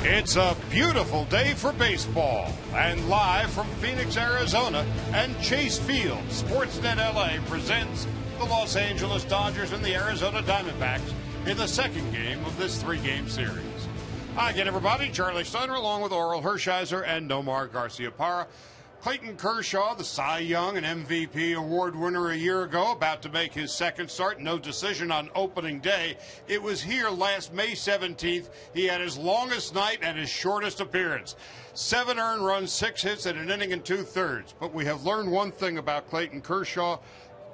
It's a beautiful day for baseball, and live from Phoenix, Arizona and Chase Field, Sportsnet LA presents the Los Angeles Dodgers and the Arizona Diamondbacks in the second game of this three-game series. Hi again, everybody. Charlie Steiner along with Oral Hershiser and Nomar Garciaparra. Clayton Kershaw, the Cy Young and MVP award winner a year ago, about to make his second start. No decision on opening day. It was here last May 17th. He had his longest night and his shortest appearance. 7 earned runs, 6 hits, and an inning and 2/3. But we have learned one thing about Clayton Kershaw.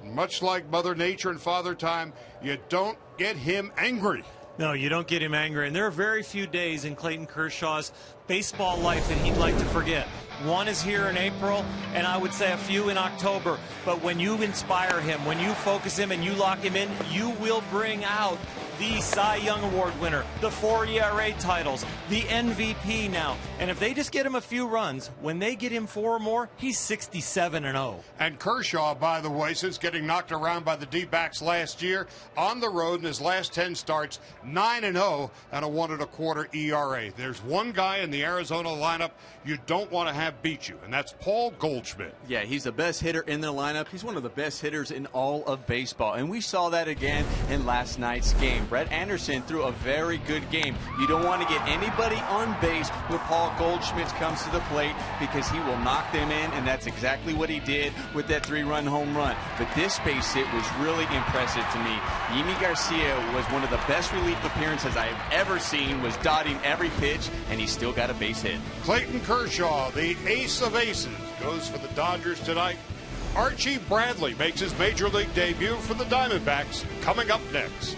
Much like Mother Nature and Father Time, you don't get him angry. No, you don't get him angry. And there are very few days in Clayton Kershaw's baseball life that he'd like to forget. One is here in April, and I would say a few in October. But when you inspire him, when you focus him and you lock him in, you will bring out the Cy Young Award winner, the 4 ERA titles, the MVP now. And if they just get him a few runs, when they get him 4 or more, he's 67-0. And Kershaw, by the way, since getting knocked around by the D-backs last year, on the road in his last 10 starts, 9-0 and a 1 1/4 ERA. There's one guy in the Arizona lineup you don't want to have beat you, and that's Paul Goldschmidt. Yeah, he's the best hitter in the lineup. He's one of the best hitters in all of baseball, and we saw that again in last night's game. Brett Anderson threw a very good game. You don't want to get anybody on base when Paul Goldschmidt comes to the plate because he will knock them in, and that's exactly what he did with that 3-run home run. But this base hit was really impressive to me. Yimi Garcia was one of the best relief appearances I have ever seen, was dotting every pitch, and he still got a base hit. Clayton Kershaw, the ace of aces, goes for the Dodgers tonight. Archie Bradley makes his major league debut for the Diamondbacks, coming up next.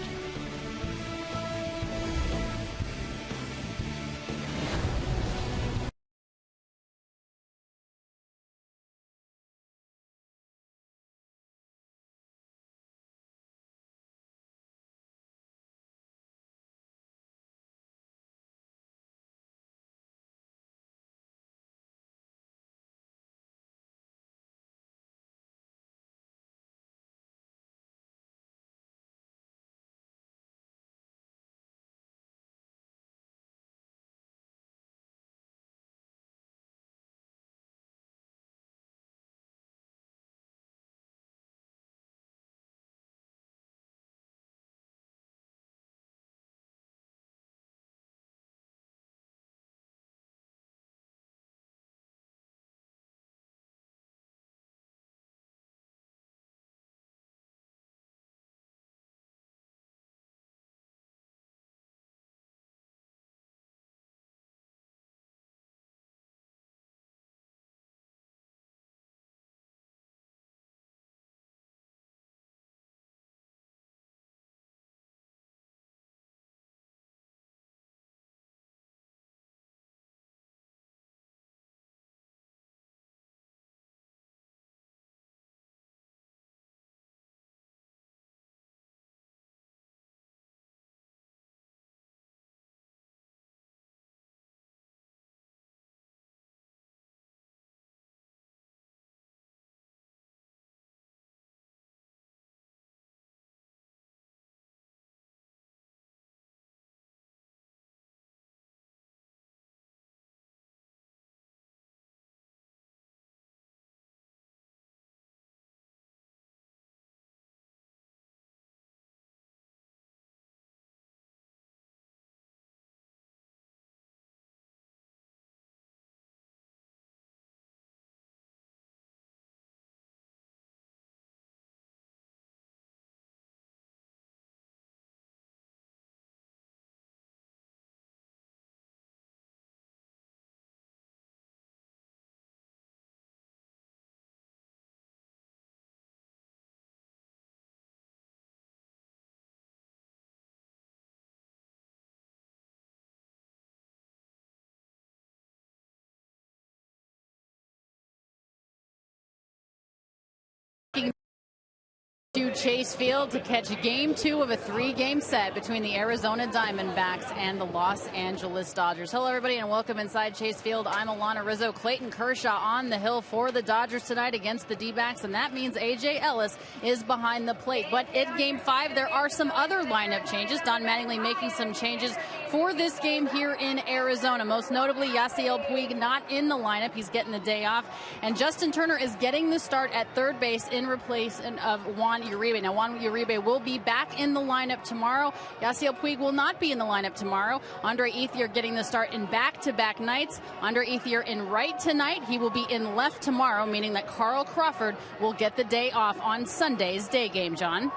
To Chase Field to catch game 2 of a 3-game set between the Arizona Diamondbacks and the Los Angeles Dodgers. Hello, everybody, and welcome inside Chase Field. I'm Alana Rizzo. Clayton Kershaw on the hill for the Dodgers tonight against the D-backs, and that means A.J. Ellis is behind the plate. But in Game 5, there are some other lineup changes. Don Mattingly making some changes for this game here in Arizona. Most notably, Yasiel Puig not in the lineup. He's getting the day off. And Justin Turner is getting the start at third base in replacement of Juan Uribe. Now, Juan Uribe will be back in the lineup tomorrow. Yasiel Puig will not be in the lineup tomorrow. Andre Ethier getting the start in back-to-back nights. Andre Ethier in right tonight. He will be in left tomorrow, meaning that Carl Crawford will get the day off on Sunday's day game, John.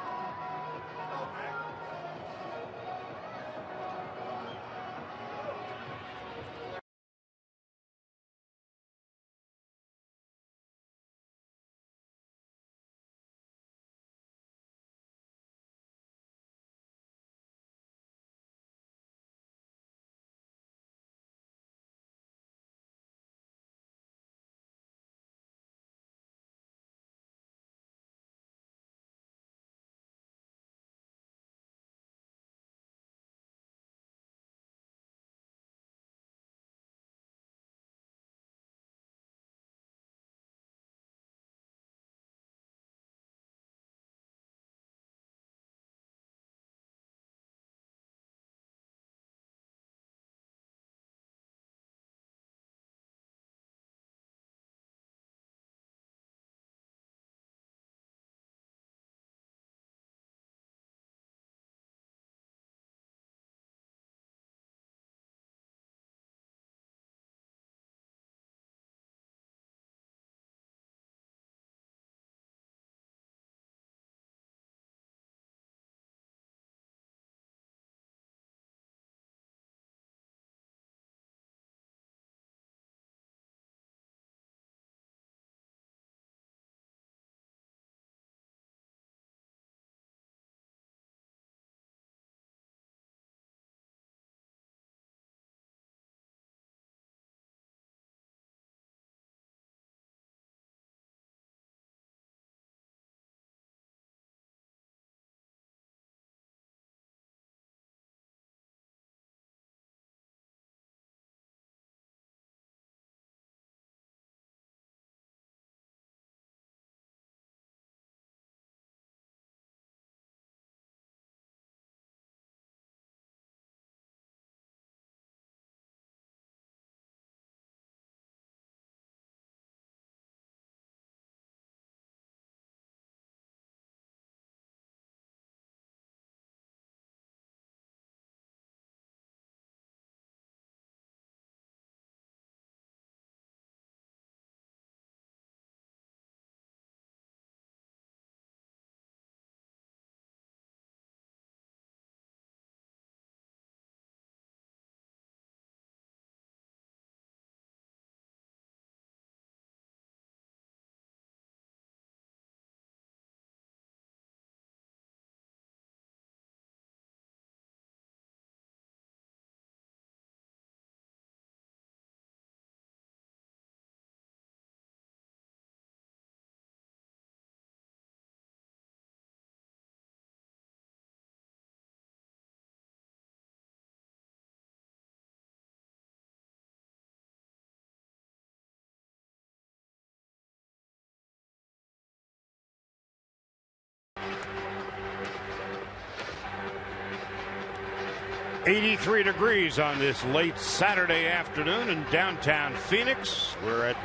.83 degrees on this late Saturday afternoon in downtown Phoenix. We're at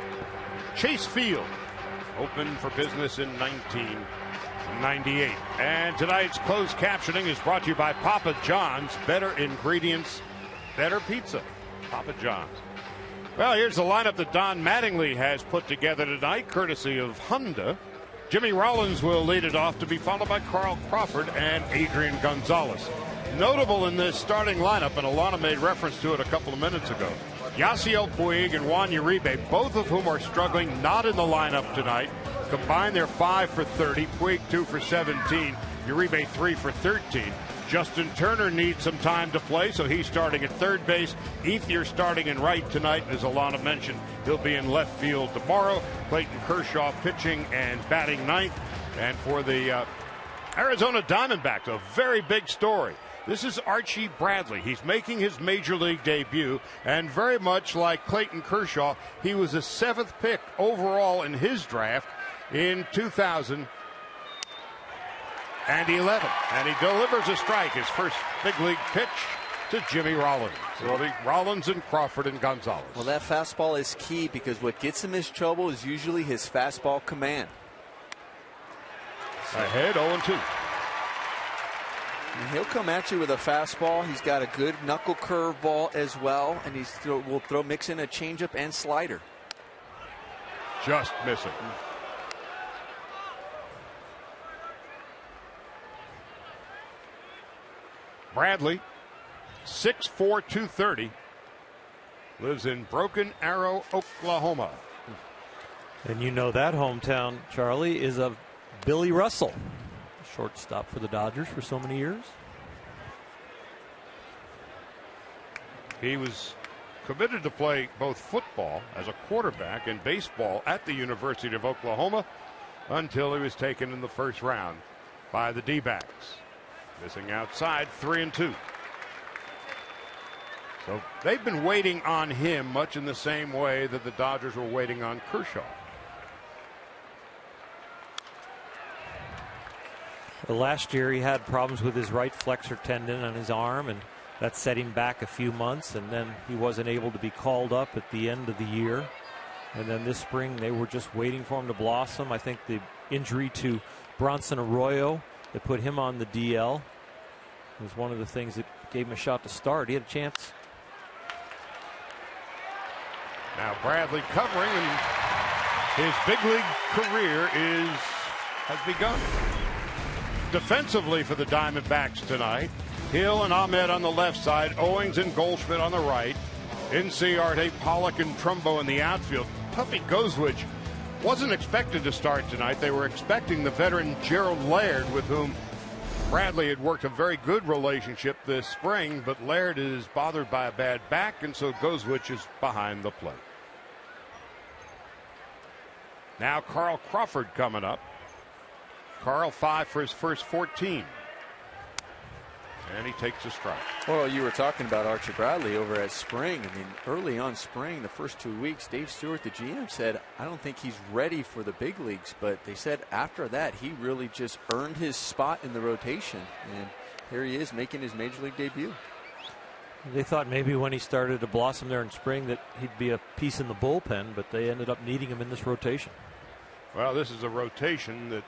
Chase Field, open for business in 1998. And tonight's closed captioning is brought to you by Papa John's. Better ingredients, better pizza. Papa John's. Well, here's the lineup that Don Mattingly has put together tonight, courtesy of Honda. Jimmy Rollins will lead it off, to be followed by Carl Crawford and Adrian Gonzalez. Notable in this starting lineup, and Alana made reference to it a couple of minutes ago, Yasiel Puig and Juan Uribe, both of whom are struggling, not in the lineup tonight. Combined, they're 5 for 30, Puig 2 for 17, Uribe 3 for 13. Justin Turner needs some time to play, so he's starting at third base. Ethier starting in right tonight. As Alana mentioned, he'll be in left field tomorrow. Clayton Kershaw pitching and batting ninth. And for the Arizona Diamondbacks, a very big story. This is Archie Bradley. He's making his major league debut, and very much like Clayton Kershaw, he was the 7th pick overall in his draft in 2011. And he delivers a strike, his first big league pitch. to Jimmy Rollins. Rollins and Crawford and Gonzalez. Well, that fastball is key because what gets him his trouble is usually his fastball command. Ahead 0-2. And he'll come at you with a fastball. He's got a good knuckle curve ball as well, and will mix in a changeup and slider. Just missing. Bradley, 6'4", 230, lives in Broken Arrow, Oklahoma. And you know that hometown, Charlie, is of Billy Russell, shortstop for the Dodgers for so many years. He was committed to play both football as a quarterback and baseball at the University of Oklahoma until he was taken in the first round by the D-backs. Missing outside, 3-2. So they've been waiting on him much in the same way that the Dodgers were waiting on Kershaw. Well, last year he had problems with his right flexor tendon on his arm, and that set him back a few months, and then he wasn't able to be called up at the end of the year. And then this spring they were just waiting for him to blossom. I think the injury to Bronson Arroyo that put him on the DL was one of the things that gave him a shot to start. He had a chance. Now Bradley covering, and his big league career has begun. Defensively for the Diamondbacks tonight, Hill and Ahmed on the left side, Owings and Goldschmidt on the right, Inciarte, Pollock, and Trumbo in the outfield. Tuffy Goldschmidt wasn't expected to start tonight. They were expecting the veteran Gerald Laird, with whom Bradley had worked a very good relationship this spring, but Laird is bothered by a bad back, and so Goldschmidt is behind the plate. Now Carl Crawford coming up. Carl 5 for his first 14. And he takes a strike. Well, you were talking about Archie Bradley over at spring. I mean, early on spring, the first 2 weeks, Dave Stewart, the GM, said, I don't think he's ready for the big leagues. But they said after that, he really just earned his spot in the rotation. And here he is making his major league debut. They thought maybe when he started to blossom there in spring that he'd be a piece in the bullpen, but they ended up needing him in this rotation. Well, this is a rotation that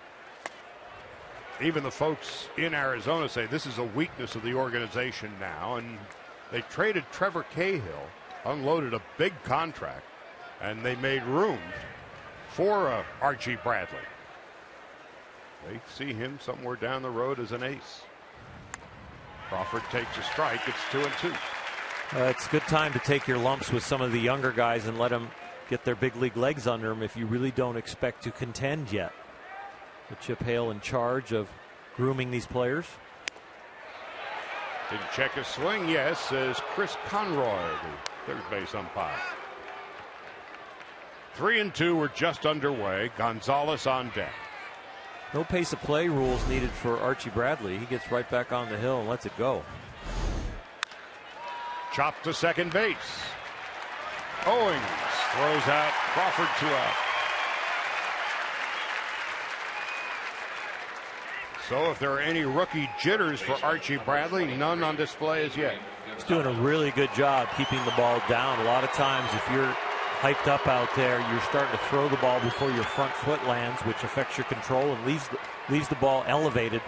even the folks in Arizona say this is a weakness of the organization now, and they traded Trevor Cahill, unloaded a big contract, and they made room for Archie Bradley. They see him somewhere down the road as an ace. Crawford takes a strike. It's 2-2. It's a good time to take your lumps with some of the younger guys and let them get their big league legs under them if you really don't expect to contend yet. With Chip Hale in charge of grooming these players. Didn't check his swing, yes, says Chris Conroy, the third base umpire. 3-2 were just underway. Gonzalez on deck. No pace of play rules needed for Archie Bradley. He gets right back on the hill and lets it go. Chopped to second base. Owings throws out Crawford, 2 out. So if there are any rookie jitters for Archie Bradley, none on display as yet. He's doing a really good job keeping the ball down. A lot of times if you're hyped up out there, you're starting to throw the ball before your front foot lands, which affects your control and leaves the ball elevated.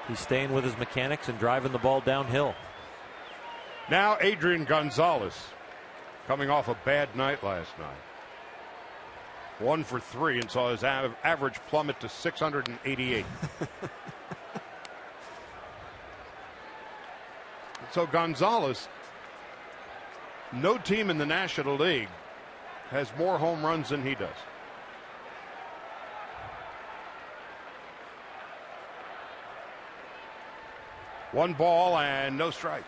He's staying with his mechanics and driving the ball downhill. Now Adrian Gonzalez, coming off a bad night last night. 1 for 3 and saw his average plummet to 688. So Gonzalez, no team in the National League has more home runs than he does. One ball and no strikes.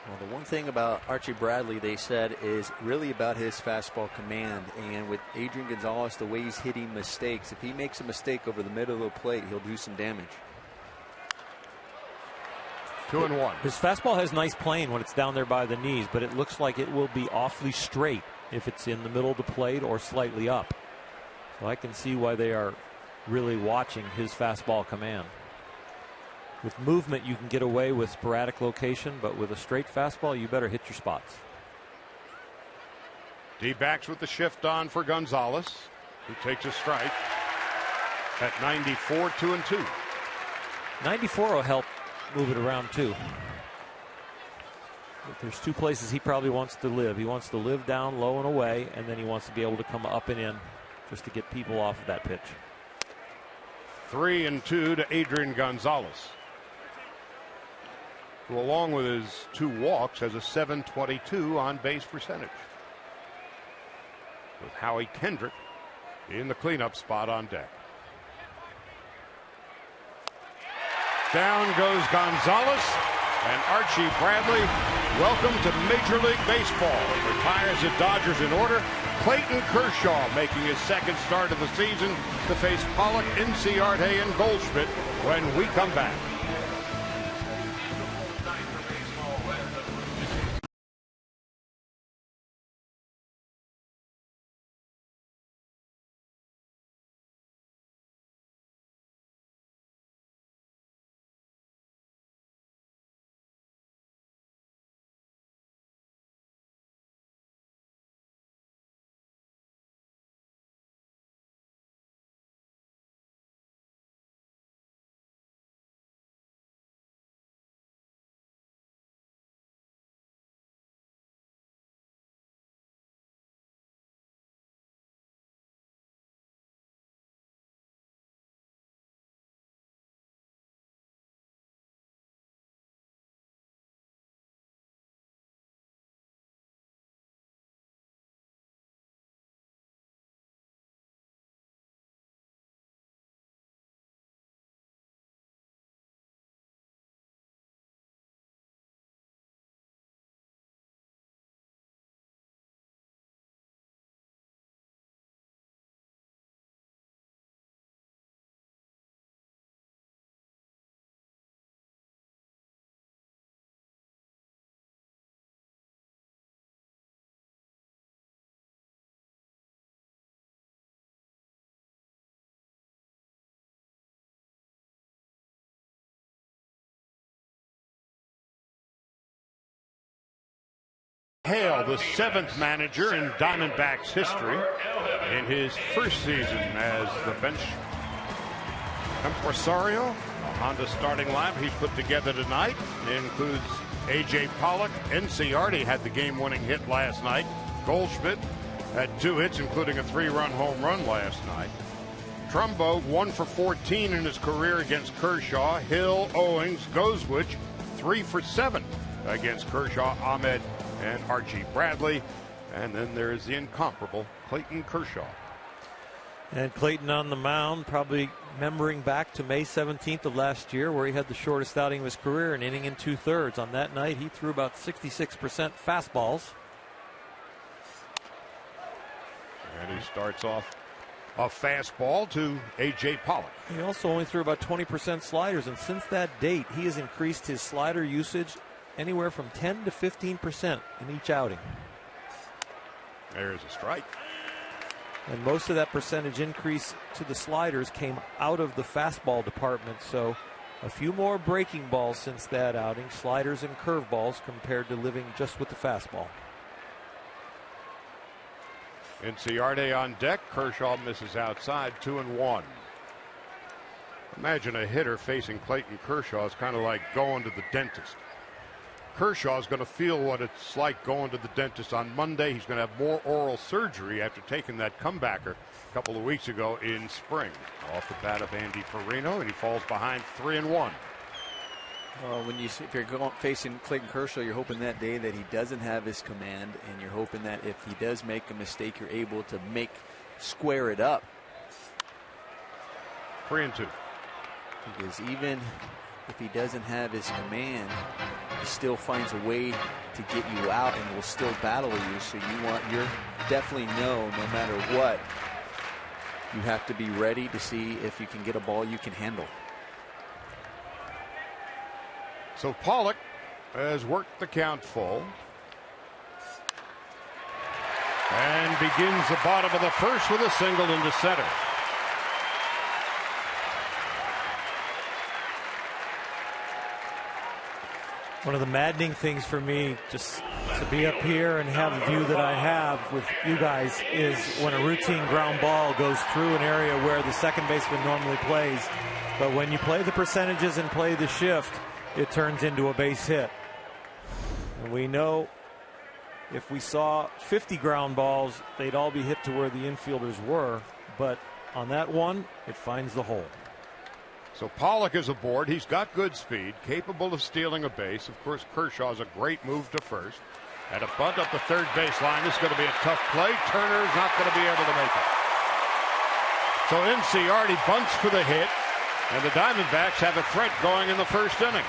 Well, the one thing about Archie Bradley, they said, is really about his fastball command. And with Adrian Gonzalez, the way he's hitting mistakes, if he makes a mistake over the middle of the plate, he'll do some damage. 2-1. His fastball has nice plane when it's down there by the knees, but it looks like it will be awfully straight if it's in the middle of the plate or slightly up. So I can see why they are really watching his fastball command. With movement, you can get away with sporadic location, but with a straight fastball, you better hit your spots. D-backs with the shift on for Gonzalez, who takes a strike at 94, 2-2. 94 will help move it around too. But there's two places he probably wants to live. He wants to live down low and away, and then he wants to be able to come up and in just to get people off of that pitch. 3-2 to Adrian Gonzalez, who along with his 2 walks has a .722 on base percentage, with Howie Kendrick in the cleanup spot on deck. Down goes Gonzalez, and Archie Bradley, welcome to Major League Baseball. Retires the Dodgers in order. Clayton Kershaw making his second start of the season to face Pollock, Inciarte, and Goldschmidt when we come back. Hale, the 7th manager in Diamondbacks history, in his first season as the bench impresario. A Honda starting lineup he's put together tonight. It includes A.J. Pollock. Inciarte had the game-winning hit last night. Goldschmidt had 2 hits, including a 3-run home run last night. Trumbo 1 for 14 in his career against Kershaw. Hill, Owings, Goswich 3 for 7 against Kershaw, Ahmed, and Archie Bradley. And then there's the incomparable Clayton Kershaw. And Clayton on the mound, probably remembering back to May 17th of last year, where he had the shortest outing of his career, an inning and 2/3. On that night, he threw about 66% fastballs. And he starts off a fastball to A.J. Pollock. He also only threw about 20% sliders, and since that date, he has increased his slider usage anywhere from 10 to 15% in each outing. There's a strike. And most of that percentage increase to the sliders came out of the fastball department. So a few more breaking balls since that outing, sliders and curveballs, compared to living just with the fastball. Inciarte on deck. Kershaw misses outside, 2-1. Imagine a hitter facing Clayton Kershaw is kind of like going to the dentist. Kershaw's going to feel what it's like going to the dentist on Monday. He's going to have more oral surgery after taking that comebacker a couple of weeks ago in spring. Off the bat of Andy Perino, and he falls behind 3-1. Well, if you're facing Clayton Kershaw, you're hoping that day that he doesn't have his command, and you're hoping that if he does make a mistake, you're able to square it up. 3-2. Because even if he doesn't have his command, he still finds a way to get you out and will still battle you. So you're definitely no matter what, you have to be ready to see if you can get a ball you can handle. So Pollock has worked the count full and begins the bottom of the first with a single into center. One of the maddening things for me, just to be up here and have the view that I have with you guys, is when a routine ground ball goes through an area where the second baseman normally plays. But when you play the percentages and play the shift, it turns into a base hit. And we know if we saw 50 ground balls, they'd all be hit to where the infielders were. But on that one, it finds the hole. So Pollock is aboard. He's got good speed, capable of stealing a base. Of course, Kershaw's a great move to first. And a bunt up the third baseline. This is going to be a tough play. Turner's not going to be able to make it. So Inciardi bunts for the hit, and the Diamondbacks have a threat going in the first inning.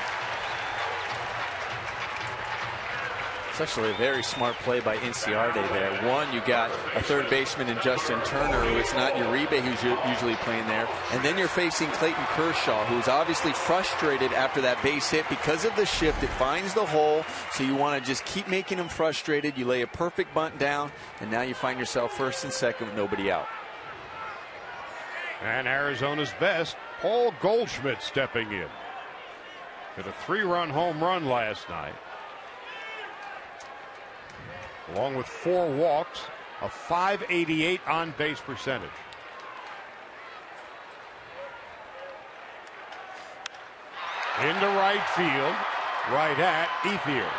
It's actually a very smart play by Inciardi there. One, you got a third baseman in Justin Turner, who it's not Uribe who's usually playing there. And then you're facing Clayton Kershaw, who's obviously frustrated after that base hit because of the shift. It finds the hole, so you want to just keep making him frustrated. You lay a perfect bunt down, and now you find yourself first and second with nobody out. And Arizona's best, Paul Goldschmidt, stepping in. Hit a 3-run home run last night, along with 4 walks, a .588 on base percentage. Into right field, right at Ethier.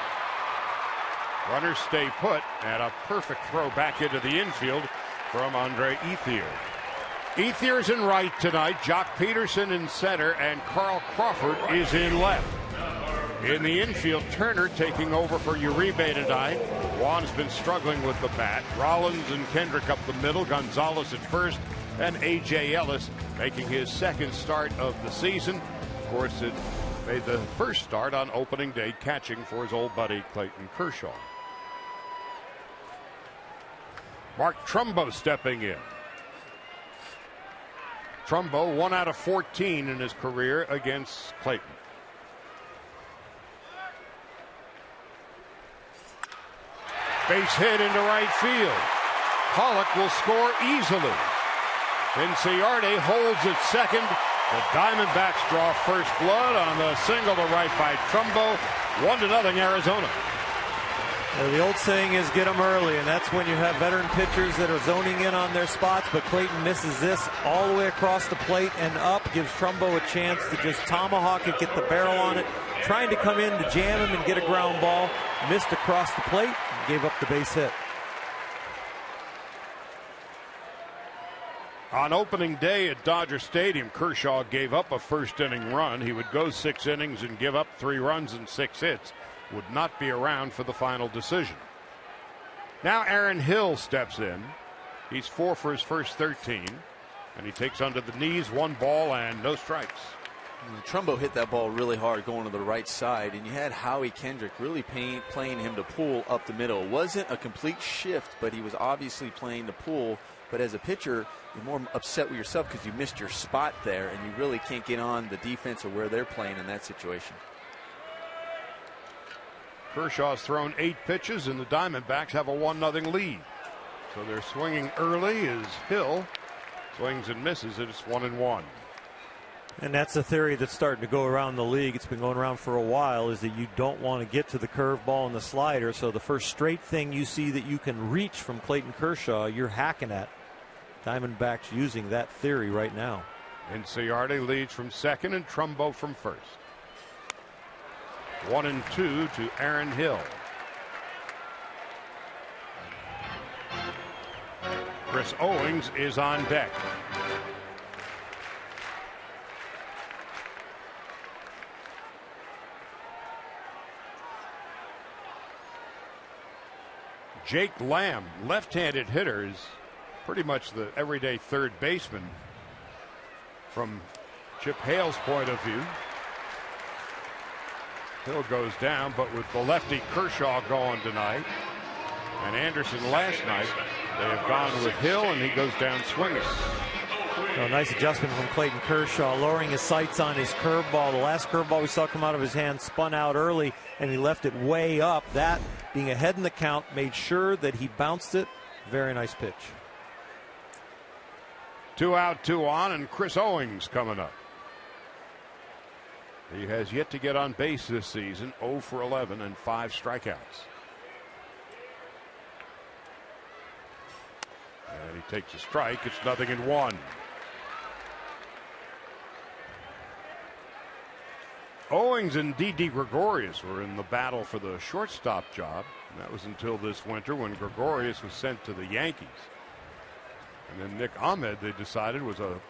Runners stay put, and a perfect throw back into the infield from Andre Ethier. Ethier's in right tonight, Jock Peterson in center, and Carl Crawford is in left. In the infield, Turner taking over for Uribe tonight. Juan's been struggling with the bat. Rollins and Kendrick up the middle. Gonzalez at first. And A.J. Ellis making his second start of the season. Of course, it made the first start on opening day, catching for his old buddy Clayton Kershaw. Mark Trumbo stepping in. Trumbo 1 out of 14 in his career against Clayton. Base hit into right field. Pollock will score easily. Inciardi holds at second. The Diamondbacks draw first blood on the single to right by Trumbo. 1-0 Arizona. Well, the old saying is get them early, and that's when you have veteran pitchers that are zoning in on their spots, but Clayton misses this all the way across the plate and up, gives Trumbo a chance to just tomahawk it, get the barrel on it, trying to come in to jam him and get a ground ball, missed across the plate, and gave up the base hit. On opening day at Dodger Stadium, Kershaw gave up a first inning run. He would go 6 innings and give up 3 runs and 6 hits. Would not be around for the final decision. Now Aaron Hill steps in. He's 4 for his first 13, and he takes under the knees 1 ball and no strikes. Trumbo hit that ball really hard going to the right side, and you had Howie Kendrick really playing him to pull up the middle. It wasn't a complete shift, but he was obviously playing to pull. But as a pitcher, you're more upset with yourself because you missed your spot there, and you really can't get on the defense or where they're playing in that situation. Kershaw's thrown 8 pitches, and the Diamondbacks have a 1-0 lead. So they're swinging early as Hill swings and misses. It's 1-1. And that's a theory that's starting to go around the league. It's been going around for a while, is that you don't want to get to the curveball and the slider. So the first straight thing you see that you can reach from Clayton Kershaw, you're hacking at. Diamondbacks using that theory right now. Inciardi leads from second and Trumbo from first. 1-2 to Aaron Hill. Chris Owings is on deck. Jake Lamb, left-handed hitter, is pretty much the everyday third baseman from Chip Hale's point of view. Hill goes down, but with the lefty Kershaw going tonight, and Anderson last night, they have gone with Hill, and he goes down swinging. Oh, nice adjustment from Clayton Kershaw, lowering his sights on his curveball. The last curveball we saw come out of his hand spun out early, and he left it way up. That, being ahead in the count, made sure that he bounced it. Very nice pitch. 2 out, 2 on, and Chris Owings coming up. He has yet to get on base this season, 0 for 11 and 5 strikeouts. And he takes a strike. It's 0-1. Owings and Didi Gregorius were in the battle for the shortstop job. And that was until this winter when Gregorius was sent to the Yankees. And then Nick Ahmed, they decided, was a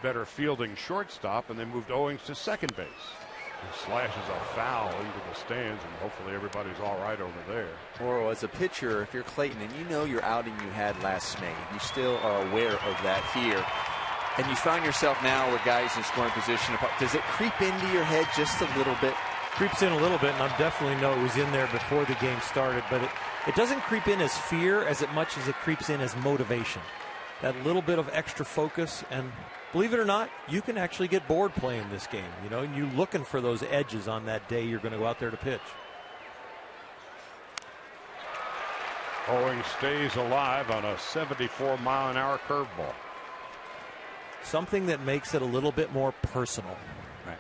better fielding shortstop, and they moved Owings to second base. He slashes a foul into the stands, and hopefully everybody's all right over there. Or as a pitcher, if you're Clayton and you know your outing you had last May, you still are aware of that here, and you find yourself now with guys in scoring position, does it creep into your head just a little bit? Creeps in a little bit, and I definitely know it was in there before the game started, but it doesn't creep in as fear as much as it creeps in as motivation. That little bit of extra focus, and believe it or not, you can actually get bored playing this game, you know, and you're looking for those edges on that day you're going to go out there to pitch. Owings stays alive on a 74-mile-an-hour curveball. Something that makes it a little bit more personal. Right.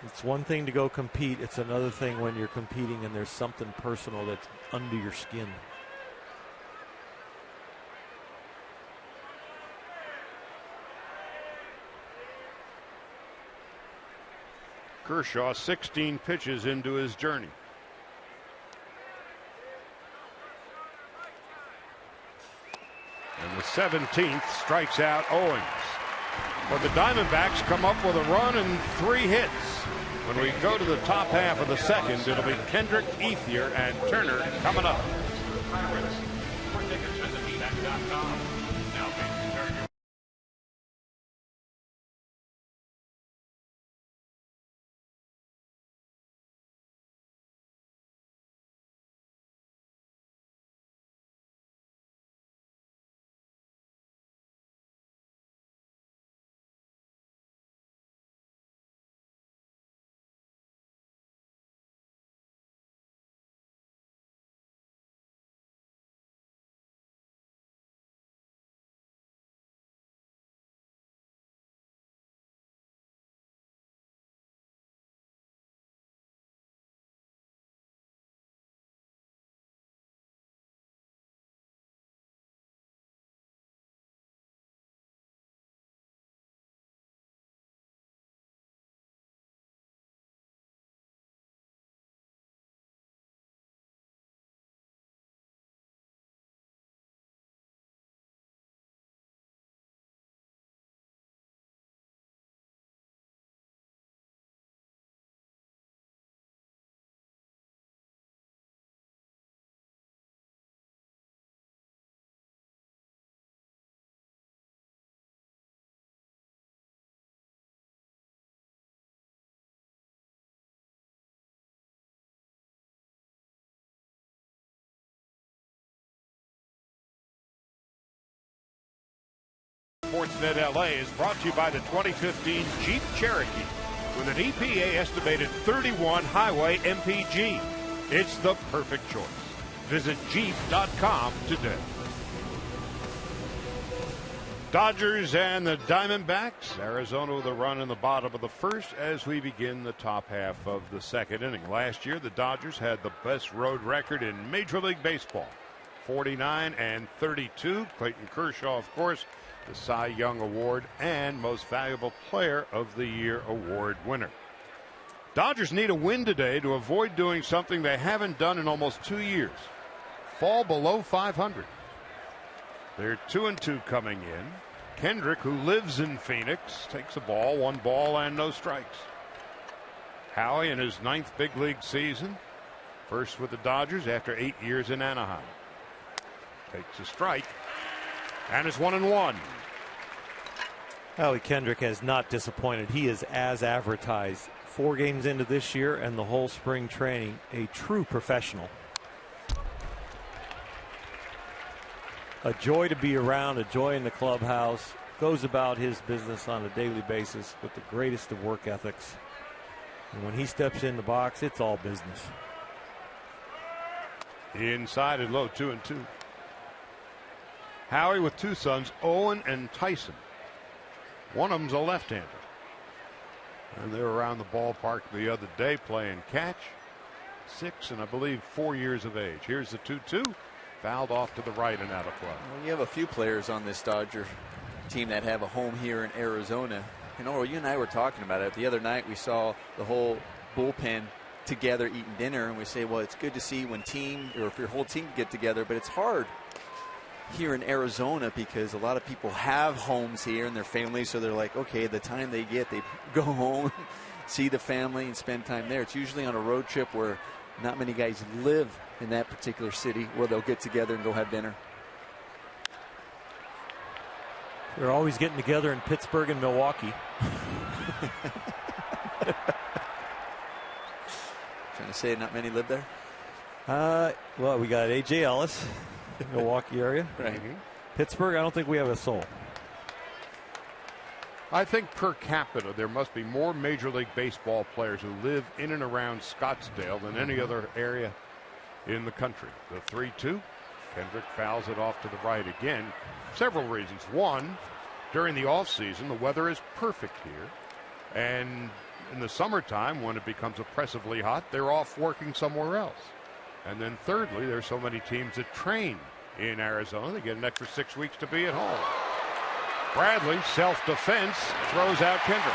It's one thing to go compete. It's another thing when you're competing and there's something personal that's under your skin. Kershaw 16 pitches into his journey. And the 17th strikes out Owings. But the Diamondbacks come up with a run and 3 hits. When we go to the top half of the second, it'll be Kendrick, Ethier, and Turner coming up. Sportsnet LA is brought to you by the 2015 Jeep Cherokee with an EPA estimated 31 highway MPG. It's the perfect choice. Visit Jeep.com today. Dodgers and the Diamondbacks. Arizona with a run in the bottom of the first as we begin the top half of the second inning. Last year, the Dodgers had the best road record in Major League Baseball, 49-32. Clayton Kershaw, of course, the Cy Young Award and Most Valuable Player of the Year award winner. Dodgers need a win today to avoid doing something they haven't done in almost 2 years. Fall below 500. They're 2-2 coming in. Kendrick, who lives in Phoenix, takes a ball, 1 ball and no strikes. Howie in his 9th big league season. First with the Dodgers after 8 years in Anaheim. Takes a strike. And it's 1-1. Howie Kendrick has not disappointed. He is as advertised. 4 games into this year and the whole spring training, a true professional. A joy to be around, a joy in the clubhouse. Goes about his business on a daily basis with the greatest of work ethics. And when he steps in the box, it's all business. Inside and low, 2-2. Howie with 2 sons, Owen and Tyson. One of them's a left-hander. And they were around the ballpark the other day playing catch. 6 and I believe 4 years of age. Here's the 2-2. Fouled off to the right and out of play. Well, you have a few players on this Dodger team that have a home here in Arizona. And Oral, you and I were talking about it. The other night we saw the whole bullpen together eating dinner, and we say, well, it's good to see when team or if your whole team get together, but it's hard here in Arizona because a lot of people have homes here and their families, so they're like, okay, the time they get, they go home, see the family, and spend time there. It's usually on a road trip where not many guys live in that particular city where they'll get together and go have dinner. They're always getting together in Pittsburgh and Milwaukee. Trying to say not many live there? Well, we got A.J. Ellis, Milwaukee area. Right. Pittsburgh, I don't think we have a soul. I think per capita there must be more Major League Baseball players who live in and around Scottsdale than any other area in the country. The 3-2. Kendrick fouls it off to the right again. Several reasons. One, during the offseason, the weather is perfect here. And in the summertime, when it becomes oppressively hot, they're off working somewhere else. And then thirdly, there's so many teams that train in Arizona, they get an extra 6 weeks to be at home. Bradley, self-defense, throws out Kendrick.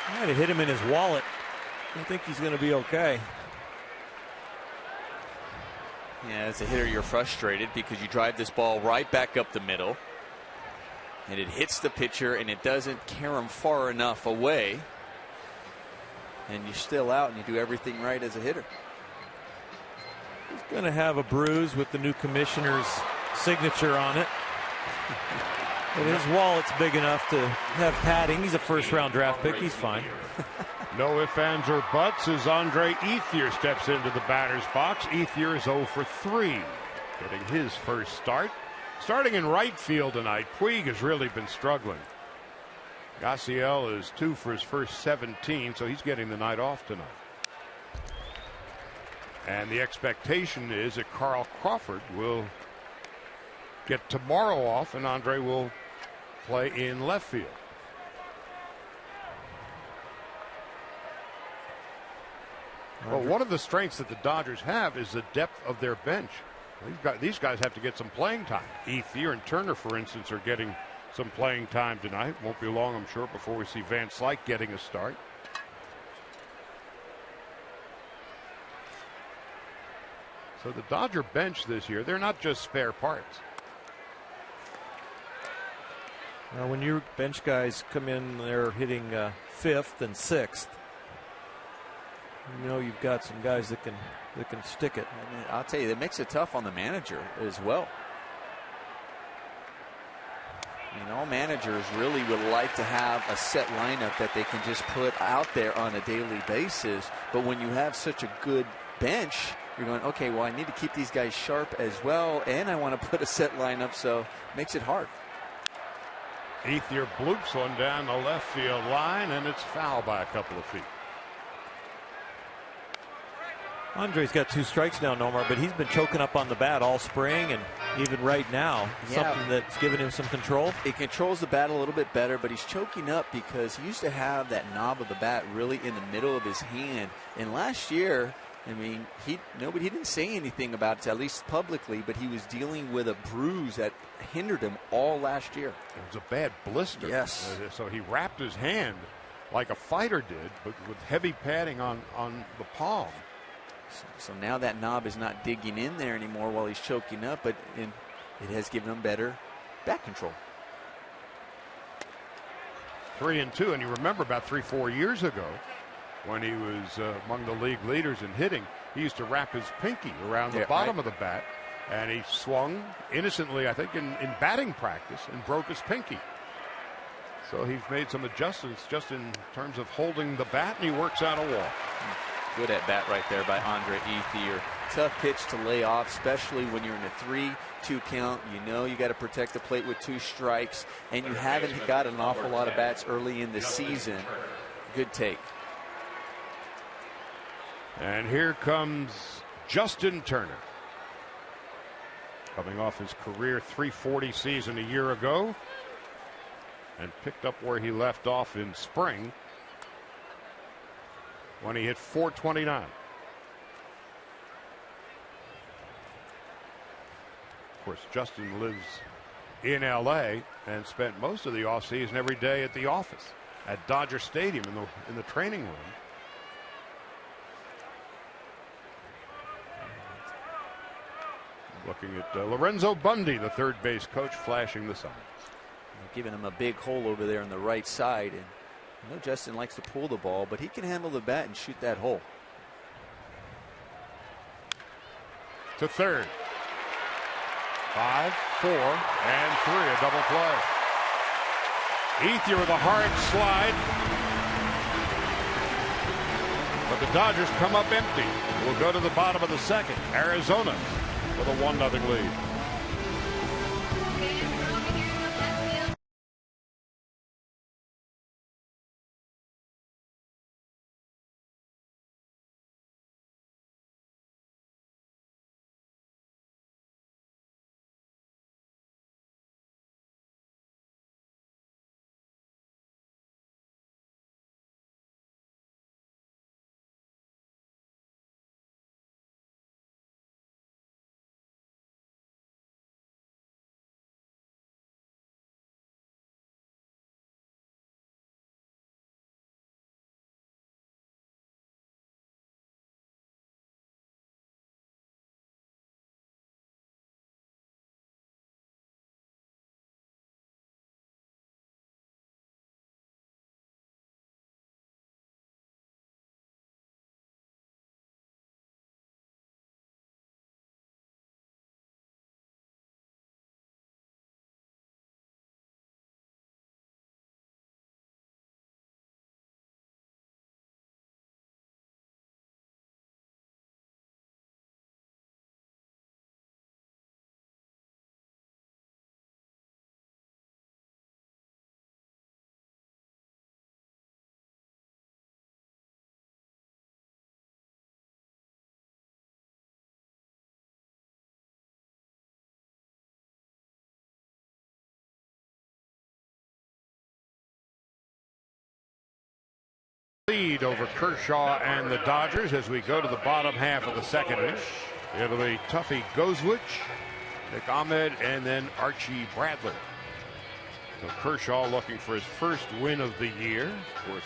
Might have hit him in his wallet. I think he's going to be okay. Yeah, as a hitter, you're frustrated because you drive this ball right back up the middle, and it hits the pitcher, and it doesn't carry him far enough away, and you're still out, and you do everything right as a hitter. He's going to have a bruise with the new commissioner's signature on it. But his wallet's big enough to have padding. He's a first-round draft pick. He's fine. No ifs, ands, or buts as Andre Ethier steps into the batter's box. Ethier is 0 for 3, getting his first start. Starting in right field tonight, Puig has really been struggling. Yasiel is 2 for his first 17, so he's getting the night off tonight. And the expectation is that Carl Crawford will get tomorrow off, and Andre will play in left field. Well, one of the strengths that the Dodgers have is the depth of their bench. These guys have to get some playing time. Ethier and Turner, for instance, are getting some playing time tonight. Won't be long, I'm sure, before we see Van Slyke getting a start. So the Dodger bench this year, they're not just spare parts. Now, when your bench guys come in, they're hitting 5th and 6th. You know you've got some guys that can stick it. And I'll tell you, that makes it tough on the manager as well. I mean, all managers really would like to have a set lineup that they can just put out there on a daily basis. But when you have such a good bench, you're going, okay, well, I need to keep these guys sharp as well, and I want to put a set lineup, so it makes it hard. Ethier bloops one down the left field line, and it's foul by a couple of feet. Andre's got 2 strikes now, Nomar, but he's been choking up on the bat all spring and even right now. Yeah. Something that's given him some control. He controls the bat a little bit better, but he's choking up because he used to have that knob of the bat really in the middle of his hand. And last year, I mean, he didn't say anything about it, at least publicly, but he was dealing with a bruise that hindered him all last year. It was a bad blister. Yes. So he wrapped his hand like a fighter did, but with heavy padding on the palm. So now that knob is not digging in there anymore while he's choking up, but it has given him better bat control. 3-2, and you remember about 3-4 years ago when he was among the league leaders in hitting, he used to wrap his pinky around the bottom of the bat, and he swung innocently, I think, in batting practice and broke his pinky. So he's made some adjustments just in terms of holding the bat, and he works out a walk. Good at bat right there by Andre Ethier. Tough pitch to lay off, especially when you're in a 3-2 count. You know you got to protect the plate with 2 strikes, and you haven't got an awful lot of bats early in the season. Good take. And here comes Justin Turner. Coming off his career .340 season a year ago. and picked up where he left off in spring when he hit .429. Of course, Justin lives in LA and spent most of the offseason every day at the office at Dodger Stadium in the training room. Looking at Lorenzo Bundy, the third base coach, flashing the signs. Giving him a big hole over there on the right side. And I know Justin likes to pull the ball, but he can handle the bat and shoot that hole. To third. 5, 4, and 3. A double play. Ethier with a hard slide. But the Dodgers come up empty. We'll go to the bottom of the second. Arizona with a 1-0 lead. Lead over Kershaw and the Dodgers as we go to the bottom half of the second inning. It'll be Tuffy Goldschmidt, Nick Ahmed, and then Archie Bradley. So Kershaw looking for his first win of the year. Of course,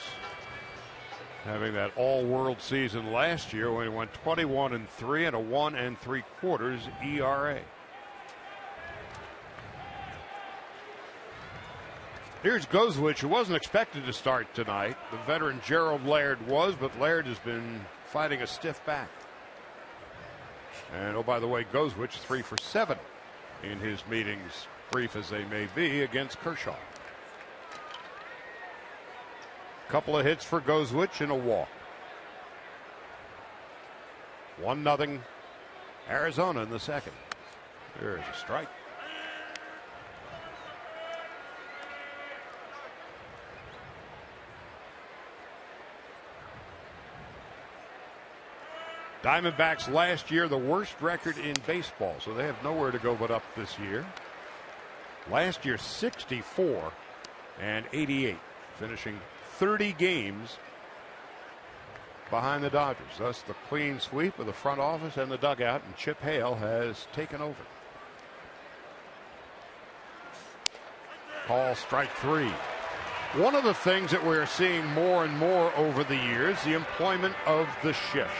having that all-world season last year when he went 21-3 and a 1 3/4 ERA. Here's Goldschmidt, who wasn't expected to start tonight. The veteran Gerald Laird was, but Laird has been fighting a stiff back. And oh, by the way, Goldschmidt 3 for 7 in his meetings, brief as they may be, against Kershaw. Couple of hits for Goldschmidt and a walk. 1-0 Arizona in the second. There's a strike. Diamondbacks last year the worst record in baseball, so they have nowhere to go but up this year. Last year 64-88, finishing 30 games behind the Dodgers. Thus the clean sweep of the front office and the dugout, and Chip Hale has taken over. Call strike 3. One of the things that we're seeing more and more over the years, the employment of the shift.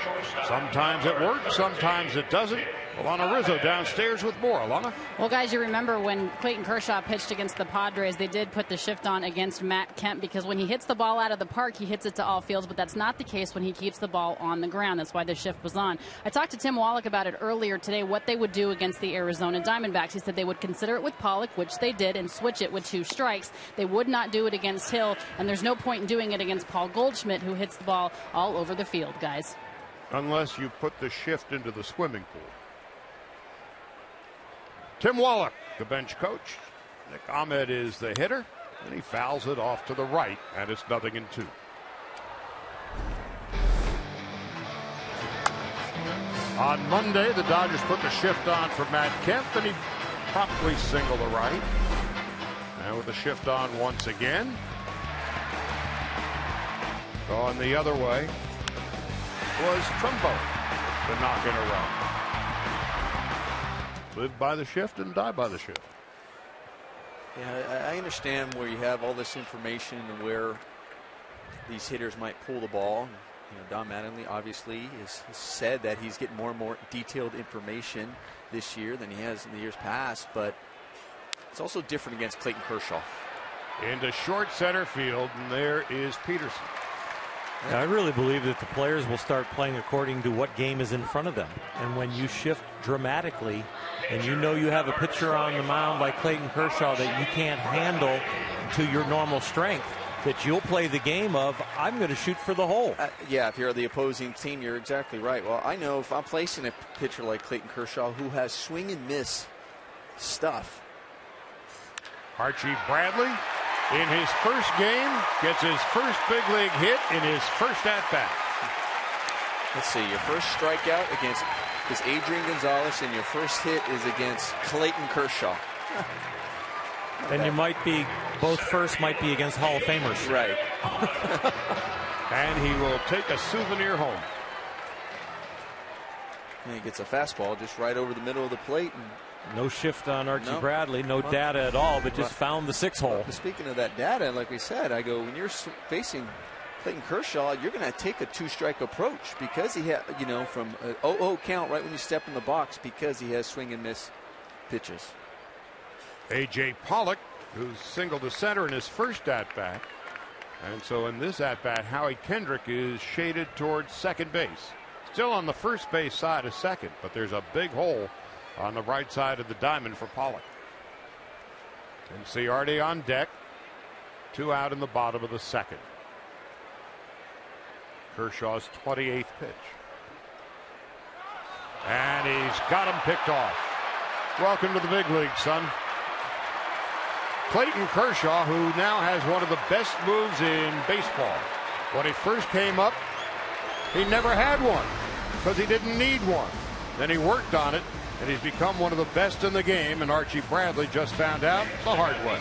Sometimes it works, sometimes it doesn't. Alana Rizzo downstairs with more. Alana? Well, guys, you remember when Clayton Kershaw pitched against the Padres, they did put the shift on against Matt Kemp, because when he hits the ball out of the park, he hits it to all fields, but that's not the case when he keeps the ball on the ground. That's why the shift was on. I talked to Tim Wallach about it earlier today, what they would do against the Arizona Diamondbacks. He said they would consider it with Pollock, which they did, and switch it with 2 strikes. They would not do it against Hill, and there's no point in doing it against Paul Goldschmidt, who hits the ball all over the field, guys. Unless you put the shift into the swimming pool. Tim Wallach, the bench coach. Nick Ahmed is the hitter, and he fouls it off to the right, and it's 0-2. On Monday, the Dodgers put the shift on for Matt Kemp, and he promptly singled to right. And with the shift on once again. Going the other way was Trumbo to knock in a run. Live by the shift and die by the shift. Yeah, I understand where you have all this information and where these hitters might pull the ball. You know, Don Mattingly obviously has said that he's getting more and more detailed information this year than he has in the years past, but it's also different against Clayton Kershaw. Into short center field, and there is Peterson. I really believe that the players will start playing according to what game is in front of them. And when you shift dramatically and you know you have a pitcher on the mound like Clayton Kershaw that you can't handle to your normal strength, that you'll play the game of, I'm going to shoot for the hole. Yeah, if you're the opposing team, you're exactly right. Well, I know if I'm placing a pitcher like Clayton Kershaw who has swing and miss stuff. Archie Bradley, in his first game, gets his first big league hit in his first at-bat. Let's see, your first strikeout is Adrian Gonzalez, and your first hit is against Clayton Kershaw. And you might be, both first might be against Hall of Famers. Right. And he will take a souvenir home. And he gets a fastball just right over the middle of the plate. And no shift on Archie Bradley, no data at all, but just found the 6-hole. Speaking of that data, like we said, I go, when you're facing Clayton Kershaw, you're going to take a 2-strike approach because he had, you know, from a 0-0 count right when you step in the box because he has swing and miss pitches. A.J. Pollock, who's singled to center in his first at-bat. And so in this at-bat, Howie Kendrick is shaded towards second base. Still on the first base side of second, but there's a big hole on the right side of the diamond for Pollock. And Ciardi on deck. 2 out in the bottom of the second. Kershaw's 28th pitch. And he's got him picked off. Welcome to the big league, son. Clayton Kershaw, who now has one of the best moves in baseball. When he first came up, he never had one because he didn't need one. Then he worked on it, and he's become one of the best in the game, and Archie Bradley just found out the hard way.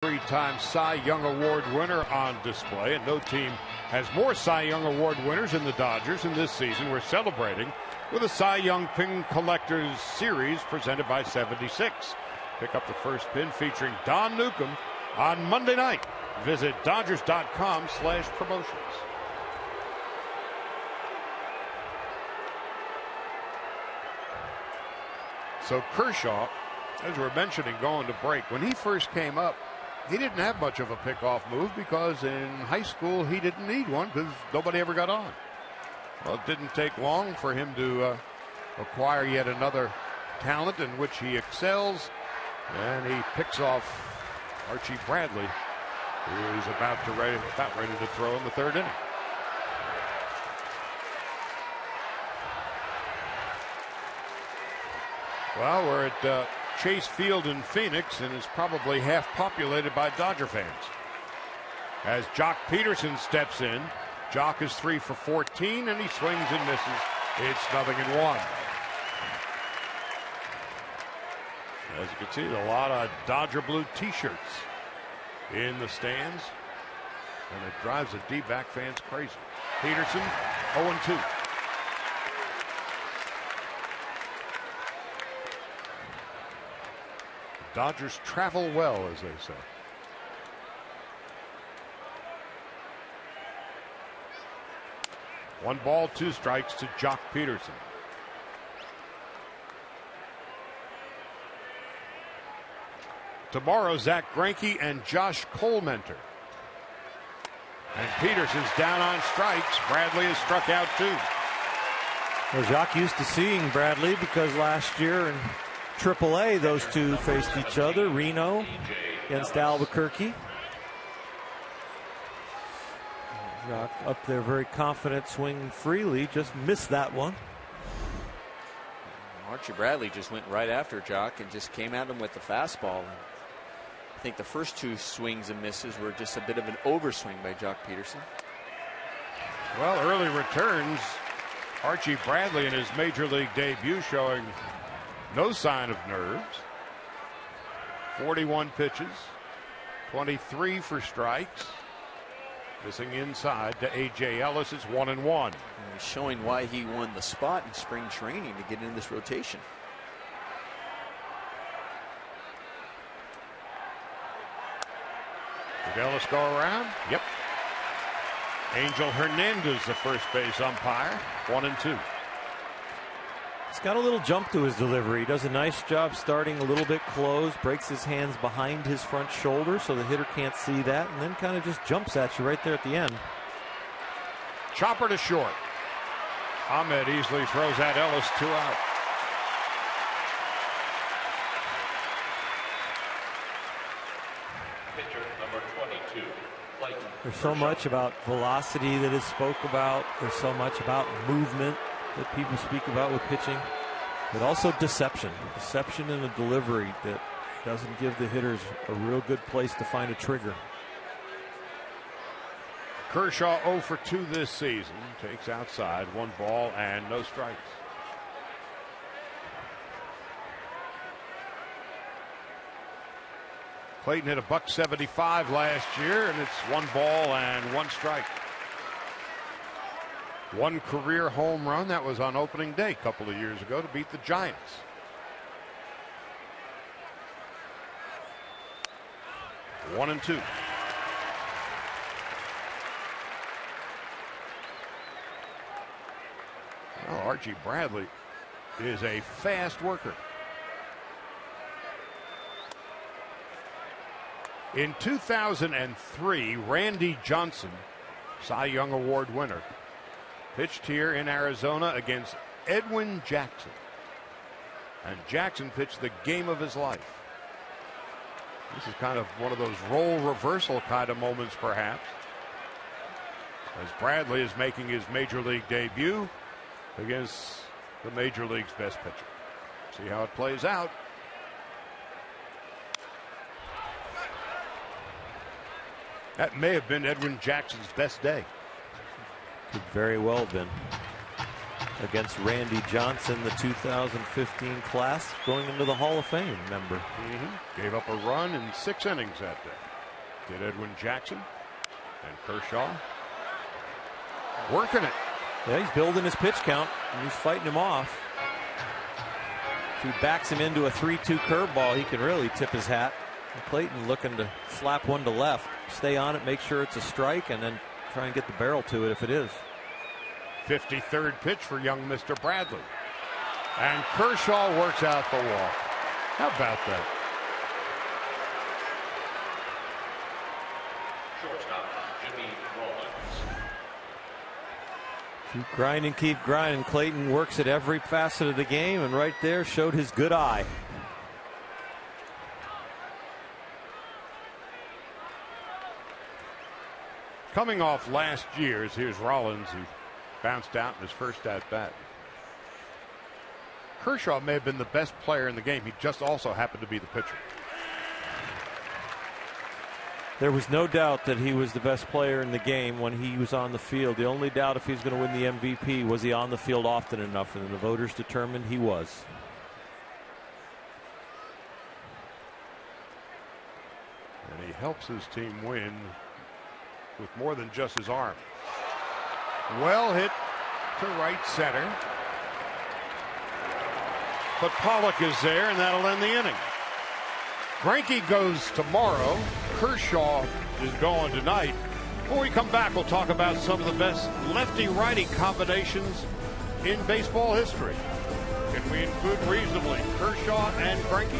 3-time Cy Young Award winner on display, and no team has more Cy Young Award winners than the Dodgers in this season. We're celebrating with a Cy Young Pin Collectors Series presented by 76. Pick up the first pin featuring Don Newcomb on Monday night. Visit Dodgers.com/promotions. So Kershaw, as we're mentioning, going to break. When he first came up, he didn't have much of a pickoff move because in high school he didn't need one because nobody ever got on. Well, it didn't take long for him to acquire yet another talent in which he excels, and he picks off Archie Bradley, who is about ready to throw in the third inning. Well, we're at Chase Field in Phoenix, and it's probably half populated by Dodger fans. As Jock Peterson steps in, Jock is 3 for 14, and he swings and misses. It's 0-1. As you can see, a lot of Dodger blue T-shirts in the stands, and it drives the D-back fans crazy. Peterson, 0-2. Dodgers travel well, as they say. One ball, 2 strikes to Jock Peterson. Tomorrow, Zach Greinke and Josh Colmenter. And Peterson's down on strikes. Bradley has struck out 2. Well, Jock used to seeing Bradley because last year in AAA, those two faced each other. Reno against Albuquerque. Jock up there very confident, swinging freely, just missed that one. Archie Bradley just went right after Jock and just came at him with the fastball. I think the first 2 swings and misses were just a bit of an overswing by Jock Peterson. Well, early returns. Archie Bradley in his major league debut showing no sign of nerves. 41 pitches, 23 for strikes. Missing inside to A.J. Ellis. It's 1-1. He's showing why he won the spot in spring training to get into this rotation. Did Ellis go around? Yep. Angel Hernandez, the first base umpire. 1-2. He's got a little jump to his delivery. He does a nice job starting a little bit close, breaks his hands behind his front shoulder so the hitter can't see that, and then kind of just jumps at you right there at the end. Chopper to short. Ahmed easily throws at Ellis, 2 out. Pitcher number 22, Clayton. There's so much about velocity that is spoke about. There's so much about movement that people speak about with pitching, but also deception in the delivery that doesn't give the hitters a real good place to find a trigger. Kershaw 0 for 2 this season. Takes outside, 1 ball and no strikes. Clayton hit a $175 last year, and it's 1 ball and 1 strike. 1 career home run, that was on opening day a couple of years ago to beat the Giants. One and 2. Well, Archie Bradley is a fast worker. In 2003, Randy Johnson, Cy Young Award winner, pitched here in Arizona against Edwin Jackson. And Jackson pitched the game of his life. This is kind of one of those role reversal kind of moments, perhaps, as Bradley is making his major league debut against the major league's best pitcher. See how it plays out. That may have been Edwin Jackson's best day. Could very well have been. Against Randy Johnson, the 2015 class, going into the Hall of Fame member. Gave up a run in 6 innings that day. Did Edwin Jackson and Kershaw. Working it. Yeah, he's building his pitch count, and he's fighting him off. If he backs him into a 3-2 curveball, he can really tip his hat. And Clayton looking to slap one to left, stay on it, make sure it's a strike, and then try and get the barrel to it if it is. 53rd pitch for young Mr. Bradley. And Kershaw works out the walk. How about that? Shortstop, Jimmy Rollins. Keep grinding. Clayton works at every facet of the game, and right there showed his good eye. Coming off last year's, here's Rollins, who bounced out in his first at bat. Kershaw may have been the best player in the game. He just also happened to be the pitcher. There was no doubt that he was the best player in the game when he was on the field. The only doubt if he was going to win the MVP was he on the field often enough, and the voters determined he was. And he helps his team win with more than just his arm. Well hit to right center. But Pollock is there, and that'll end the inning. Greinke goes tomorrow. Kershaw is going tonight. When we come back, we'll talk about some of the best lefty-righty combinations in baseball history. Can we include reasonably Kershaw and Greinke?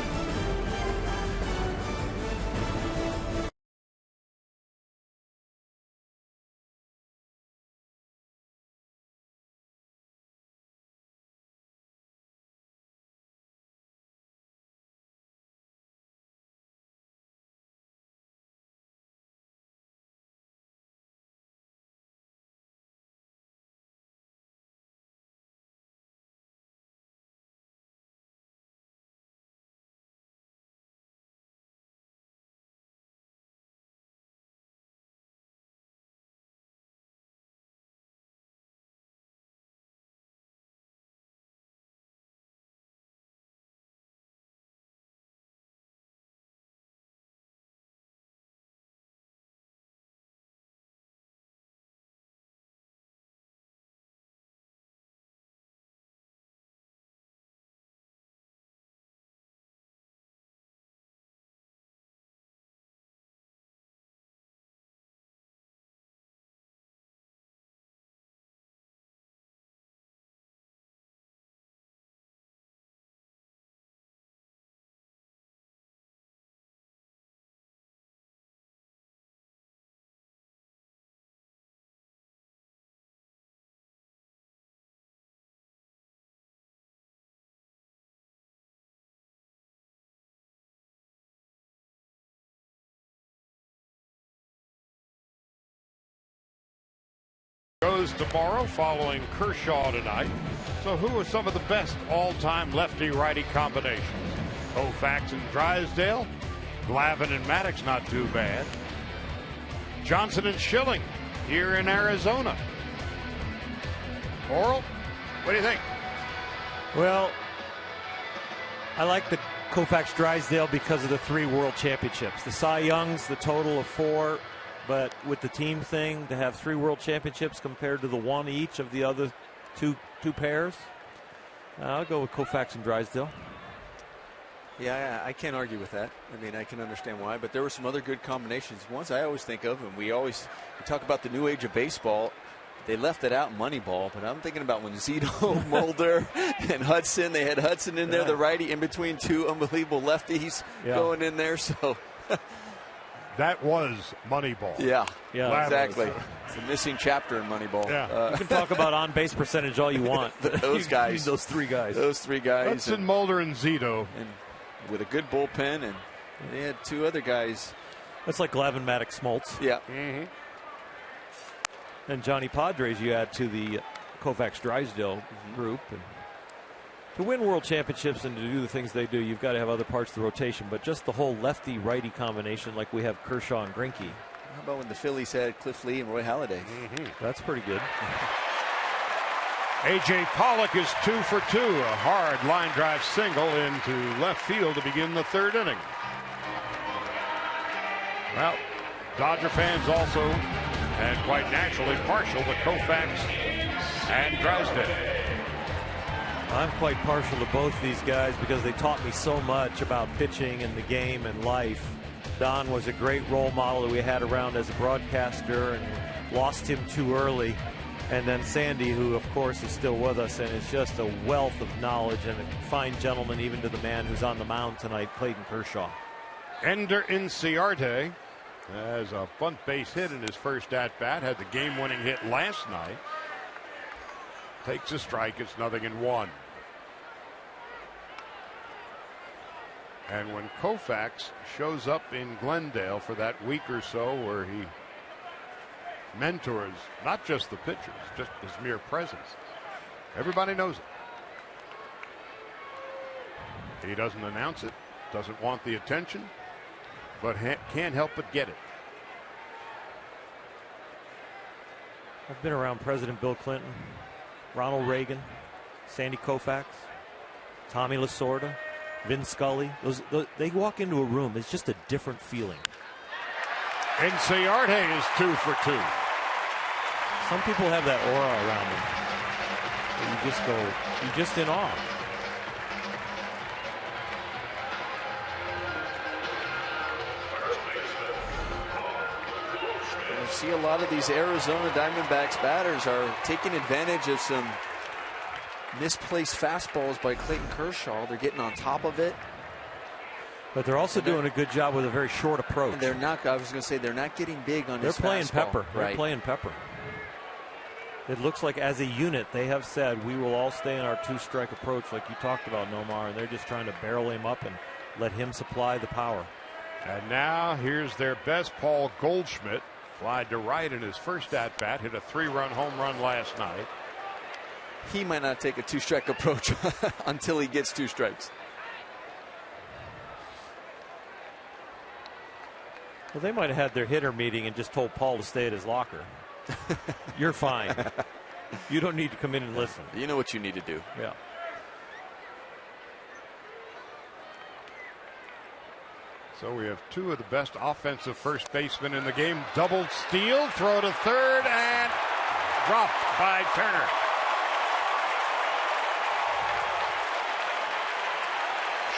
Goes tomorrow following Kershaw tonight. So who are some of the best all-time lefty-righty combinations? Koufax and Drysdale. Glavine and Maddox, not too bad. Johnson and Schilling here in Arizona. Coral, what do you think? Well, I like the Koufax Drysdale because of the 3 world championships. The Cy Youngs, the total of 4. But with the team thing, to have 3 world championships compared to the 1 each of the other two pairs, I'll go with Koufax and Drysdale. Yeah, I can't argue with that. I mean, I can understand why. But there were some other good combinations. Ones I always think of, and we talk about the new age of baseball. They left it out in Moneyball, but I'm thinking about when Zito, Mulder, and Hudson. They had Hudson in there, the righty, in between 2 unbelievable lefties going in there. So. That was Moneyball. Yeah, exactly. It's a missing chapter in Moneyball. Yeah. You can talk about on-base percentage all you want. Those guys. Those 3 guys. Those 3 guys. Hudson, Mulder, and Zito. And with a good bullpen, and they had 2 other guys. That's like Glavine, Maddox, Smoltz. Yeah. Mm-hmm. And Johnny Padres you add to the Koufax Drysdale group. And to win world championships and to do the things they do, you've got to have other parts of the rotation. But just the whole lefty-righty combination like we have Kershaw and Greinke. How about when the Phillies had Cliff Lee and Roy Halladay? That's pretty good. A.J. Pollock is 2 for 2. A hard line drive single into left field to begin the 3rd inning. Well, Dodger fans also, and quite naturally, partial to Koufax and Drysdale. I'm quite partial to both these guys because they taught me so much about pitching and the game and life. Don was a great role model that we had around as a broadcaster and lost him too early. And then Sandy, who of course is still with us and is just a wealth of knowledge and a fine gentleman even to the man who's on the mound tonight, Clayton Kershaw. Ender Inciarte has a bunt base hit in his first at-bat, had the game-winning hit last night. Takes a strike, it's 0-1. And when Koufax shows up in Glendale for that week or so where he mentors not just the pitchers, just his mere presence, everybody knows it. He doesn't announce it, doesn't want the attention, but can't help but get it. I've been around President Bill Clinton, Ronald Reagan, Sandy Koufax, Tommy Lasorda, Vin Scully. They walk into a room, it's just a different feeling. Inciarte is 2 for 2. Some people have that aura around them. You just in awe. You see a lot of these Arizona Diamondbacks batters are taking advantage of some misplaced fastballs by Clayton Kershaw. They're getting on top of it. But they're also doing a good job with a very short approach. And they're not, I was going to say, they're not getting big on his fastball. They're playing pepper. Right. They're playing pepper. It looks like as a unit, they have said, we will all stay in our 2-strike approach like you talked about, Nomar, and they're just trying to barrel him up and let him supply the power. And now here's their best, Paul Goldschmidt. Flied to right in his first at-bat, hit a 3-run home run last night. He might not take a 2-strike approach until he gets 2 strikes. Well, they might have had their hitter meeting and just told Paul to stay at his locker. You're fine. You don't need to come in and listen. You know what you need to do. Yeah. So we have 2 of the best offensive first basemen in the game. Double steal, throw to third, and dropped by Turner.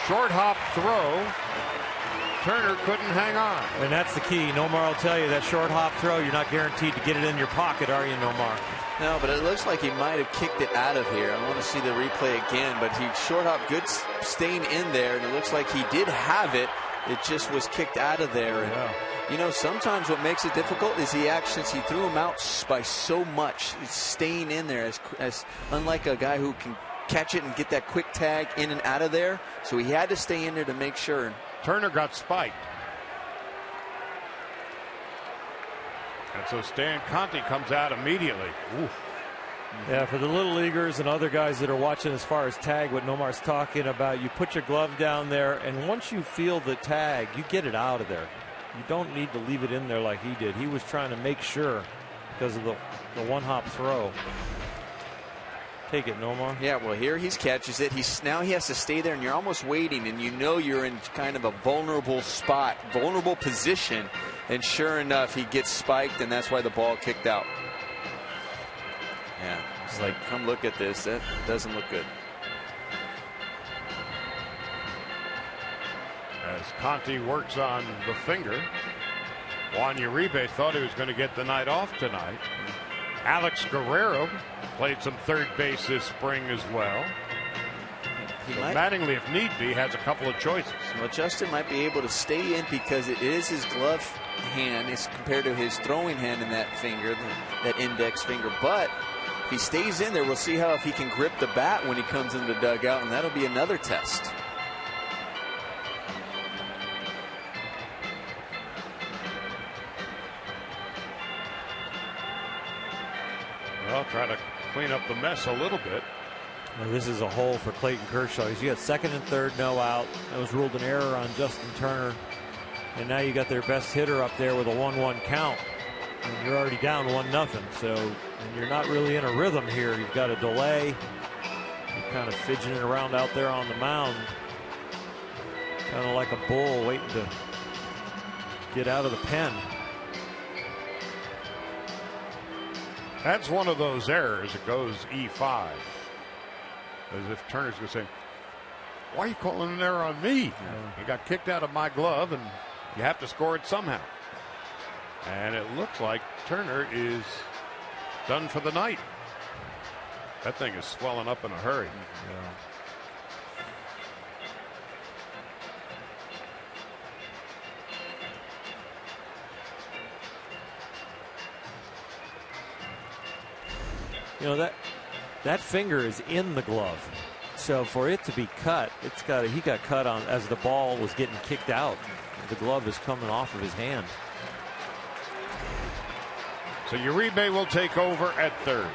Short hop throw. Turner couldn't hang on. And that's the key. Nomar will tell you that short hop throw, you're not guaranteed to get it in your pocket, are you, Nomar? No, but it looks like he might have kicked it out of here. I want to see the replay again, but he short hop good staying in there, and it looks like he did have it. It just was kicked out of there. And, you know, sometimes what makes it difficult is he threw him out by so much. It's staying in there, as unlike a guy who can catch it and get that quick tag in and out of there. So he had to stay in there to make sure. Turner got spiked. And so Stan Conti comes out immediately. Oof. Yeah, for the little leaguers and other guys that are watching as far as tag, what Nomar's talking about, you put your glove down there, and once you feel the tag, you get it out of there. You don't need to leave it in there like he did. He was trying to make sure because of the one-hop throw. Take it, Nomar. Yeah, well, here he catches it. Now he has to stay there, and you're almost waiting, and you know you're in kind of a vulnerable spot, vulnerable position, and sure enough, he gets spiked, and that's why the ball kicked out. Yeah, it's like, come look at this. That doesn't look good. As Conti works on the finger, Juan Uribe thought he was going to get the night off tonight. Alex Guerrero played some third base this spring as well. So Mattingly, if need be, has a couple of choices. Well, Justin might be able to stay in because it is his glove hand as compared to his throwing hand in that finger, that index finger. But if he stays in there, we'll see if he can grip the bat when he comes in the dugout, and that'll be another test. Well, try to clean up the mess a little bit. Well, this is a hole for Clayton Kershaw. You got second and third, no out. That was ruled an error on Justin Turner. And now you got their best hitter up there with a 1-1 count. And you're already down 1-0. So, and you're not really in a rhythm here. You've got a delay. You're kind of fidgeting around out there on the mound. Kind of like a bull waiting to get out of the pen. That's one of those errors. It goes E5. As if Turner's going to say, why are you calling an error on me? He got kicked out of my glove, and you have to score it somehow. And it looks like Turner is done for the night. That thing is swelling up in a hurry. Yeah. You know, that finger is in the glove, so for it to be cut, he got cut on as the ball was getting kicked out. The glove is coming off of his hand. So Uribe will take over at third.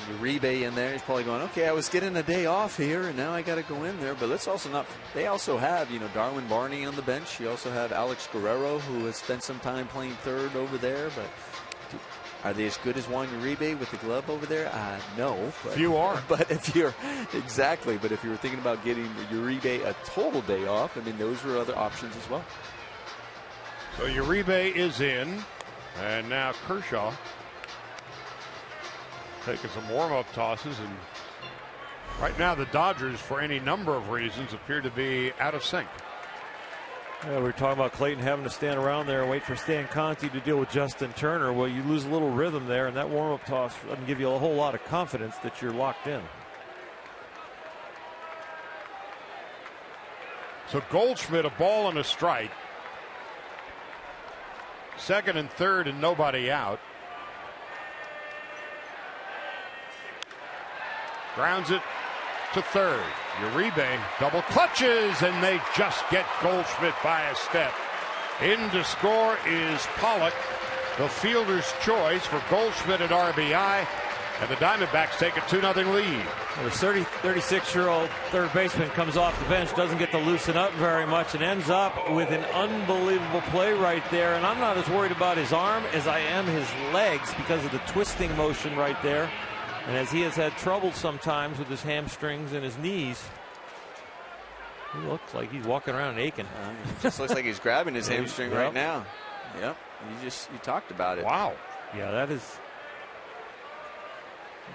Uribe in there. He's probably going, okay, I was getting a day off here, and now I got to go in there. But let's also not. They also have, Darwin Barney on the bench. You also have Alex Guerrero, who has spent some time playing third over there. But are they as good as Juan Uribe with the glove over there? No. But, few are. But if you're exactly, but if you were thinking about getting Uribe a total day off, I mean, those were other options as well. So Uribe is in, and now Kershaw taking some warm-up tosses, and right now the Dodgers, for any number of reasons, appear to be out of sync. Yeah, we were talking about Clayton having to stand around there and wait for Stan Conti to deal with Justin Turner. Well, you lose a little rhythm there, and that warm-up toss doesn't give you a whole lot of confidence that you're locked in. So Goldschmidt, a ball and a strike. Second and third and nobody out. Grounds it to third. Uribe double clutches, and they just get Goldschmidt by a step. In to score is Pollock, the fielder's choice for Goldschmidt at RBI, and the Diamondbacks take a 2-0 lead. The 36-year-old third baseman comes off the bench, doesn't get to loosen up very much, and ends up with an unbelievable play right there. And I'm not as worried about his arm as I am his legs because of the twisting motion right there. And as he has had trouble sometimes with his hamstrings and his knees, he looks like he's walking around aching. Just looks like he's grabbing his hamstring right now. Yep. You talked about it. Wow. Yeah, that is.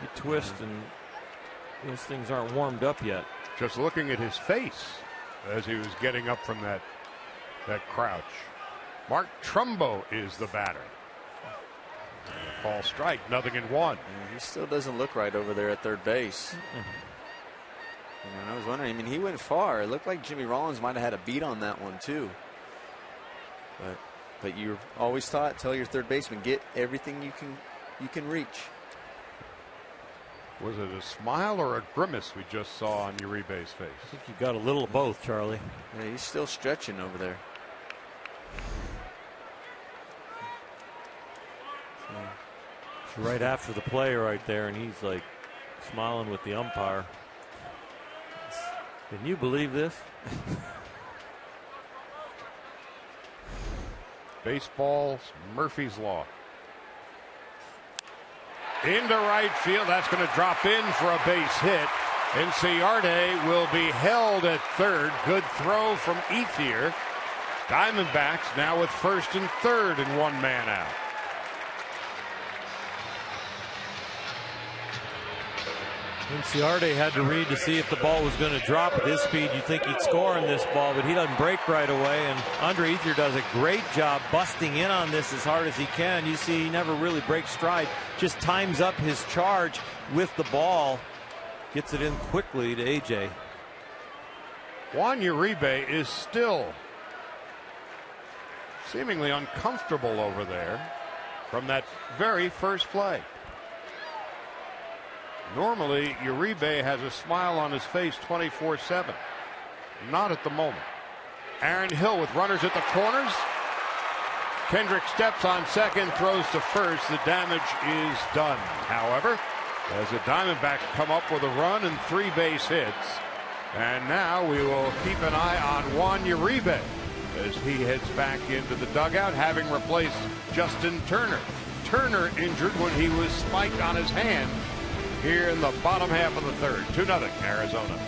You twist, and those things aren't warmed up yet. Just looking at his face as he was getting up from that crouch. Mark Trumbo is the batter. Ball strike, 0-1. Yeah, he still doesn't look right over there at third base. And I was wondering, he went far. It looked like Jimmy Rollins might have had a beat on that one too. But you're always taught, tell your third baseman, get everything you can reach. Was it a smile or a grimace we just saw on Uribe's face? I think you got a little of both, Charlie. Yeah, he's still stretching over there. It's right after the play right there, and he's like smiling with the umpire. Can you believe this? Baseball's Murphy's Law. Into right field. That's going to drop in for a base hit. Inciarte will be held at third. Good throw from Ethier. Diamondbacks now with first and third and one man out. Inciarte had to read to see if the ball was going to drop at his speed. You'd think he'd score on this ball, but he doesn't break right away. And Andre Ethier does a great job busting in on this as hard as he can. You see, he never really breaks stride. Just times up his charge with the ball. Gets it in quickly to AJ. Juan Uribe is still seemingly uncomfortable over there from that very first play. Normally, Uribe has a smile on his face 24/7. Not at the moment. Aaron Hill with runners at the corners. Kendrick steps on second, throws to first. The damage is done. However, as the Diamondbacks come up with a run and 3 base hits. And now we will keep an eye on Juan Uribe as he heads back into the dugout, having replaced Justin Turner. Turner injured when he was spiked on his hand here in the bottom half of the third. 2-0 Arizona.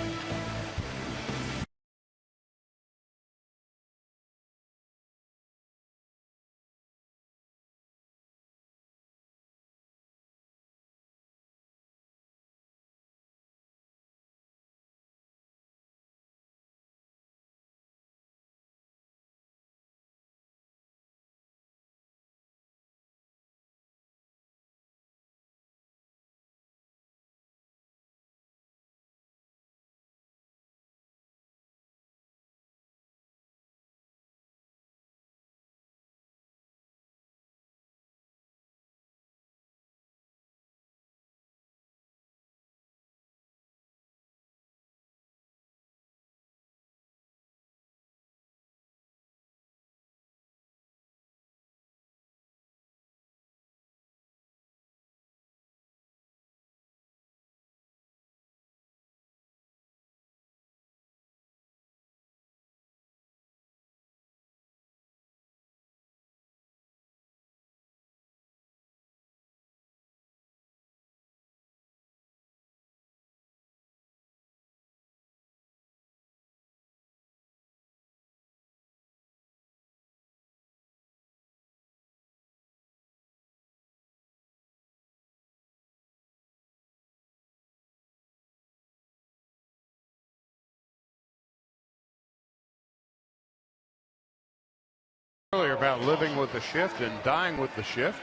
Earlier about living with the shift and dying with the shift.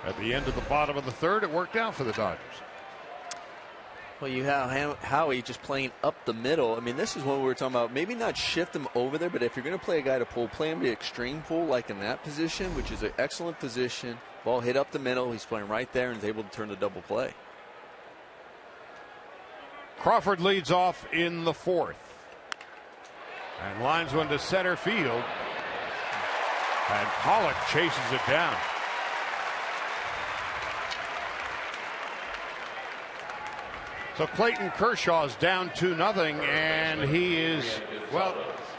At the end of the bottom of the third, it worked out for the Dodgers. Well, you have Howie just playing up the middle. I mean, this is what we were talking about. Maybe not shift him over there, but if you're going to play a guy to pull, play him the extreme pull, like in that position, which is an excellent position. Ball hit up the middle. He's playing right there and is able to turn the double play. Crawford leads off in the fourth. And lines one to center field. And Pollock chases it down. So Clayton Kershaw is down 2-0, and he is, well,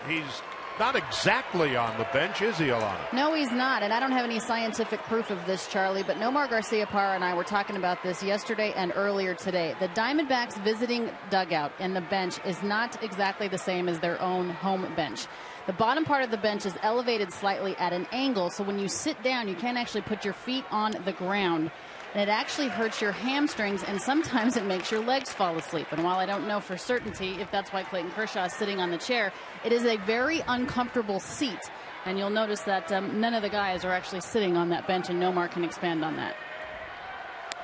he's not exactly on the bench, is he, Alana? No, he's not, and I don't have any scientific proof of this, Charlie, but Nomar Garciaparra and I were talking about this yesterday and earlier today. The Diamondbacks visiting dugout and the bench is not exactly the same as their own home bench. The bottom part of the bench is elevated slightly at an angle, so when you sit down, you can't actually put your feet on the ground. And it actually hurts your hamstrings, and sometimes it makes your legs fall asleep. And while I don't know for certainty if that's why Clayton Kershaw is sitting on the chair, it is a very uncomfortable seat. And you'll notice that none of the guys are actually sitting on that bench, and Nomar can expand on that.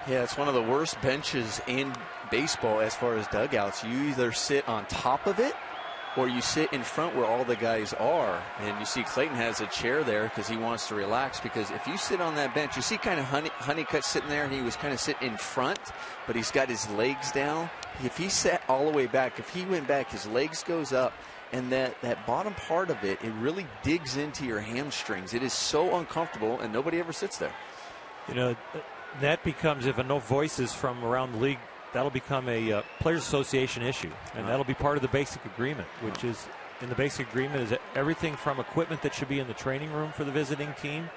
Yeah, it's one of the worst benches in baseball as far as dugouts. You either sit on top of it or you sit in front where all the guys are. And you see Clayton has a chair there because he wants to relax, because if you sit on that bench, you see kind of Honeycutt sitting there, and he was kind of sitting in front, but he's got his legs down. If he sat all the way back, if he went back, his legs goes up, and that bottom part of it, it really digs into your hamstrings. It is so uncomfortable, and nobody ever sits there. You know, that becomes, if enough voices from around the league, that'll become a Players Association issue, and that'll be part of the basic agreement, which is, in the basic agreement, is everything from equipment that should be in the training room for the visiting team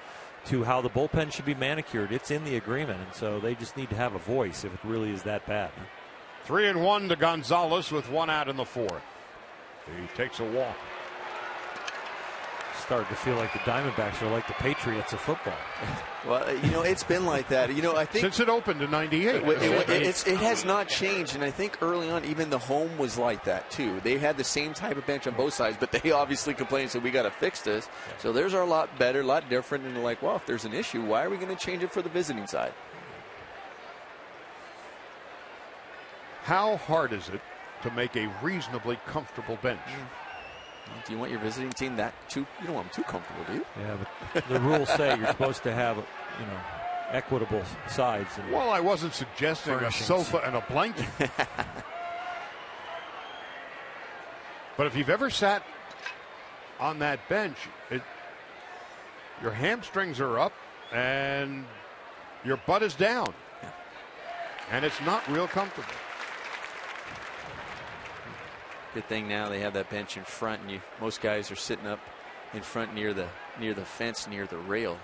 to how the bullpen should be manicured. It's in the agreement, and so they just need to have a voice if it really is that bad. 3-1 to Gonzalez with one out in the fourth. He takes a walk. Started to feel like the Diamondbacks are like the Patriots of football. Well, you know, it's been like that. You know, I think since it opened in '98, it has not changed. And I think early on, even the home was like that too. They had the same type of bench on both sides, but they obviously complained and said, "We got to fix this." So theirs are a lot better, a lot different. And they're like, "Well, if there's an issue, why are we going to change it for the visiting side?" How hard is it to make a reasonably comfortable bench? Do you want your visiting team you don't want them too comfortable, do you? Yeah, but the rules say you're supposed to have, equitable sides. And well, I wasn't suggesting a sofa and a blanket. But if you've ever sat on that bench, your hamstrings are up and your butt is down. And it's not real comfortable. Good thing now they have that bench in front, and most guys are sitting up in front near the fence, near the rail.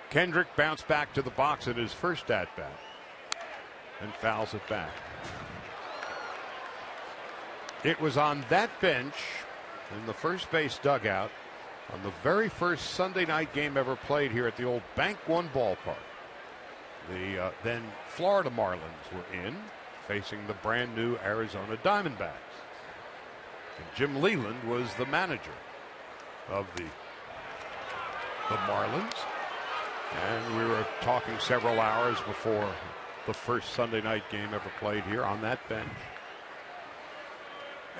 Kendrick bounced back to the box at his first at-bat and fouls it back. It was on that bench in the first base dugout on the very first Sunday night game ever played here at the old Bank One ballpark. The then Florida Marlins were in, facing the brand new Arizona Diamondbacks. And Jim Leland was the manager of the Marlins. And we were talking several hours before the first Sunday night game ever played here on that bench.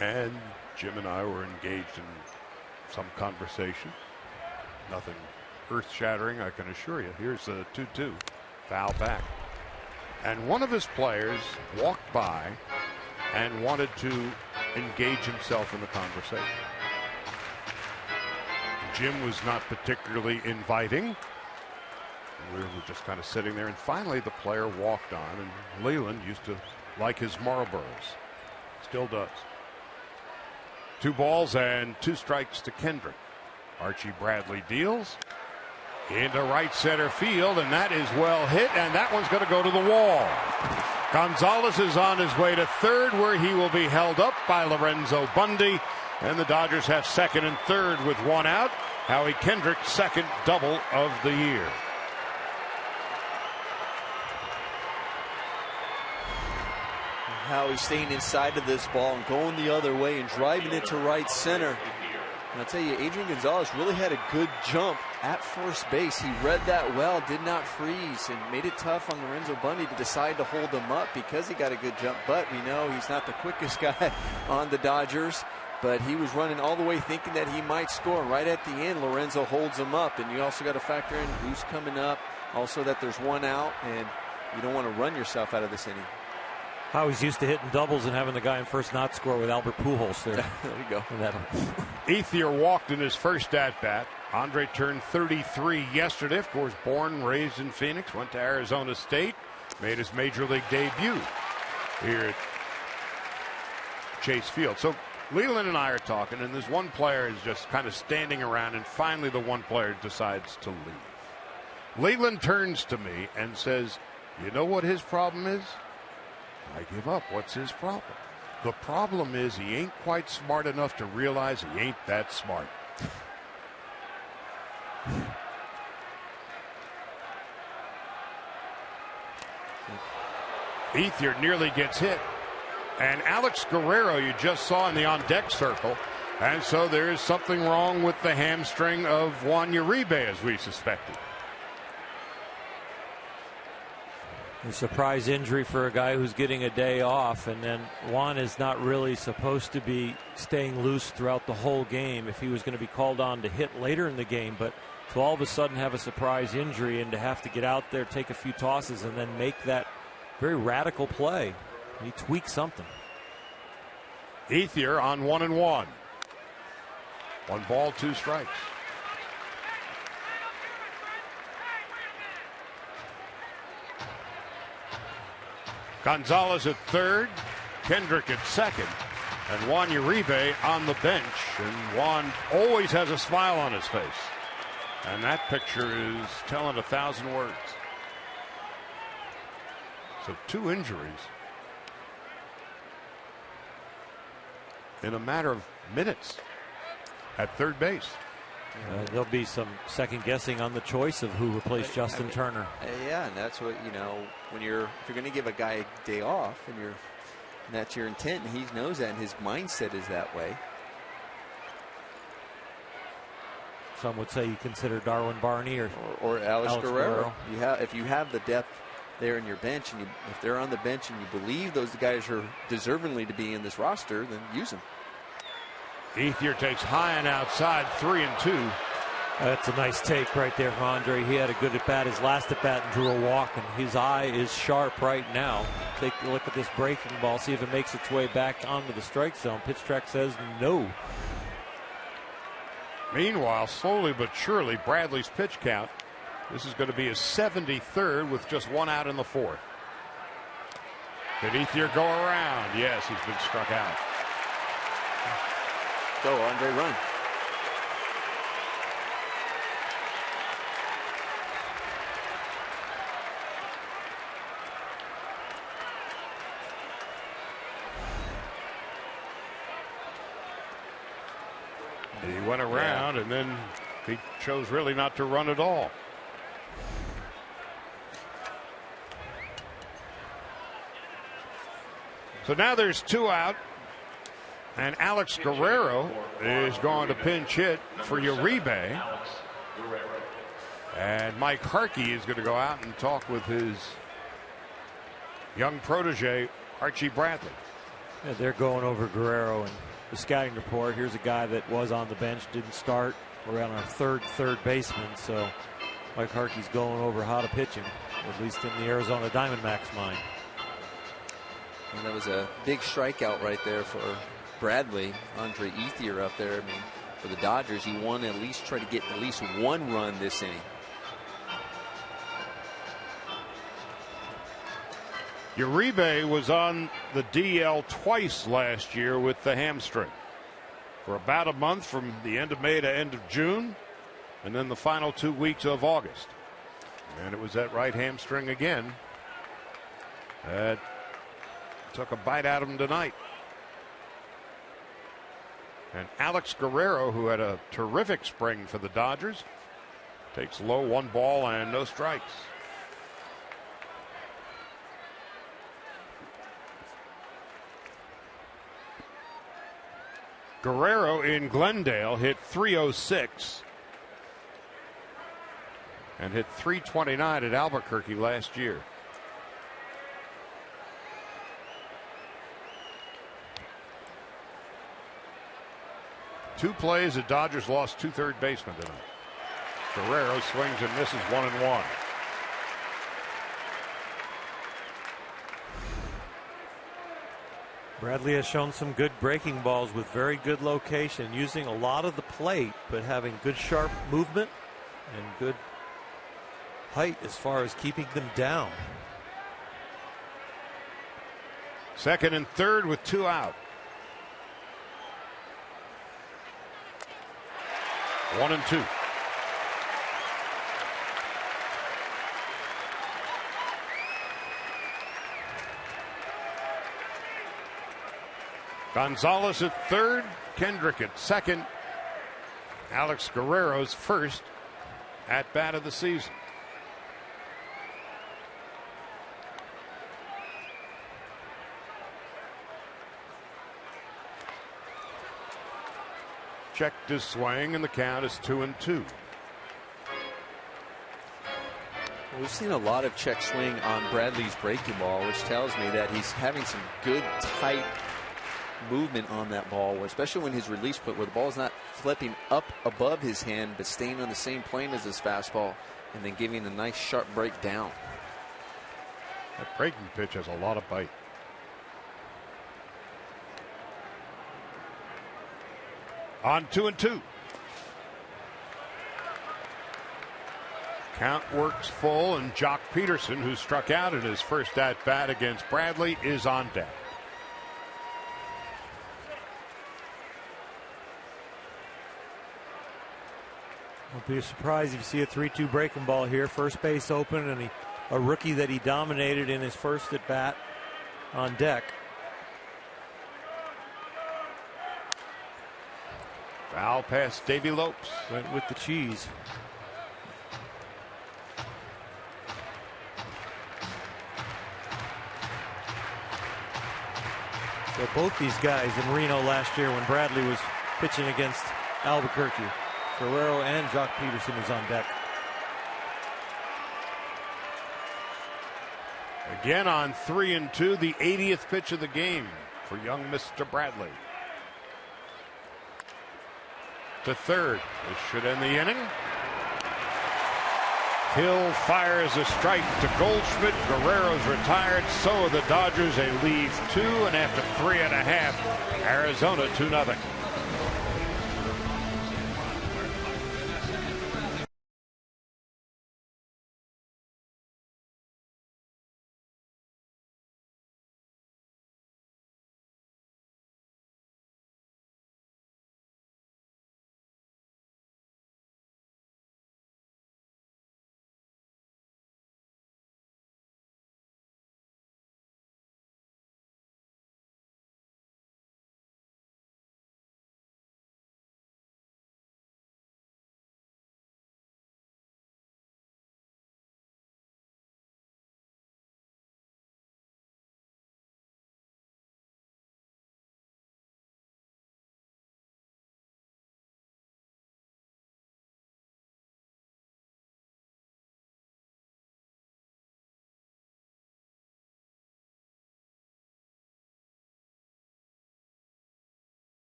And Jim and I were engaged in some conversation. Nothing earth-shattering, I can assure you. Here's a 2-2, foul back. And one of his players walked by and wanted to engage himself in the conversation. Jim was not particularly inviting. We were just kind of sitting there, and finally the player walked on, and Leland used to like his Marlboros. Still does. 2 balls and 2 strikes to Kendrick. Archie Bradley deals into right center field, and that is well hit, and that one's going to go to the wall. Gonzalez is on his way to third, where he will be held up by Lorenzo Bundy, and the Dodgers have second and third with 1 out. Howie Kendrick's second double of the year. Howie staying inside of this ball and going the other way and driving it to right center. And I'll tell you, Adrian Gonzalez really had a good jump at first base. He read that well, did not freeze, and made it tough on Lorenzo Bundy to decide to hold him up because he got a good jump. But we know he's not the quickest guy on the Dodgers. But he was running all the way thinking that he might score. Right at the end, Lorenzo holds him up. And you also got to factor in who's coming up. Also that there's one out, and you don't want to run yourself out of this inning. How he's used to hitting doubles and having the guy in first not score with Albert Pujols there. There you go. Ethier walked in his first at-bat. Andre turned 33 yesterday. Of course, born and raised in Phoenix. Went to Arizona State. Made his major league debut here at Chase Field. So Leland and I are talking, and this one player is just kind of standing around, and finally the one player decides to leave. Leland turns to me and says, "You know what his problem is?" I give up. What's his problem? The problem is he ain't quite smart enough to realize he ain't that smart. Ethier nearly gets hit. And Alex Guerrero you just saw in the on-deck circle. And so there is something wrong with the hamstring of Juan Uribe, as we suspected. A surprise injury for a guy who's getting a day off, and then Juan is not really supposed to be staying loose throughout the whole game if he was going to be called on to hit later in the game. But to all of a sudden have a surprise injury and to have to get out there, take a few tosses, and then make that very radical play, he tweaked something. Ethier on 1-1. 1 ball, 2 strikes. Gonzalez at third, Kendrick at second, and Juan Uribe on the bench. And Juan always has a smile on his face. And that picture is telling 1,000 words. So 2 injuries in a matter of minutes at third base. There'll be some second guessing on the choice of who replaced Justin Turner. Yeah, and that's what, when if you're going to give a guy a day off and that's your intent, and he knows that, and his mindset is that way. Some would say you consider Darwin Barney or Alex Guerrero. If you have the depth there in your bench, and if they're on the bench and you believe those guys are deservingly to be in this roster, then use them. Ethier takes high and outside, 3-2. That's a nice take right there from Andre. He had a good at-bat. His last at-bat and drew a walk, and his eye is sharp right now. Take a look at this breaking ball, see if it makes its way back onto the strike zone. Pitch track says no. Meanwhile, slowly but surely, Bradley's pitch count. This is going to be his 73rd with just 1 out in the 4th. Did Ethier go around? Yes, he's been struck out. Go, Andre, run. He went around, and then he chose really not to run at all. So now there's 2 out. And Alex Guerrero is going to pinch hit for Uribe. And Mike Harkey is going to go out and talk with his young protege, Archie Bradley. Yeah, they're going over Guerrero and the scouting report. Here's a guy that was on the bench, didn't start. We're on our third baseman, so Mike Harkey's going over how to pitch him, at least in the Arizona Diamondbacks' mind. And that was a big strikeout right there for Bradley. Andre Ethier up there. I mean, for the Dodgers, he won at least try to get at least 1 run this inning. Uribe was on the DL twice last year with the hamstring for about a month, from the end of May to end of June, and then the final 2 weeks of August. And it was that right hamstring again that took a bite out of him tonight. And Alex Guerrero, who had a terrific spring for the Dodgers, takes low, 1 ball and no strikes. Guerrero in Glendale hit .306 and hit .329 at Albuquerque last year. Two plays, the Dodgers lost two third basemen tonight. Guerrero swings and misses 1-1. Bradley has shown some good breaking balls with very good location, using a lot of the plate, but having good sharp movement and good height as far as keeping them down. Second and third with two out. 1-2. Gonzalez at third, Kendrick at second. Alex Guerrero's first at bat of the season. Checked his swing, and the count is 2-2. We've seen a lot of check swing on Bradley's breaking ball, which tells me that he's having some good tight movement on that ball, especially when his release point, where the ball is not flipping up above his hand but staying on the same plane as his fastball, and then giving a nice sharp break down. That breaking pitch has a lot of bite. On 2-2. Count works full, and Jock Peterson, who struck out in his first at bat against Bradley, is on deck. Won't be surprised if you see a 3-2 breaking ball here. First base open, and a rookie that he dominated in his first at bat on deck. Foul past Davey Lopes. Went with the cheese. So both these guys in Reno last year when Bradley was pitching against Albuquerque, Guerrero and Jock Peterson is on deck. Again on 3-2, the 80th pitch of the game for young Mr. Bradley. To third. This should end the inning. Hill fires a strike to Goldschmidt. Guerrero's retired. So are the Dodgers. They lead 2, and after 3.5, Arizona 2-0.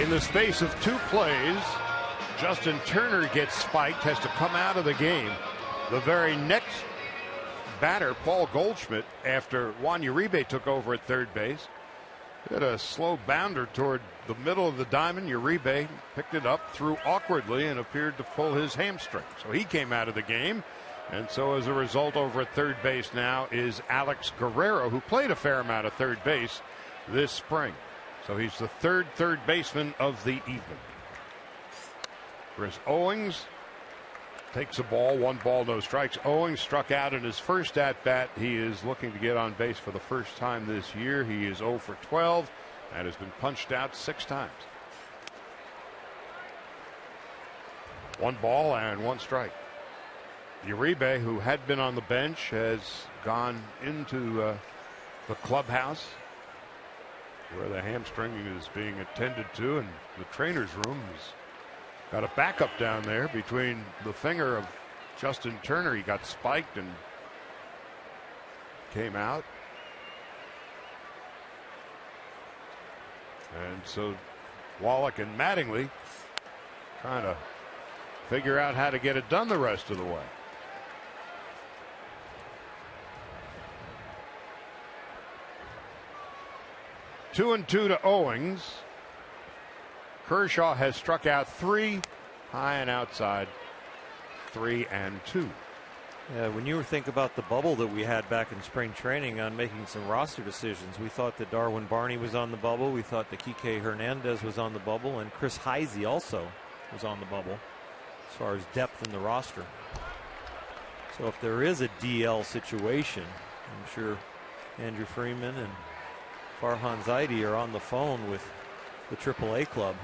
In the space of 2 plays, Justin Turner gets spiked, has to come out of the game. The very next batter, Paul Goldschmidt, after Juan Uribe took over at third base. Hit a slow bounder toward the middle of the diamond. Uribe picked it up, threw awkwardly, and appeared to pull his hamstring. So he came out of the game. And so as a result, over at third base now is Alex Guerrero, who played a fair amount of third base this spring. So he's the third baseman of the evening. Chris Owings takes a ball, 1 ball, no strikes. Owings struck out in his first at-bat. He is looking to get on base for the first time this year. He is 0 for 12 and has been punched out 6 times. 1 ball and 1 strike. Uribe, who had been on the bench, has gone into the clubhouse where the hamstring is being attended to, and the trainer's room has got a backup down there between the finger of Justin Turner. He got spiked and came out. And so Wallach and Mattingly trying to figure out how to get it done the rest of the way. Two and 2 to Owings. Kershaw has struck out 3, high and outside, 3 and 2. Yeah, when you think about the bubble that we had back in spring training on making some roster decisions, we thought that Darwin Barney was on the bubble. We thought that Kike Hernandez was on the bubble, and Chris Heisey also was on the bubble as far as depth in the roster. So if there is a DL situation, I'm sure Andrew Freeman and Farhan Zaidi are on the phone with the AAA club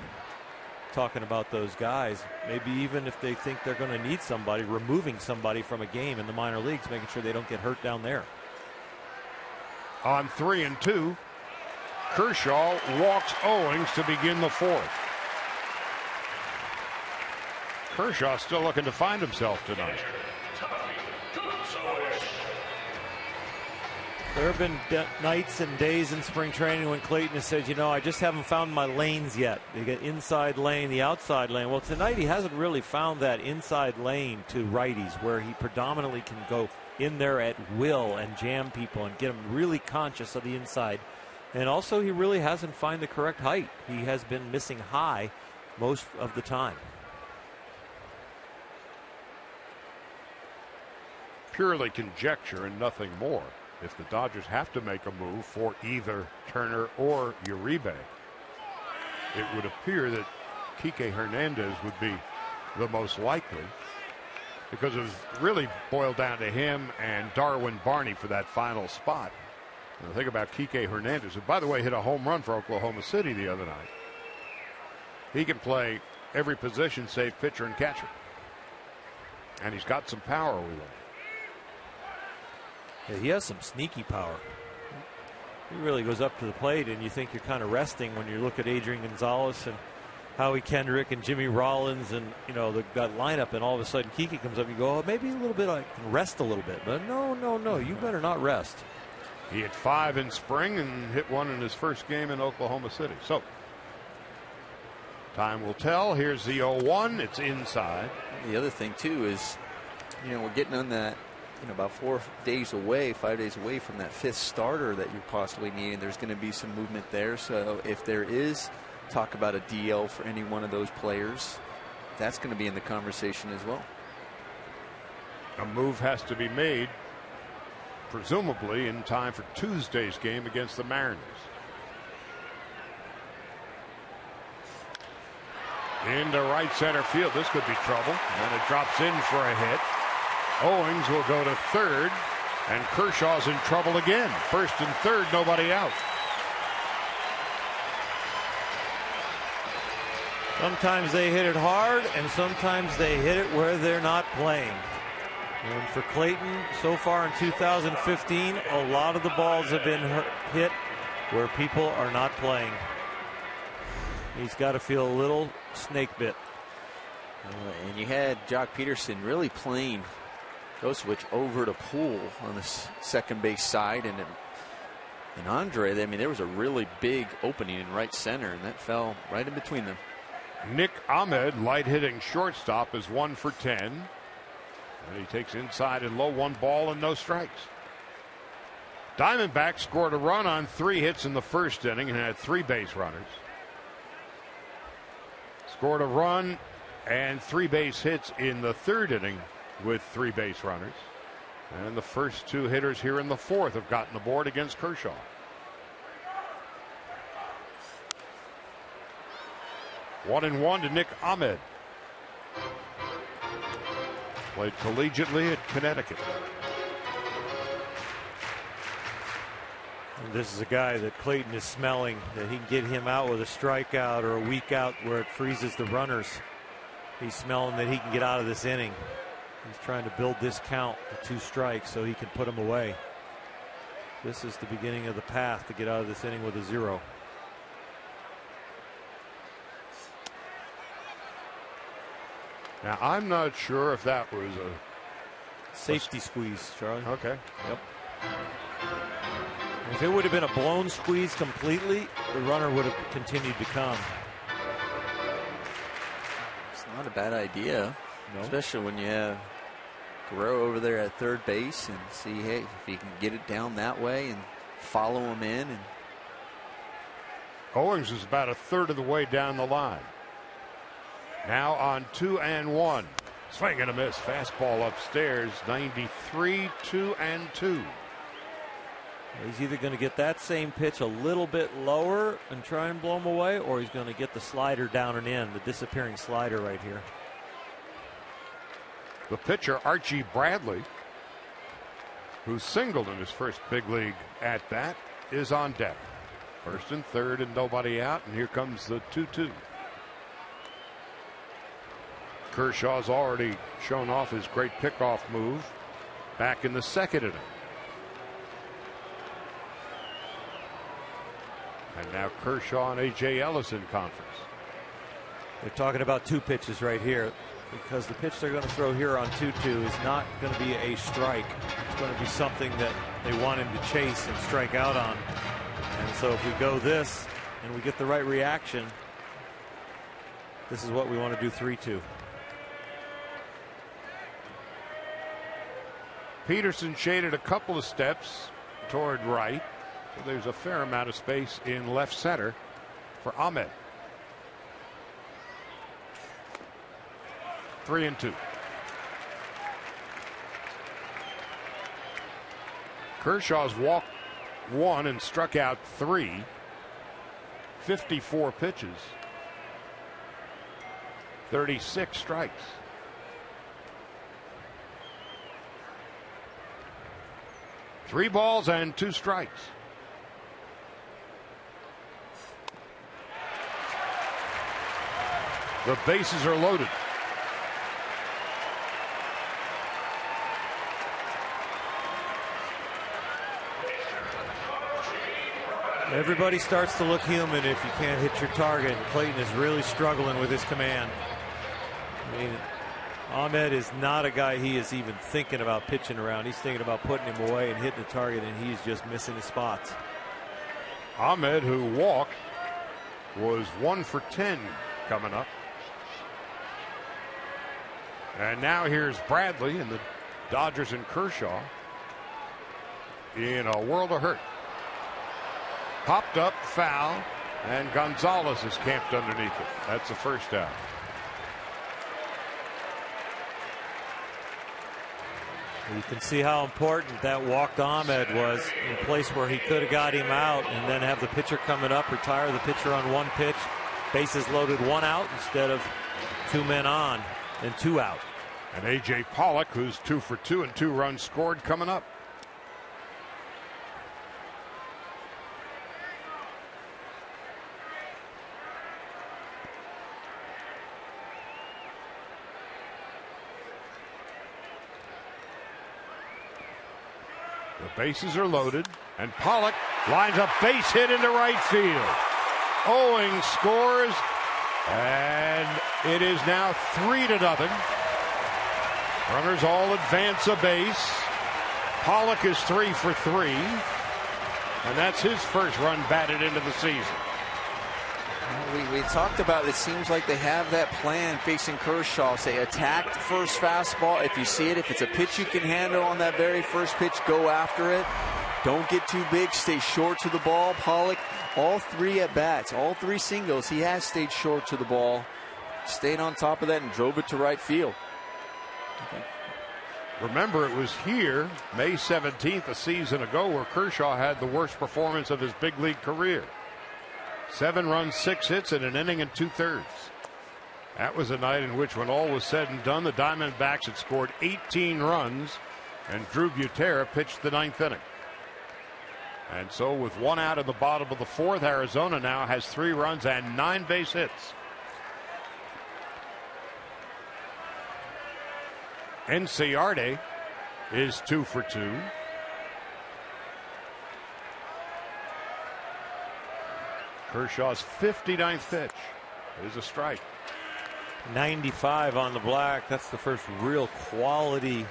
talking about those guys. Maybe even if they think they're going to need somebody, removing somebody from a game in the minor leagues, making sure they don't get hurt down there. On 3 and 2, Kershaw walks Owings to begin the 4th. Kershaw still looking to find himself tonight. There have been nights and days in spring training when Clayton has said, you know, I just haven't found my lanes yet. You get inside lane, the outside lane. Well, tonight he hasn't really found that inside lane to righties where he predominantly can go in there at will and jam people and get them really conscious of the inside. And also he really hasn't found the correct height. He has been missing high most of the time. Purely conjecture and nothing more. If the Dodgers have to make a move for either Turner or Uribe, it would appear that Kike Hernandez would be the most likely, because it was really boiled down to him and Darwin Barney for that final spot. And think about Kike Hernandez, who, by the way, hit a home run for Oklahoma City the other night. He can play every position save pitcher and catcher. And he's got some power with him. Yeah, he has some sneaky power. He really goes up to the plate, and you think you're kind of resting when you look at Adrian Gonzalez and Howie Kendrick and Jimmy Rollins and, you know, that lineup, and all of a sudden Kike comes up and you go, oh, maybe a little bit I can rest a little bit. But no, you better not rest. He hit 5 in spring and hit 1 in his first game in Oklahoma City. So time will tell. Here's the 0-1. It's inside. The other thing, too, is, you know, we're getting on that, you know, about 5 days away from that 5th starter that you're possibly needing. There's going to be some movement there. So if there is talk about a DL for any one of those players, that's going to be in the conversation as well. A move has to be made, presumably in time for Tuesday's game against the Mariners. Into right center field. This could be trouble. And it drops in for a hit. Owings will go to third, and Kershaw's in trouble again. First and third, nobody out. Sometimes they hit it hard, and sometimes they hit it where they're not playing. And for Clayton, so far in 2015, a lot of the balls have been hit where people are not playing. He's got to feel a little snake bit. And you had Jock Peterson really playing Goldschmidt over to Poole on the second base side, and Andre, I mean, there was a really big opening in right center, and that fell right in between them. Nick Ahmed, light hitting shortstop, is 1 for 10. And he takes inside and low, 1 ball and no strikes. Diamondbacks scored a run on 3 hits in the first inning and had 3 base runners. Scored a run and 3 base hits in the third inning with 3 base runners. And the first 2 hitters here in the fourth have gotten the board against Kershaw. One and one to Nick Ahmed. Played collegiately at Connecticut. And this is a guy that Clayton is smelling, that he can get him out with a strikeout or a weak out where it freezes the runners. He's smelling that he can get out of this inning. He's trying to build this count to 2 strikes so he can put him away. This is the beginning of the path to get out of this inning with a 0. Now, I'm not sure if that was a safety squeeze, Charlie. Okay. Yep. If it would have been a blown squeeze completely, the runner would have continued to come. It's not a bad idea, no. Especially when you have Guerrero over there at third base and see, hey, if he can get it down that way and follow him in. And Owings is about a third of the way down the line. Now on 2-1. Swing and a miss. Fastball upstairs. 93, 2-2. He's either going to get that same pitch a little bit lower and try and blow him away, or he's going to get the slider down and in, the disappearing slider right here. The pitcher, Archie Bradley, who singled in his first big league at bat, is on deck. First and third and nobody out, and here comes the 2-2. Kershaw's already shown off his great pickoff move back in the second inning. And now Kershaw and A.J. Ellis in conference. They're talking about 2 pitches right here, because the pitch they're going to throw here on 2-2 is not going to be a strike. It's going to be something that they want him to chase and strike out on. And so if we go this and we get the right reaction, this is what we want to do. 3-2. Peterson shaded a couple of steps toward right. So there's a fair amount of space in left center for Ahmed. 3-2. Kershaw's walked 1 and struck out 3. 54 pitches. 36 strikes. Three balls and 2 strikes. The bases are loaded. Everybody starts to look human if you can't hit your target. Clayton is really struggling with his command. I mean, Ahmed is not a guy he is even thinking about pitching around. He's thinking about putting him away and hitting the target, and he's just missing his spots. Ahmed, who walked, was 1 for 10 coming up. And now here's Bradley and the Dodgers and Kershaw in a world of hurt. Popped up, foul, and Gonzalez is camped underneath it. That's the first out. You can see how important that walk to Ahmed was, in a place where he could have got him out and then have the pitcher coming up, retire the pitcher on 1 pitch, bases loaded, 1 out instead of 2 men on and 2 out. And A.J. Pollock, who's 2 for 2 and 2 runs scored, coming up. The bases are loaded, and Pollock lines a base hit into right field. Owings scores, and it is now 3-0. Runners all advance a base. Pollock is 3 for 3, and that's his first run batted into the season. We talked about it. It seems like they have that plan facing Kershaw. Say attack the first fastball. If you see it, if it's a pitch you can handle on that very first pitch, go after it. Don't get too big. Stay short to the ball. Pollock, all 3 at bats, all 3 singles, he has stayed short to the ball. Stayed on top of that and drove it to right field. Remember, it was here, May 17th, a season ago, where Kershaw had the worst performance of his big league career. 7 runs, 6 hits in an inning and 2/3. That was a night in which, when all was said and done, the Diamondbacks had scored 18 runs, and Drew Butera pitched the 9th inning. And so, with 1 out in the bottom of the 4th, Arizona now has 3 runs and 9 base hits. Enciarte is 2 for 2. Kershaw's 59th pitch is a strike. 95 on the black. That's the first real quality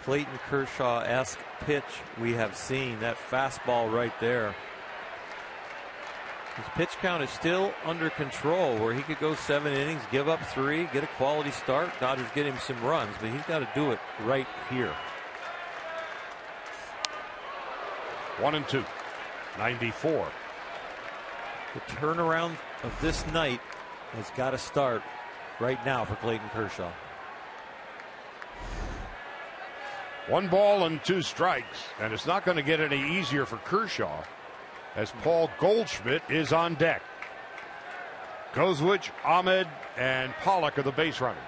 Clayton Kershaw-esque pitch we have seen. That fastball right there. His pitch count is still under control, where he could go 7 innings, give up 3, get a quality start. Dodgers get him some runs, but he's got to do it right here. 1-2. 94. The turnaround of this night has got to start right now for Clayton Kershaw. 1 ball and 2 strikes, and it's not going to get any easier for Kershaw as Paul Goldschmidt is on deck. Goldschmidt, Ahmed, and Pollock are the base runners.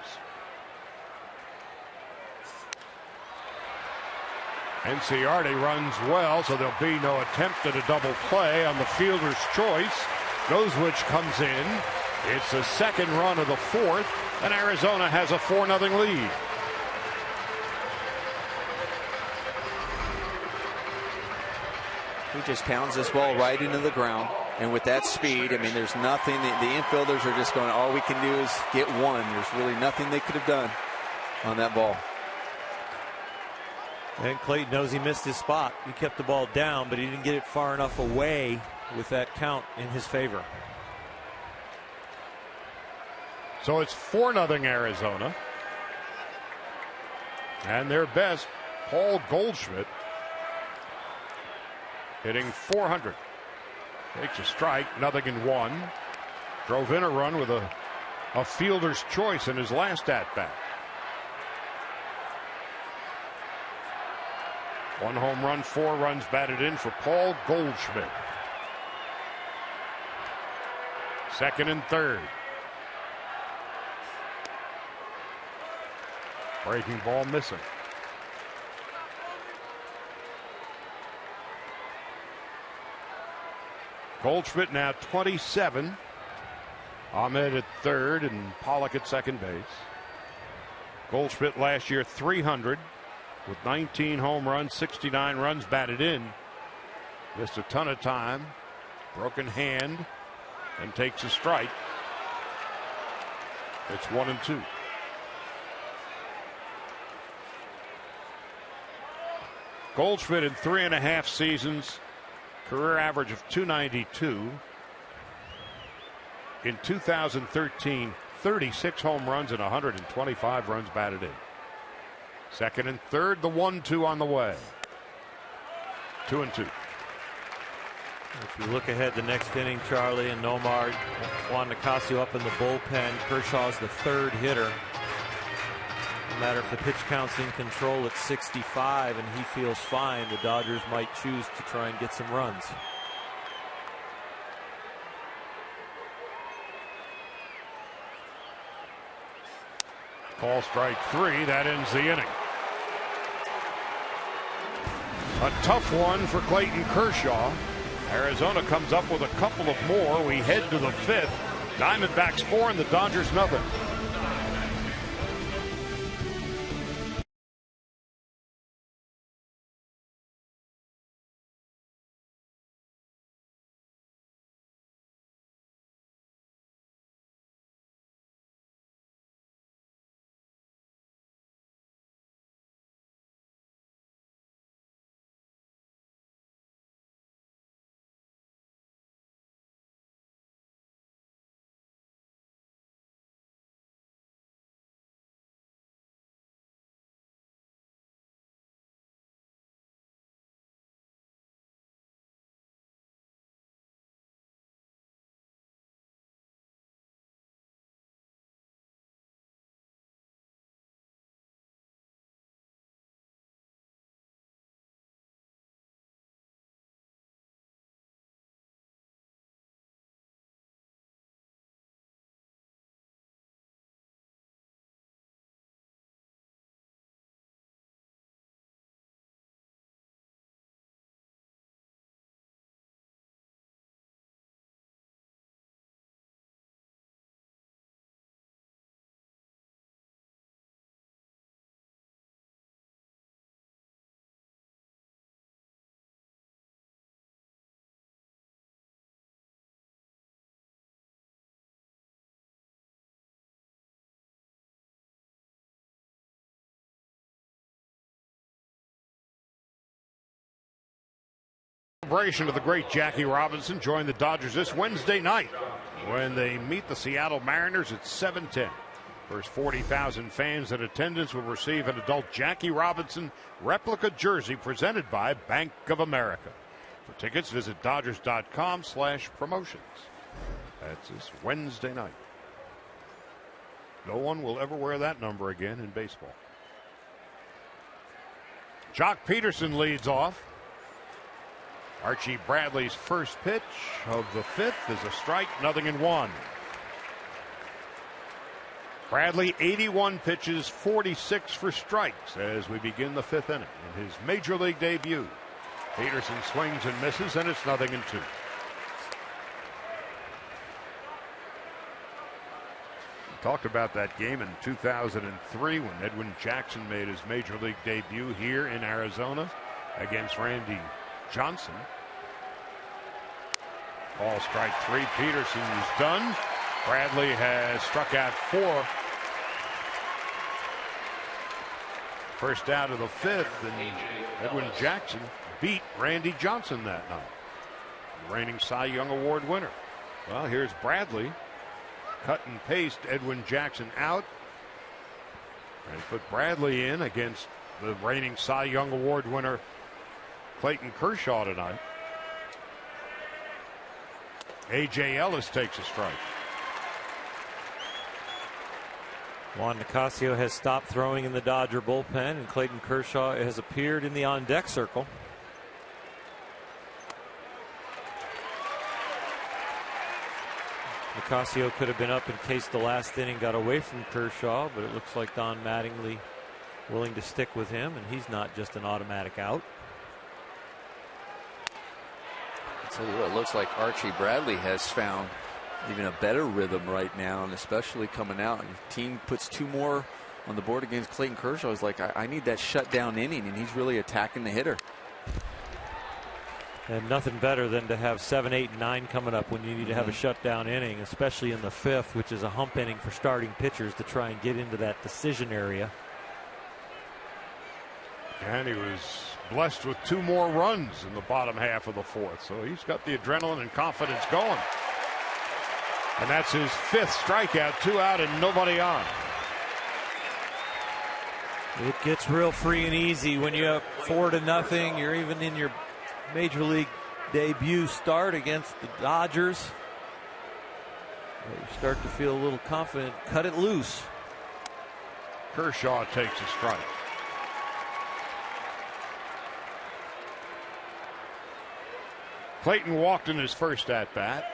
Enciarte runs well, so there'll be no attempt at a double play on the fielder's choice. Goldschmidt comes in. It's the 2nd run of the 4th, and Arizona has a 4-0 lead. He just pounds this ball right into the ground. And with that speed, I mean, there's nothing. The infielders are just going, all we can do is get 1. There's really nothing they could have done on that ball. And Clayton knows he missed his spot. He kept the ball down, but he didn't get it far enough away with that count in his favor. So it's 4-0 Arizona. And their best, Paul Goldschmidt, hitting .400. Takes a strike, 0-1. Drove in a run with a fielder's choice in his last at-bat. 1 home run, 4 runs batted in for Paul Goldschmidt. 2nd and 3rd. Breaking ball missing. Goldschmidt now 27. Ahmed at 3rd and Pollock at 2nd base. Goldschmidt last year 300 with 19 home runs, 69 runs batted in. Missed a ton of time. Broken hand and takes a strike. It's 1-2. Goldschmidt in 3.5 seasons, career average of .292. In 2013, 36 home runs and 125 runs batted in. 2nd and 3rd, the 1-2 on the way. 2-2. If you look ahead the next inning, Charlie and Nomar, Juan Nicasio up in the bullpen. Kershaw's the 3rd hitter. No matter if the pitch count's in control at 65 and he feels fine, the Dodgers might choose to try and get some runs. Call strike 3. That ends the inning. A tough one for Clayton Kershaw. Arizona comes up with a couple of more. We head to the 5th. Diamondbacks 4 and the Dodgers nothing. celebration of the great Jackie Robinson. Join the Dodgers this Wednesday night when they meet the Seattle Mariners at 7:10. First 40,000 fans in attendance will receive an adult Jackie Robinson replica jersey presented by Bank of America. For tickets, visit Dodgers.com/promotions. That's this Wednesday night. No one will ever wear that number again in baseball. Jock Peterson leads off. Archie Bradley's first pitch of the fifth is a strike, 0-1. Bradley 81 pitches, 46 for strikes as we begin the fifth inning in his major league debut. Peterson swings and misses, and it's 0-2. We talked about that game in 2003 when Edwin Jackson made his major league debut here in Arizona against Randy Johnson. Ball strike 3. Peterson is done. Bradley has struck out 4. First out of the fifth, and Edwin Jackson beat Randy Johnson that night, the reigning Cy Young Award winner. Well, here's Bradley. Cut and paste Edwin Jackson out and put Bradley in against the reigning Cy Young Award winner Clayton Kershaw tonight. A.J. Ellis takes a strike. Juan Nicasio has stopped throwing in the Dodger bullpen, and Clayton Kershaw has appeared in the on-deck circle. Nicasio could have been up in case the last inning got away from Kershaw, but it looks like Don Mattingly willing to stick with him, and he's not just an automatic out. I'll tell you what, it looks like Archie Bradley has found even a better rhythm right now, and especially coming out. And if the team puts 2 more on the board against Clayton Kershaw, he's like, I need that shutdown inning, and he's really attacking the hitter. And nothing better than to have 7, 8, and 9 coming up when you need to have a shutdown inning, especially in the fifth, which is a hump inning for starting pitchers to try and get into that decision area. And he was blessed with 2 more runs in the bottom half of the fourth, so he's got the adrenaline and confidence going. And that's his 5th strikeout, 2 out and nobody on. It gets real free and easy when you're up 4-0. You're even in your major league debut start against the Dodgers. You start to feel a little confident. Cut it loose. Kershaw takes a strike. Clayton walked in his first at bat.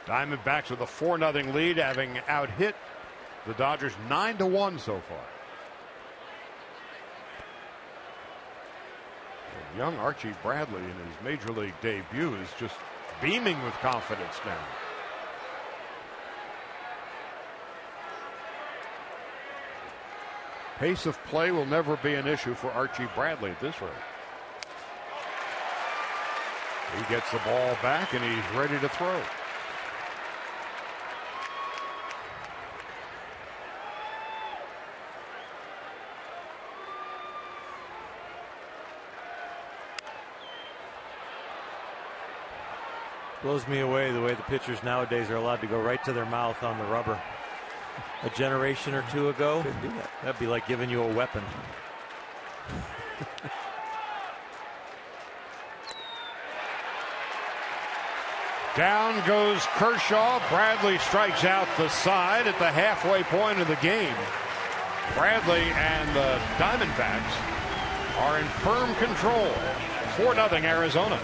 Diamondbacks with a 4-0 lead, having out-hit the Dodgers 9-1 so far. And young Archie Bradley in his major league debut is just beaming with confidence now. Pace of play will never be an issue for Archie Bradley at this rate. He gets the ball back and he's ready to throw. Blows me away the way the pitchers nowadays are allowed to go right to their mouth on the rubber. A generation or 2 ago, that'd be like giving you a weapon. Down goes Kershaw. Bradley strikes out the side at the halfway point of the game. Bradley and the Diamondbacks are in firm control. 4-0 Arizona.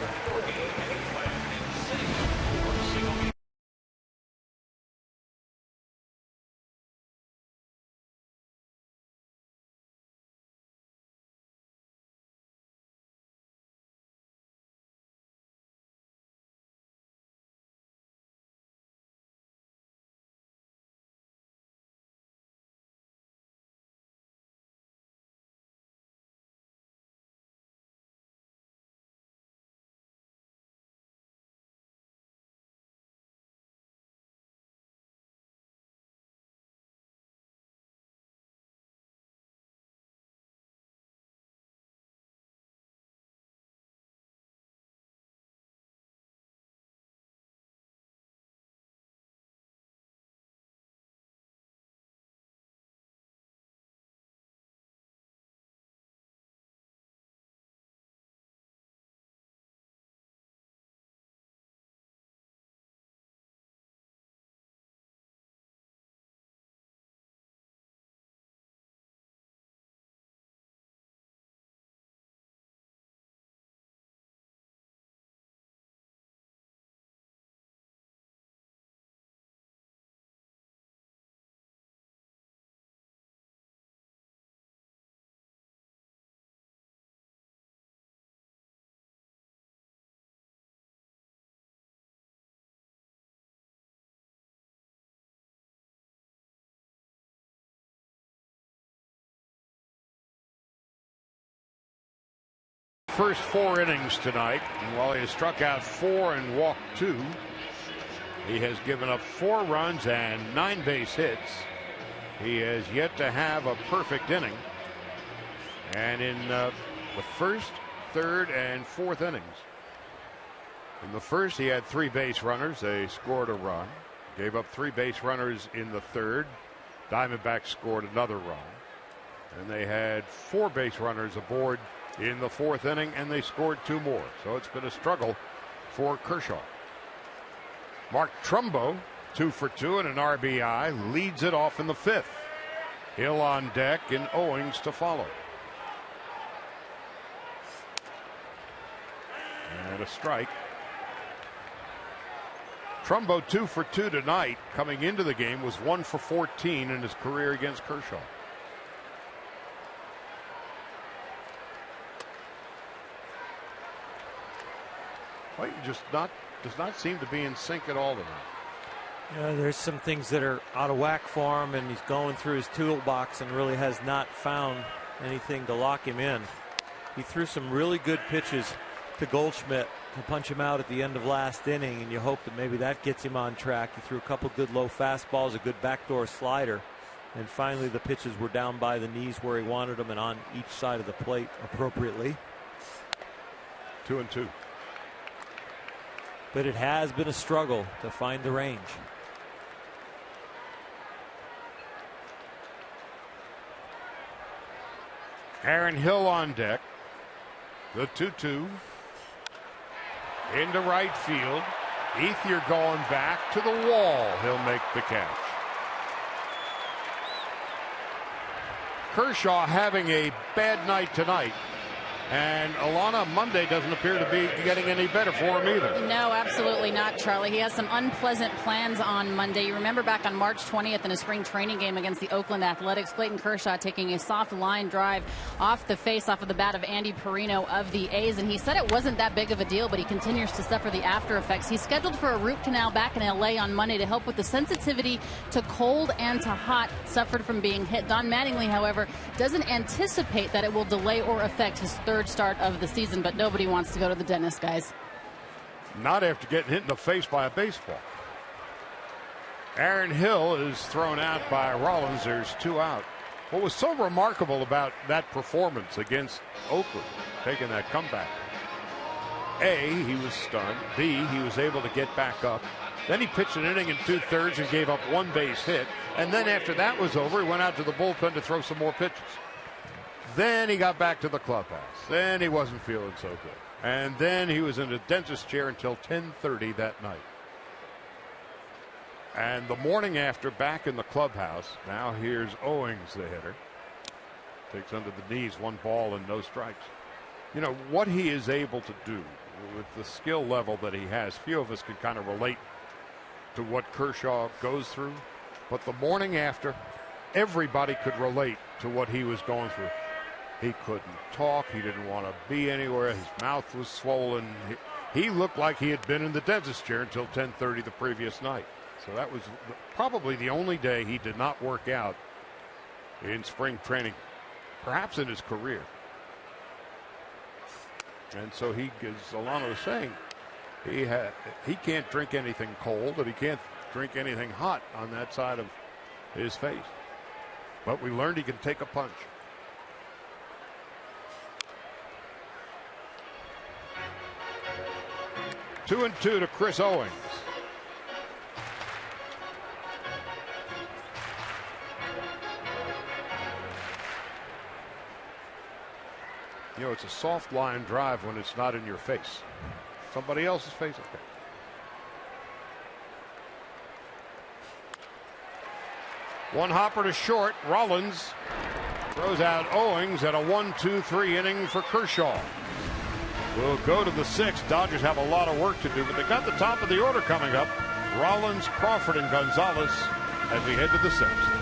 first 4 innings tonight, and while he has struck out 4 and walked 2, he has given up 4 runs and 9 base hits. He has yet to have a perfect inning. And in the first, third, and fourth innings, in the first he had 3 base runners. They scored a run. Gave up 3 base runners in the third. Diamondbacks scored another run. And they had 4 base runners aboard in the fourth inning, and they scored 2 more. So it's been a struggle for Kershaw. Mark Trumbo, 2 for 2 and an RBI, leads it off in the 5th. Hill on deck and Owings to follow. And a strike. Trumbo 2 for 2 tonight. Coming into the game was 1 for 14 in his career against Kershaw. Well, just does not seem to be in sync at all tonight. Yeah, there's some things that are out of whack for him, and he's going through his toolbox and really has not found anything to lock him in. He threw some really good pitches to Goldschmidt to punch him out at the end of last inning, and you hope that maybe that gets him on track. He threw a couple good low fastballs, a good backdoor slider, and finally the pitches were down by the knees where he wanted them and on each side of the plate appropriately. 2-2. But it has been a struggle to find the range. Aaron Hill on deck. The 2-2. Into right field. Ethier going back to the wall. He'll make the catch. Kershaw having a bad night tonight. And Alana, Monday doesn't appear to be getting any better for him either. No, absolutely not, Charlie. He has some unpleasant plans on Monday. You remember back on March 20th in a spring training game against the Oakland Athletics, Clayton Kershaw taking a soft line drive off the face, off of the bat of Andy Perino of the A's. And he said it wasn't that big of a deal, but he continues to suffer the after effects. He's scheduled for a root canal back in LA on Monday to help with the sensitivity to cold and to hot suffered from being hit. Don Mattingly, however, doesn't anticipate that it will delay or affect his third start of the season, but nobody wants to go to the dentist, guys. Not after getting hit in the face by a baseball. Aaron Hill is thrown out by Rollins. There's 2 out. What was so remarkable about that performance against Oakland, taking that comeback? A, he was stunned. B, he was able to get back up. Then he pitched an inning in 2/3 and gave up 1 base hit. And then after that was over, he went out to the bullpen to throw some more pitches. Then he got back to the clubhouse. Then he wasn't feeling so good. And then he was in a dentist chair until 10:30 that night. And the morning after, back in the clubhouse, now here's Owings, the hitter. Takes under the knees, 1 ball and no strikes. You know, what he is able to do with the skill level that he has, few of us can kind of relate to what Kershaw goes through. But the morning after, everybody could relate to what he was going through. He couldn't talk. He didn't want to be anywhere. His mouth was swollen. He looked like he had been in the dentist chair until 10:30 the previous night. So that was probably the only day he did not work out in spring training, perhaps in his career. And so he, as Alana was saying, he can't drink anything cold and he can't drink anything hot on that side of his face. But we learned he can take a punch. 2-2 to Chris Owings. You know, it's a soft line drive when it's not in your face. Somebody else's face. Okay. One hopper to short. Rollins throws out Owings at a 1-2-3 inning for Kershaw. We'll go to the 6th. Dodgers have a lot of work to do, but they got the top of the order coming up. Rollins, Crawford, and Gonzalez as we head to the 6th.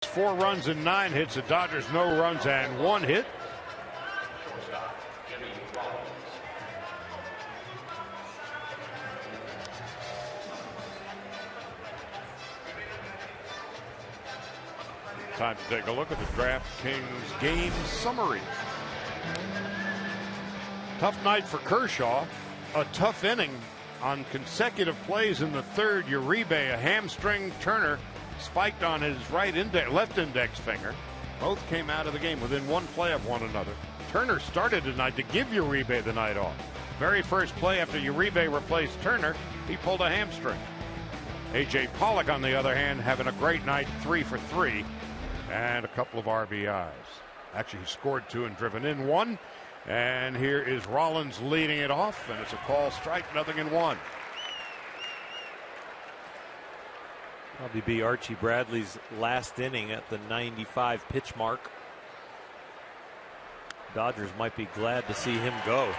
4 runs and 9 hits. The Dodgers no runs and 1 hit. Time to take a look at the DraftKings game summary. Tough night for Kershaw. A tough inning on consecutive plays in the third. Uribe, a hamstring. Turner spiked on his left index finger. Both came out of the game within 1 play of one another. Turner started tonight to give Uribe the night off. Very first play after Uribe replaced Turner, he pulled a hamstring. A.J. Pollock, on the other hand, having a great night, 3 for 3. And a couple of RBIs. Actually, he scored 2 and driven in 1. And here is Rollins leading it off, and it's a call strike, 0-1. Probably be Archie Bradley's last inning at the 95 pitch mark. Dodgers might be glad to see him go.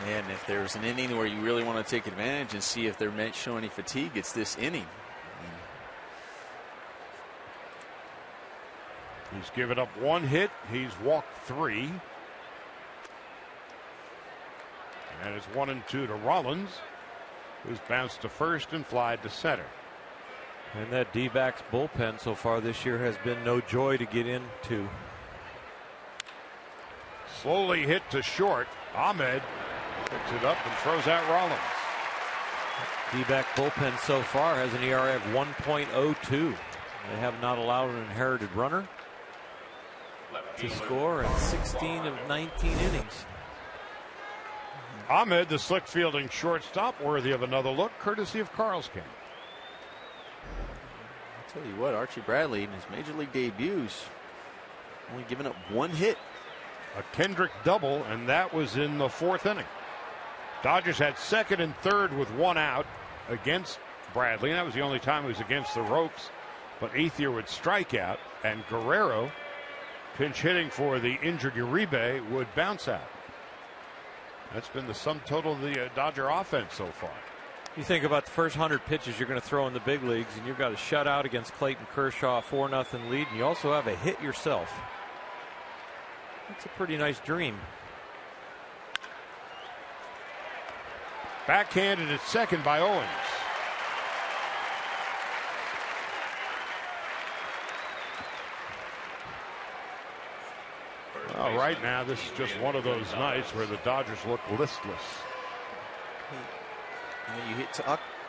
And if there's an inning where you really want to take advantage and see if they're showing any fatigue, it's this inning. He's given up 1 hit. He's walked 3. And it's 1-2 to Rollins, who's bounced to first and flied to center. And that D-backs bullpen so far this year has been no joy to get into. Slowly hit to short. Ahmed picks it up and throws out Rollins. D-back bullpen so far has an ERA of 1.02. They have not allowed an inherited runner to score in 16 of 19 innings. Ahmed, the slick fielding shortstop, worthy of another look, courtesy of Carl's King. I'll tell you what, Archie Bradley in his major league debuts only given up 1 hit. A Kendrick double, and that was in the 4th inning. Dodgers had 2nd and 3rd with 1 out against Bradley, and that was the only time he was against the ropes. But Ethier would strike out, and Guerrero, pinch hitting for the injured Uribe, would bounce out. That's been the sum total of the Dodger offense so far. You think about the first 100 pitches you're going to throw in the big leagues, and you've got a shutout against Clayton Kershaw, 4-0 lead, and you also have a hit yourself. That's a pretty nice dream. Backhanded at second by Owens. Well, right now, this is just one of those nights where the Dodgers look listless.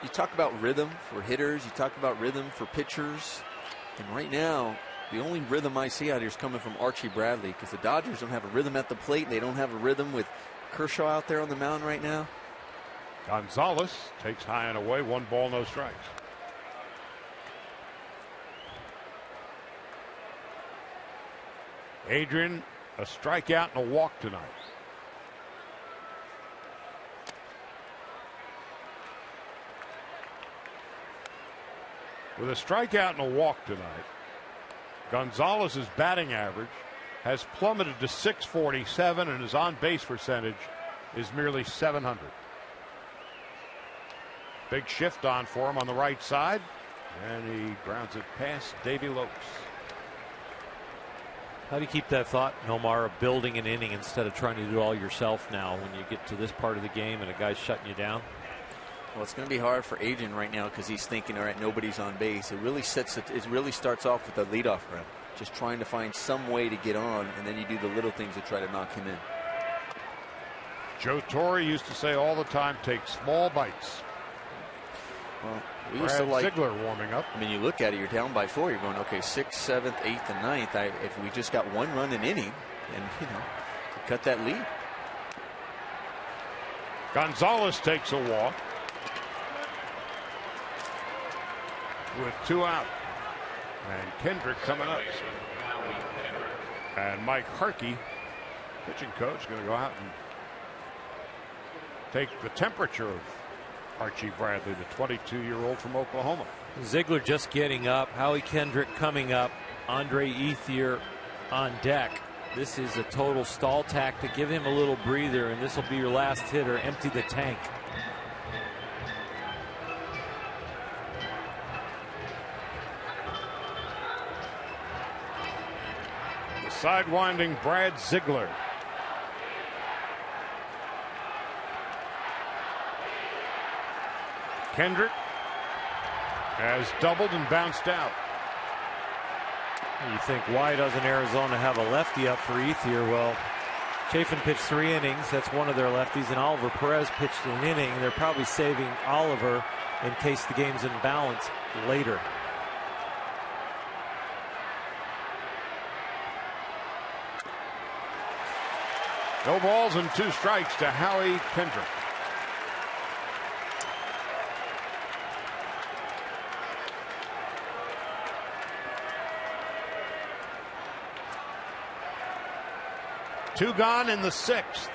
You talk about rhythm for hitters. You talk about rhythm for pitchers. And right now, the only rhythm I see out here is coming from Archie Bradley, because the Dodgers don't have a rhythm at the plate. They don't have a rhythm with Kershaw out there on the mound right now. Gonzalez takes high and away. 1 ball, no strikes. Adrian, a strikeout and a walk tonight. With a strikeout and a walk tonight, Gonzalez's batting average has plummeted to 647, and his on-base percentage is merely 700. Big shift on for him on the right side, and he grounds it past Davey Lopes. How do you keep that thought, Nomar, of building an inning instead of trying to do it all yourself now when you get to this part of the game and a guy's shutting you down? Well, it's going to be hard for Adrian right now because he's thinking, all right, nobody's on base. It really starts off with the leadoff run, just trying to find some way to get on, and then you do the little things to try to knock him in. Joe Torre used to say all the time, take small bites. Well, we used to like Ziegler warming up. I mean, you look at it, you're down by 4. You're going, okay, 6th, 7th, 8th, and 9th. If we just got 1 run an inning, and cut that lead. Gonzalez takes a walk with 2 out, and Kendrick coming up, and Mike Harkey, pitching coach, going to go out and take the temperature of Archie Bradley, the 22-year-old from Oklahoma. Ziegler just getting up. Howie Kendrick coming up. Andre Ethier on deck. This is a total stall tactic. Give him a little breather, and this will be your last hitter. Empty the tank. sidewinding Brad Ziegler. Kendrick has doubled and bounced out. You think, why doesn't Arizona have a lefty up for Ethier? Well, Chafin pitched 3 innings. That's one of their lefties. And Oliver Perez pitched an inning. They're probably saving Oliver in case the game's in balance later. No balls and 2 strikes to Howie Kendrick. Two gone in the 6th.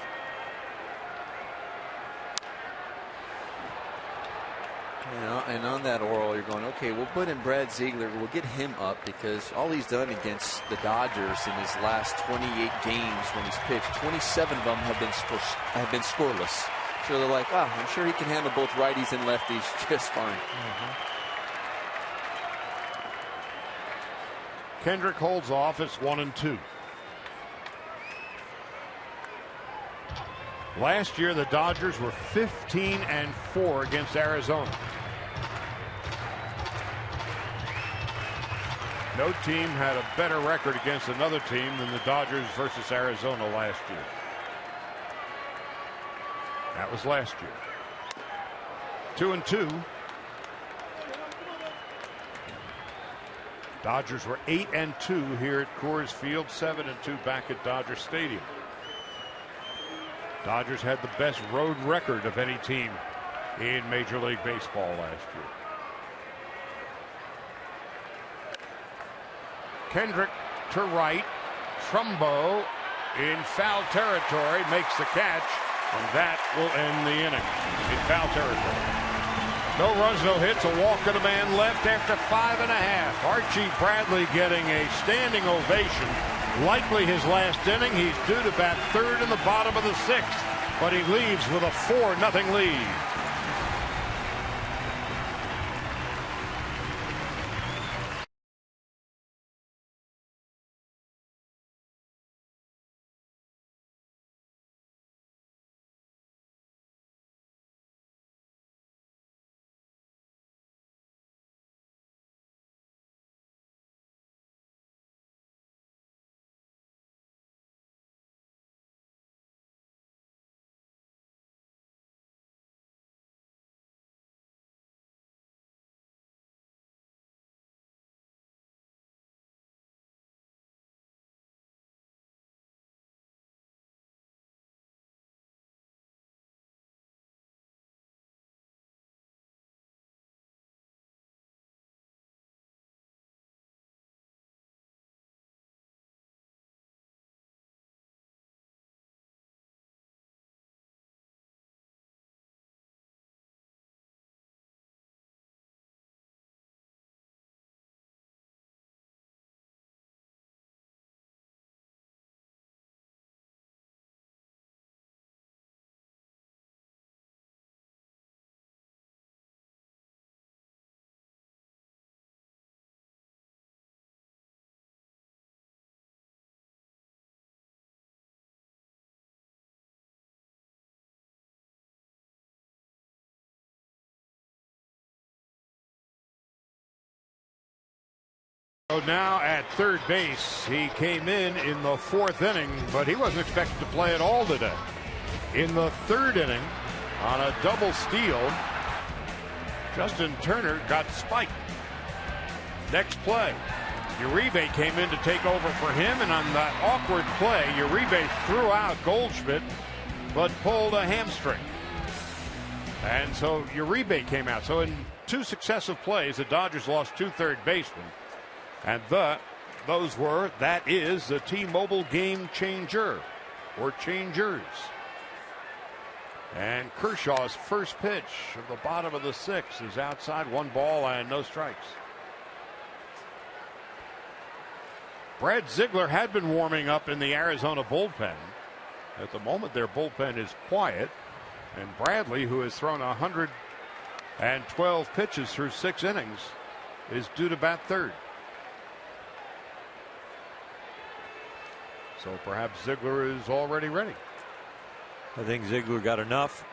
And on that oral, you're going, okay, we'll put in Brad Ziegler. We'll get him up because all he's done against the Dodgers in his last 28 games when he's pitched, 27 of them have been scoreless. So they're like, oh, I'm sure he can handle both righties and lefties just fine. Kendrick holds off. It's 1-2. Last year, the Dodgers were 15-4 against Arizona. No team had a better record against another team than the Dodgers versus Arizona last year. That was last year. 2-2. Dodgers were 8-2 here at Coors Field, 7-2 back at Dodger Stadium. Dodgers had the best road record of any team in Major League Baseball last year. Kendrick to right. Trumbo in foul territory makes the catch, and that will end the inning in foul territory. No runs, no hits, a walk and a man left after 5.5. Archie Bradley getting a standing ovation. Likely his last inning. He's due to bat 3rd in the bottom of the 6th, but he leaves with a 4-0 lead. So now at third base, he came in the 4th inning, but he wasn't expected to play at all today. In the 3rd inning, on a double steal, Justin Turner got spiked. Next play, Uribe came in to take over for him, and on that awkward play, Uribe threw out Goldschmidt, but pulled a hamstring. And so Uribe came out. So in 2 successive plays, the Dodgers lost 2 third basemen. And that is the T-Mobile game changer, or changers. And Kershaw's first pitch of the bottom of the 6th is outside, 1 ball and no strikes. Brad Ziegler had been warming up in the Arizona bullpen. At the moment, their bullpen is quiet. And Bradley, who has thrown 112 pitches through 6 innings, is due to bat 3rd. So perhaps Ziegler is already ready. I think Ziegler got enough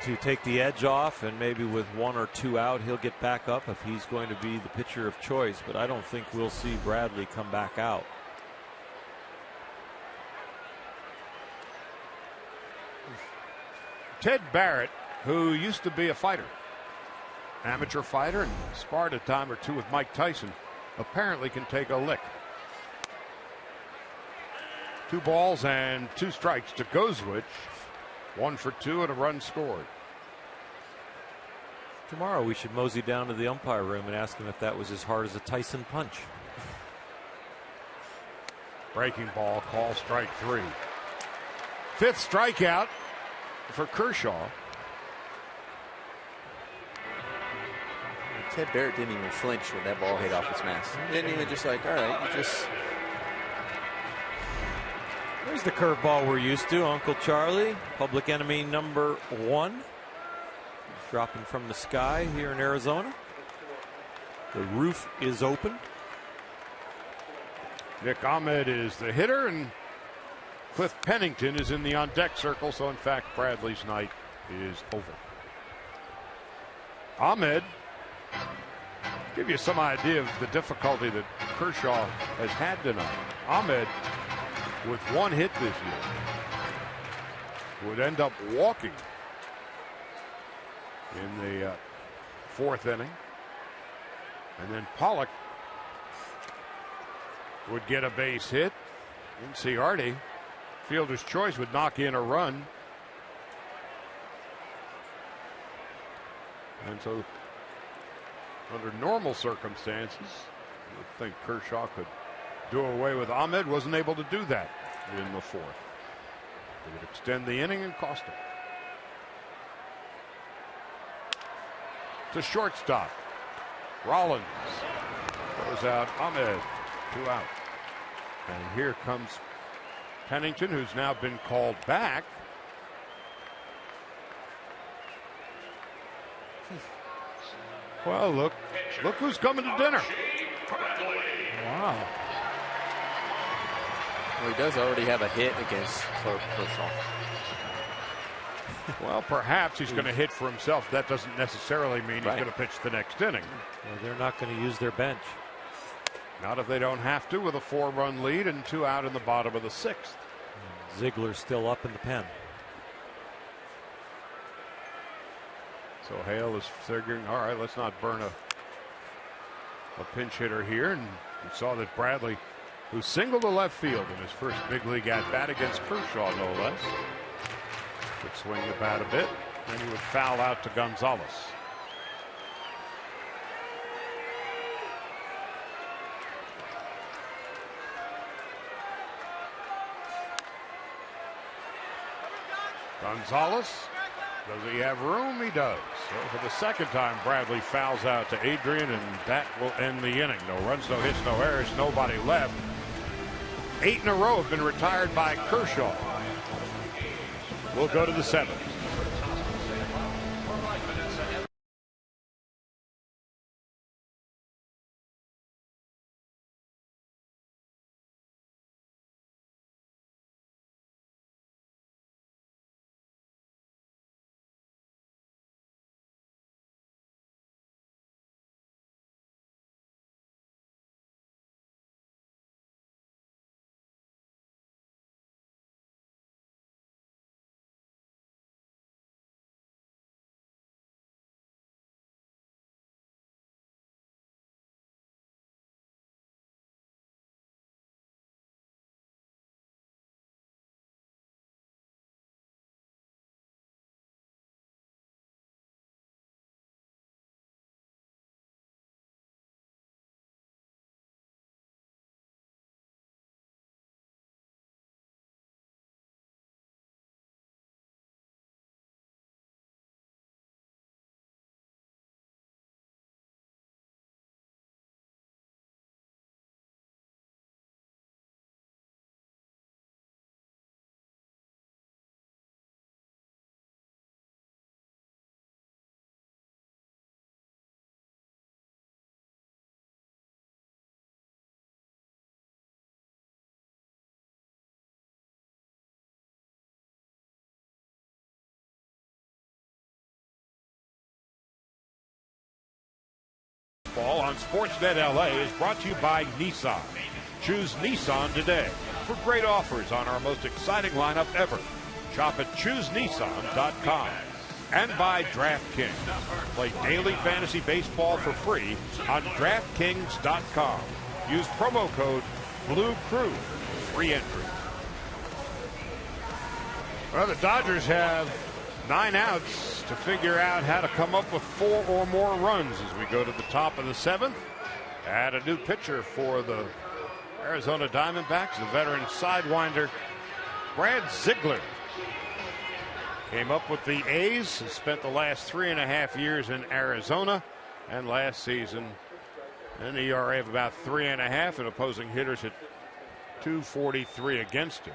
to take the edge off, and maybe with 1 or 2 out, he'll get back up if he's going to be the pitcher of choice. But I don't think we'll see Bradley come back out. Ted Barrett, who used to be a fighter, amateur fighter, and sparred a time or two with Mike Tyson, apparently can take a lick. 2 balls and 2 strikes to Goldschmidt. 1 for 2 and a run scored. Tomorrow we should mosey down to the umpire room and ask him if that was as hard as a Tyson punch. Breaking ball, call strike 3. 5th strikeout for Kershaw. Ted Barrett didn't even flinch when that ball hit off his mask. He didn't even just like, all right, you just. There's the curveball we're used to, Uncle Charlie, public enemy number 1. Dropping from the sky here in Arizona. The roof is open. Nick Ahmed is the hitter, and Cliff Pennington is in the on-deck circle, so in fact Bradley's night is over. Ahmed, give you some idea of the difficulty that Kershaw has had tonight. Ahmed, with 1 hit this year, would end up walking in the 4th inning. And then Pollock would get a base hit. Inciardi, fielder's choice, would knock in a run. And so, under normal circumstances, you would think Kershaw could do away with Ahmed. Wasn't able to do that in the 4th. It would extend the inning and cost him. To shortstop, Rollins throws out Ahmed. 2 out. And here comes Pennington, who's now been called back. Well, look who's coming to dinner. Wow. Well, he does already have a hit against Kershaw. Well, perhaps he's going to hit for himself. That doesn't necessarily mean he's going to pitch the next inning. Well, they're not going to use their bench. Not if they don't have to, with a 4-run lead and 2 out in the bottom of the 6th. Ziegler's still up in the pen. So Hale is figuring, all right, let's not burn a pinch hitter here. And we saw that Bradley, who singled to left field in his first big league at bat against Kershaw, no less, could swing the bat a bit, and he would foul out to Gonzalez. Gonzalez, does he have room? He does. So for the 2nd time, Bradley fouls out to Adrian, and that will end the inning. No runs, no hits, no errors, nobody left. 8 in a row have been retired by Kershaw. We'll go to the 7th. Baseball on Sportsnet LA is brought to you by Nissan. Choose Nissan today for great offers on our most exciting lineup ever. Shop at ChooseNissan.com. And by DraftKings. Play daily fantasy baseball for free on DraftKings.com. Use promo code BLUECREW for free entry. Well, the Dodgers have 9 outs to figure out how to come up with 4 or more runs as we go to the top of the 7th. Add a new pitcher for the Arizona Diamondbacks, the veteran sidewinder Brad Ziegler. Came up with the A's, has spent the last 3.5 years in Arizona, and last season an ERA of about 3.5 and opposing hitters at 243 against him.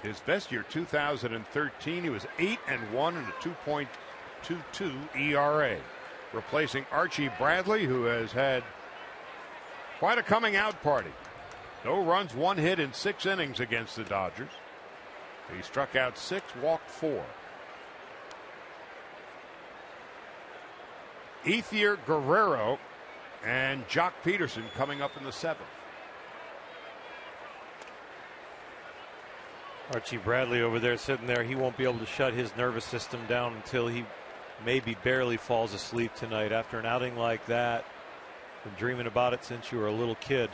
His best year, 2013, he was 8-1 and a 2.22 ERA, replacing Archie Bradley, who has had quite a coming out party. No runs, 1 hit in 6 innings against the Dodgers. He struck out 6, walked 4. Ethier Guerrero and Jock Peterson coming up in the 7th. Archie Bradley over there sitting there. He won't be able to shut his nervous system down until he maybe barely falls asleep tonight after an outing like that. Been dreaming about it since you were a little kid.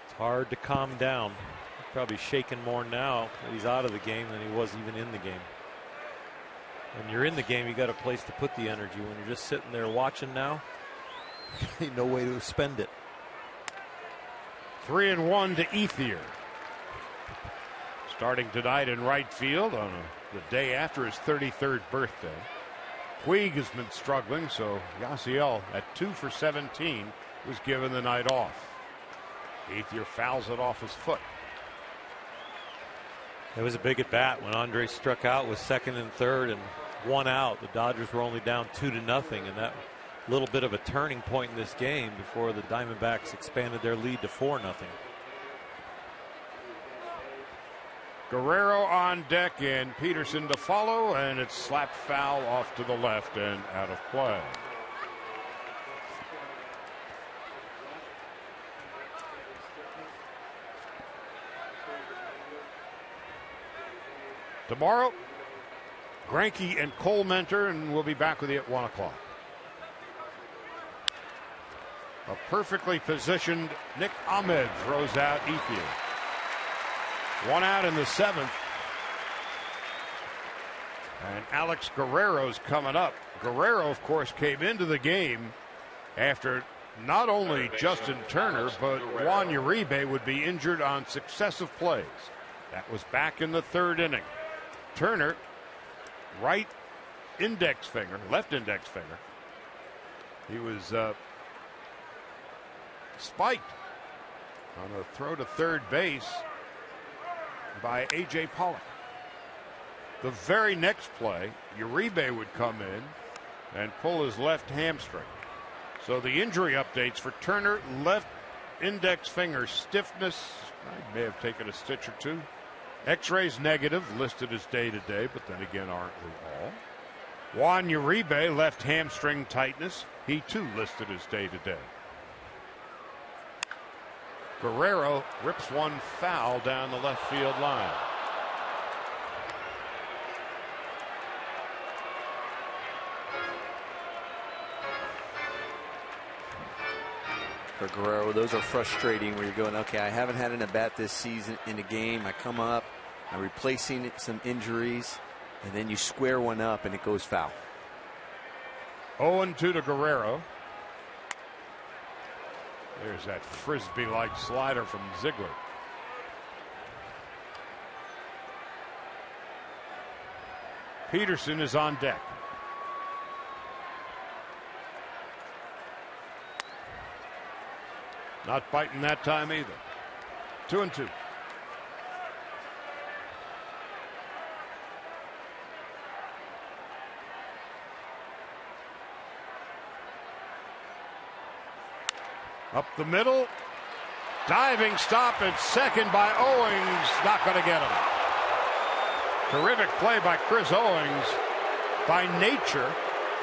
It's hard to calm down. He's probably shaking more now that he's out of the game than he was even in the game. When you're in the game, you got a place to put the energy. When you're just sitting there watching now, no way to spend it. 3-1 to Ethier. Starting tonight in right field on the day after his 33rd birthday. Puig has been struggling, so Yasiel at 2 for 17 was given the night off. Ethier fouls it off his foot. It was a big at bat when Andre struck out with 2nd and 3rd and 1 out. The Dodgers were only down 2-0, and that little bit of a turning point in this game before the Diamondbacks expanded their lead to 4-0. Guerrero on deck and Peterson to follow, and it's slapped foul off to the left and out of play. Tomorrow, Greinke and Cole Mentor, and we'll be back with you at 1 o'clock. A perfectly positioned Nick Ahmed throws out Ethier. 1 out in the 7th. And Alex Guerrero's coming up. Guerrero, of course, came into the game after not only Justin Turner, but Juan Uribe would be injured on successive plays. That was back in the 3rd inning. Turner, left index finger. He was spiked on a throw to third base by A.J. Pollock. The very next play, Uribe would come in and pull his left hamstring. So the injury updates for Turner: left index finger stiffness. I may have taken a stitch or 2. X-rays negative, listed as day-to-day, but then again, aren't we all? Juan Uribe, left hamstring tightness. He too listed as day-to-day. Guerrero rips one foul down the left field line. For Guerrero, those are frustrating where you're going, okay, I haven't had an at-bat this season in a game. I come up, I'm replacing some injuries, and then you square one up and it goes foul. 0-2 to Guerrero. There's that frisbee-like slider from Ziegler. Peterson is on deck. Not biting that time either. 2-2. Up the middle. Diving stop at second by Owings. Not going to get him. Terrific play by Chris Owings. By nature,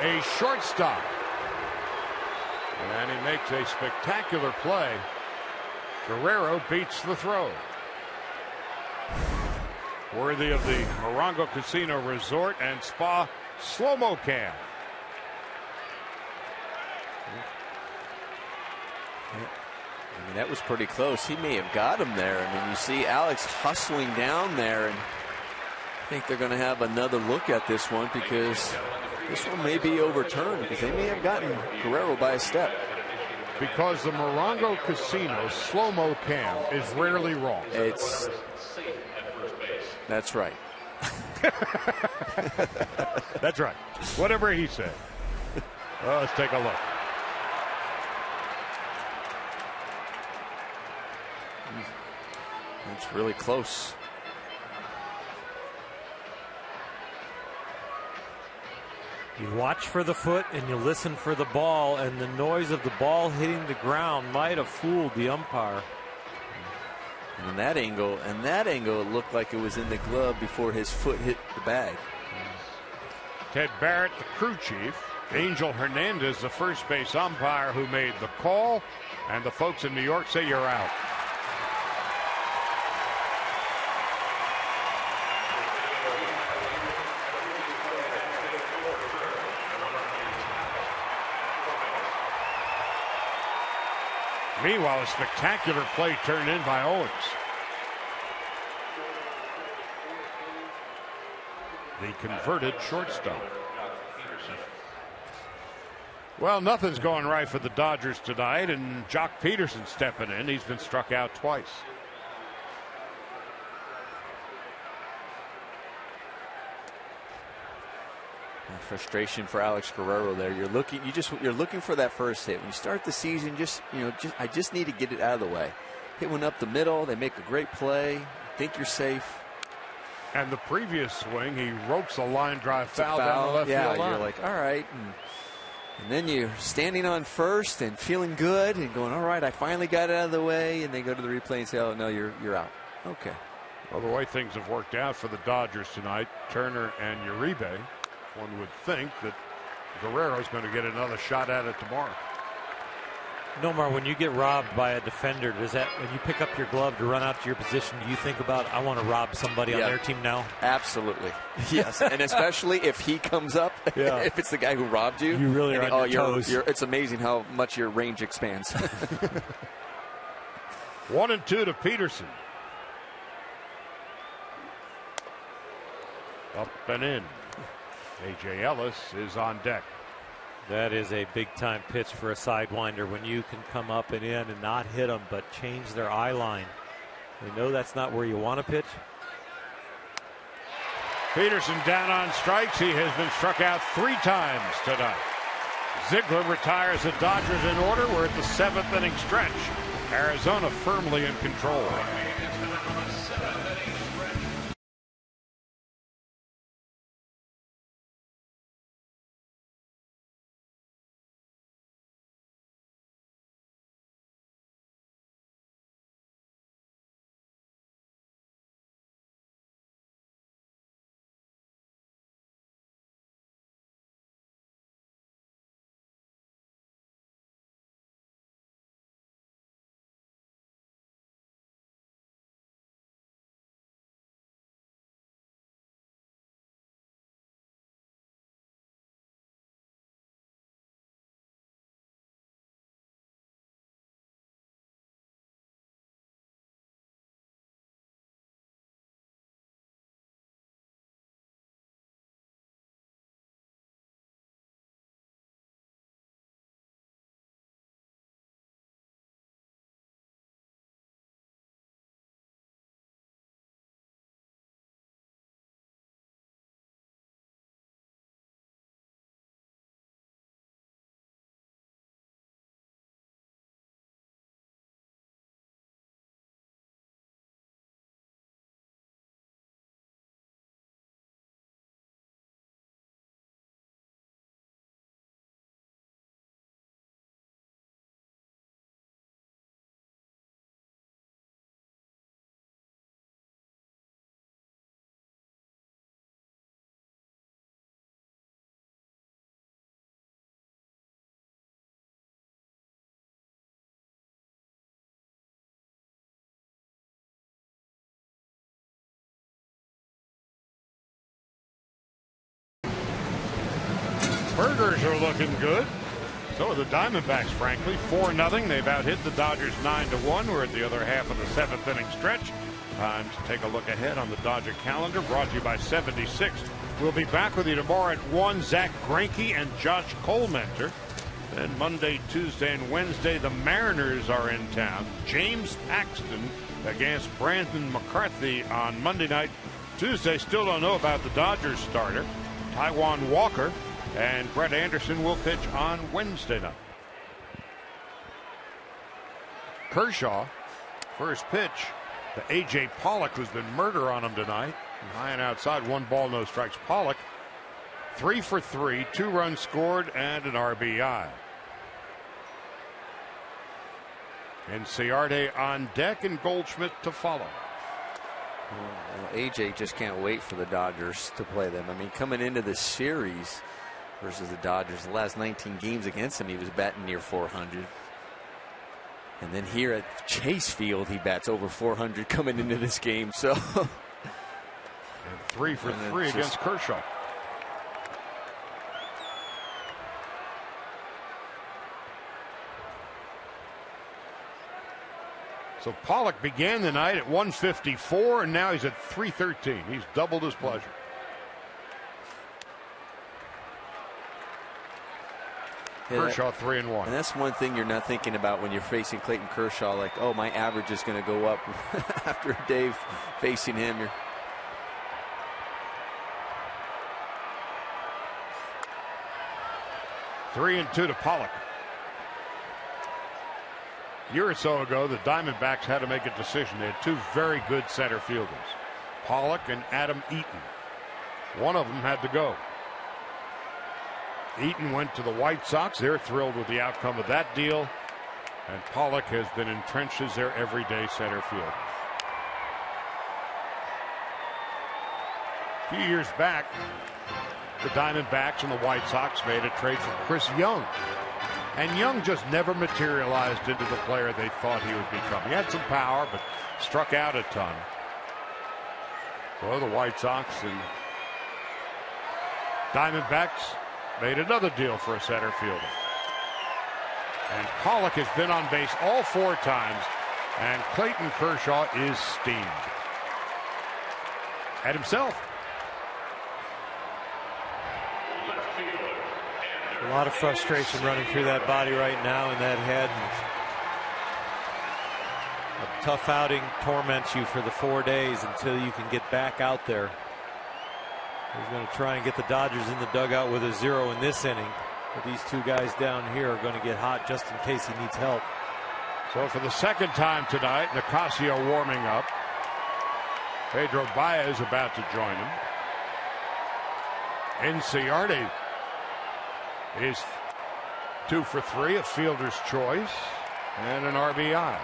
a shortstop. And he makes a spectacular play. Guerrero beats the throw. Worthy of the Morongo Casino Resort and Spa slow-mo cam. I mean, that was pretty close. He may have got him there. I mean, you see Alex hustling down there, and I think they're going to have another look at this one because this one may be overturned because they may have gotten Guerrero by a step. Because the Morongo Casino slow-mo cam is rarely wrong. That's right. That's right. Whatever he said. Well, let's take a look. It's really close. You watch for the foot and you listen for the ball, and the noise of the ball hitting the ground might have fooled the umpire. And in that angle, it looked like it was in the glove before his foot hit the bag. Ted Barrett, the crew chief. Angel Hernandez, the first base umpire who made the call. And the folks in New York say you're out. Meanwhile, a spectacular play turned in by Owens. The converted shortstop. Well, nothing's going right for the Dodgers tonight, and Jock Peterson stepping in. He's been struck out twice. Frustration for Alex Guerrero there. You're looking for that first hit. When you start the season, I just need to get it out of the way. Hit one up the middle. They make a great play. Think you're safe. And the previous swing, he ropes a line drive foul down the left field line. You're like, all right. And then you're standing on first and feeling good and going, all right, I finally got it out of the way. And they go to the replay and say, oh, no, you're out. Okay. Well, the way things have worked out for the Dodgers tonight, Turner and Uribe, one would think that Guerrero's going to get another shot at it tomorrow. Nomar, when you get robbed by a defender, does that, when you pick up your glove to run out to your position, do you think about, I want to rob somebody on their team now? Absolutely. Yes. And especially if he comes up, if it's the guy who robbed you. You really are on your toes. It's amazing how much your range expands. 1-2 to Peterson. Up and in. A.J. Ellis is on deck. That is a big-time pitch for a sidewinder when you can come up and in and not hit them, but change their eye line. They know that's not where you want to pitch. Peterson down on strikes. He has been struck out 3 times tonight. Ziegler retires the Dodgers in order. We're at the 7th inning stretch. Arizona firmly in control. Burgers are looking good. So are the Diamondbacks, frankly. 4-0. They've out-hit the Dodgers 9-1. We're at the other half of the 7th inning stretch. Time to take a look ahead on the Dodger calendar, brought to you by 76. We'll be back with you tomorrow at 1. Zach Greinke and Josh Colmenter. Then Monday, Tuesday, and Wednesday, the Mariners are in town. James Paxton against Brandon McCarthy on Monday night. Tuesday, still don't know about the Dodgers starter. Taijuan Walker and Brett Anderson will pitch on Wednesday night. Kershaw, first pitch to A.J. Pollock, who's been murder on him tonight. High and outside, 1 ball, no strikes. Pollock, 3 for 3, 2 runs scored, and an RBI. And Ciarte on deck, and Goldschmidt to follow. Well, AJ just can't wait for the Dodgers to play them. I mean, coming into the series versus the Dodgers, the last 19 games against them, he was batting near 400. And then here at Chase Field, he bats over 400 coming into this game. So, and 3 for 3 against Kershaw. So Pollock began the night at 154, and now he's at 313. He's doubled his pleasure. Kershaw 3-1. And that's one thing you're not thinking about when you're facing Clayton Kershaw. Like, oh, my average is going to go up after a day facing him. You're 3-2 to Pollock. A year or so ago, the Diamondbacks had to make a decision. They had 2 very good center fielders, Pollock and Adam Eaton. One of them had to go. Eaton went to the White Sox. They're thrilled with the outcome of that deal. And Pollock has been entrenched as their everyday center fielder. A few years back, the Diamondbacks and the White Sox made a trade for Chris Young. And Young just never materialized into the player they thought he would become. He had some power, but struck out a ton. So the White Sox and Diamondbacks made another deal for a center fielder. And Pollock has been on base all 4 times, and Clayton Kershaw is steamed. At himself. A lot of frustration running through that body right now in that head. A tough outing torments you for the 4 days until you can get back out there. He's going to try and get the Dodgers in the dugout with a 0 in this inning. But these 2 guys down here are going to get hot just in case he needs help. So for the 2nd time tonight, Nicasio warming up. Pedro Baez about to join him. Ciarte is 2 for 3, a fielder's choice, and an RBI.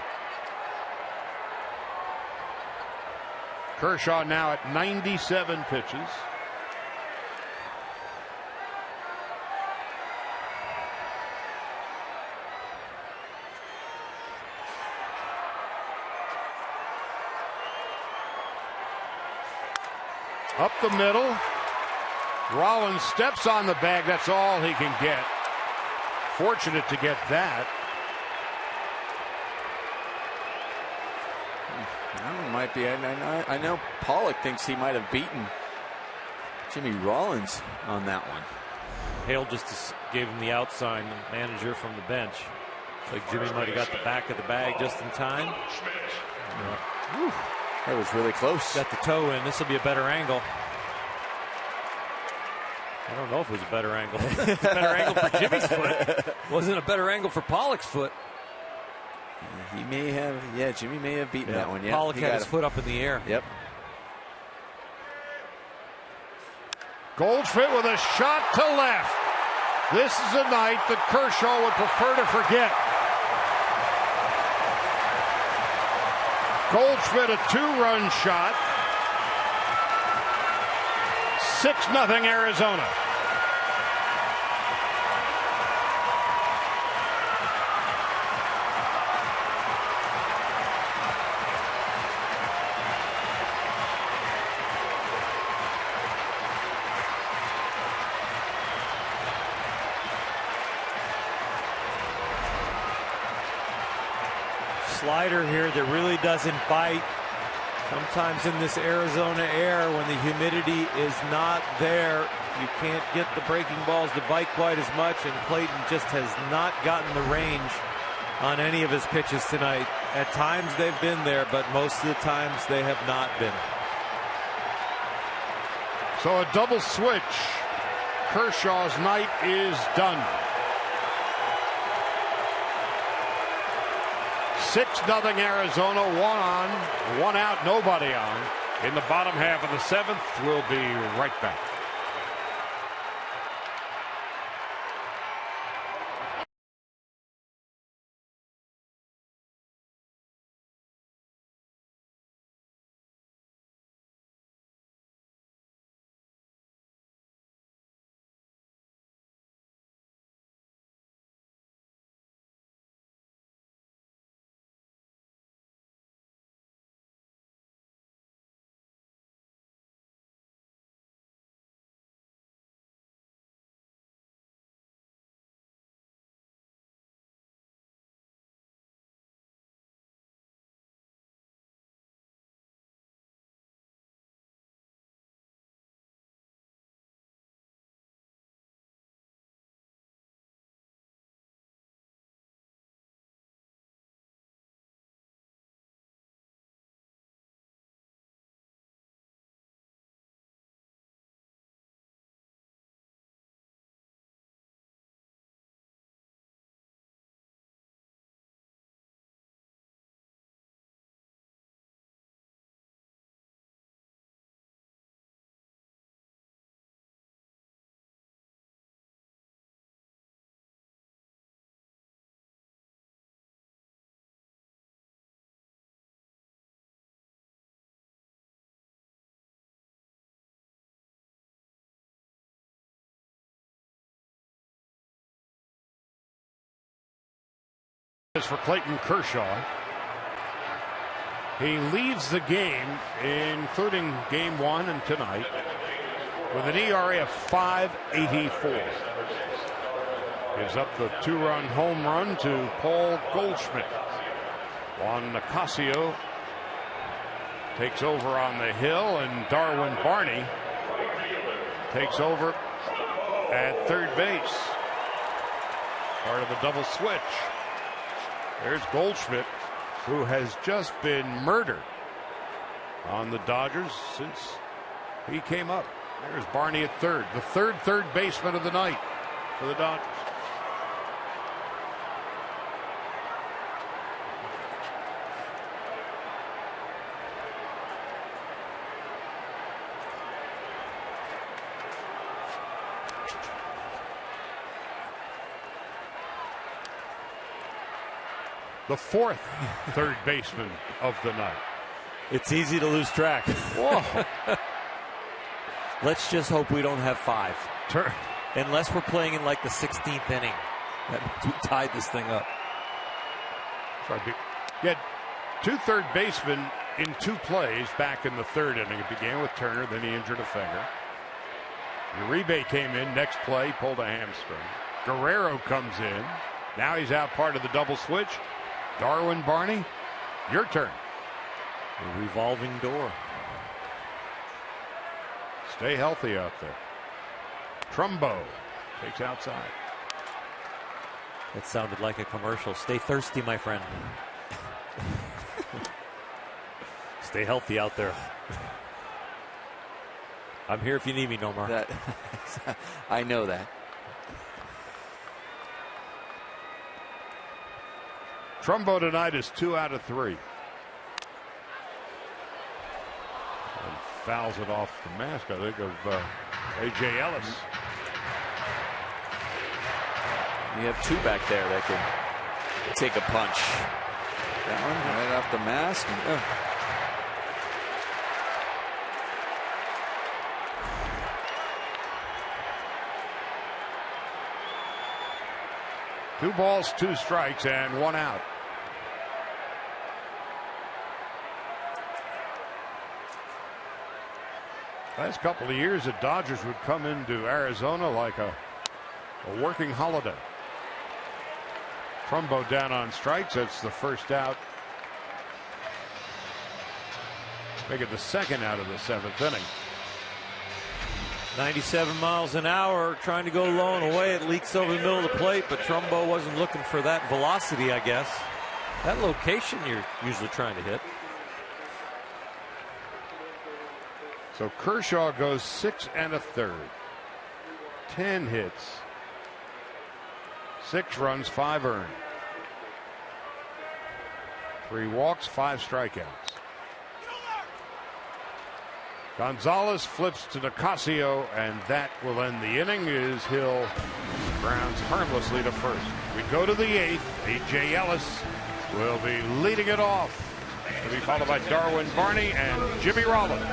Kershaw now at 97 pitches. Up the middle. Rollins steps on the bag. That's all he can get. Fortunate to get that. might be. I know Pollock thinks he might have beaten Jimmy Rollins on that one. Hale just gave him the out sign, the manager from the bench. Like Jimmy might have got the back of the bag just in time. Yeah. That was really close. Got the toe in. This will be a better angle. I don't know if it was a better angle. It's a better angle for Jimmy's foot. Wasn't a better angle for Pollock's foot. He may have, Jimmy may have beaten that one. Yeah, Pollock had his foot up in the air. Yep. Goldschmidt with a shot to left. This is a night that Kershaw would prefer to forget. Goldschmidt, a 2-run shot. 6-0 Arizona. slider here that really doesn't bite. Sometimes in this Arizona air, when the humidity is not there, you can't get the breaking balls to bite quite as much, and Clayton just has not gotten the range on any of his pitches tonight. At times they've been there, but most of the times they have not been. So a double switch. Kershaw's night is done. 6-0 Arizona, 1 on, 1 out, nobody on. In the bottom half of the 7th, we'll be right back. For Clayton Kershaw, he leads the game, including game 1 and tonight, with an ERA of .584. Gives up the 2-run home run to Paul Goldschmidt. Juan Nicasio takes over on the hill, and Darwin Barney takes over at third base. Part of the double switch. There's Goldschmidt, who has just been murdered on the Dodgers since he came up. There's Barney at third, the third baseman of the night for the Dodgers. The 4th third baseman of the night. It's easy to lose track. Whoa. Let's just hope we don't have 5. Unless we're playing in like the 16th inning. That means we tied this thing up. You had 2 third basemen in 2 plays back in the 3rd inning. It began with Turner, then he injured a finger. Uribe came in, next play, pulled a hamstring. Guerrero comes in. Now he's out part of the double switch. Darwin Barney, your turn. A revolving door. Stay healthy out there. Trumbo takes outside. That sounded like a commercial. Stay thirsty, my friend. Stay healthy out there. I'm here if you need me, Nomar. I know that. Trumbo tonight is 2 out of 3. And fouls it off the mask, I think, of A.J. Ellis. You have 2 back there that can take a punch. That one right off the mask. And, 2 balls, 2 strikes, and 1 out. Last couple of years, the Dodgers would come into Arizona like a working holiday. Trumbo down on strikes. That's the first out Make it the second out of the 7th inning. 97 miles an hour, trying to go low and away. It leaks over the middle of the plate, but Trumbo wasn't looking for that velocity, I guess. That location you're usually trying to hit. So Kershaw goes 6 1/3. 10 hits. 6 runs, 5 earned. 3 walks, 5 strikeouts. Gonzalez flips to Nicasio, and that will end the inning as Hill grounds harmlessly to first. We go to the 8th. A.J. Ellis will be leading it off, to be followed by Darwin Barney and Jimmy Rollins.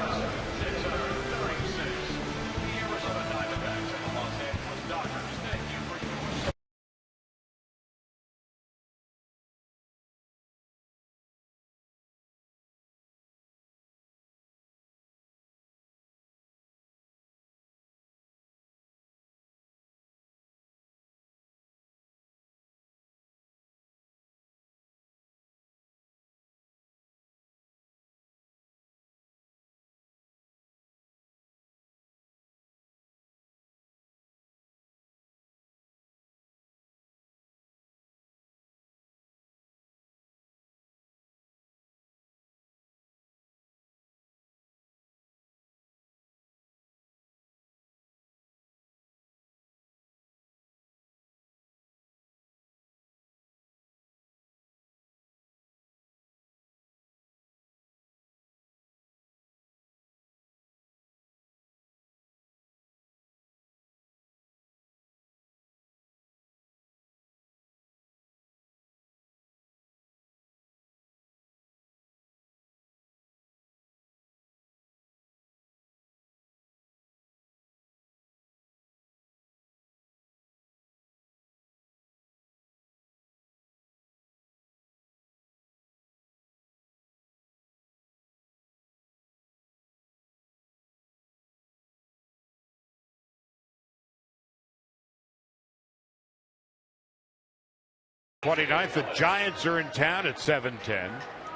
'29th, the Giants are in town at 7:10,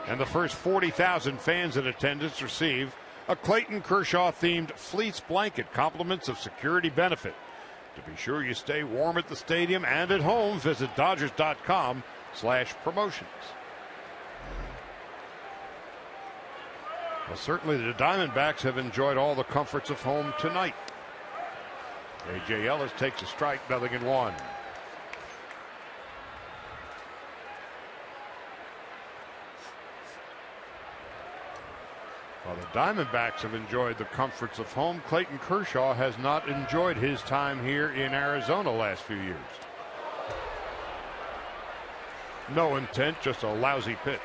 and the first 40,000 fans in attendance receive a Clayton Kershaw-themed fleece blanket, compliments of security benefit. To be sure you stay warm at the stadium and at home, visit Dodgers.com/promotions. Well, certainly the Diamondbacks have enjoyed all the comforts of home tonight. A.J. Ellis takes a strike, 0-1. While the Diamondbacks have enjoyed the comforts of home, Clayton Kershaw has not enjoyed his time here in Arizona last few years. No intent, just a lousy pitch.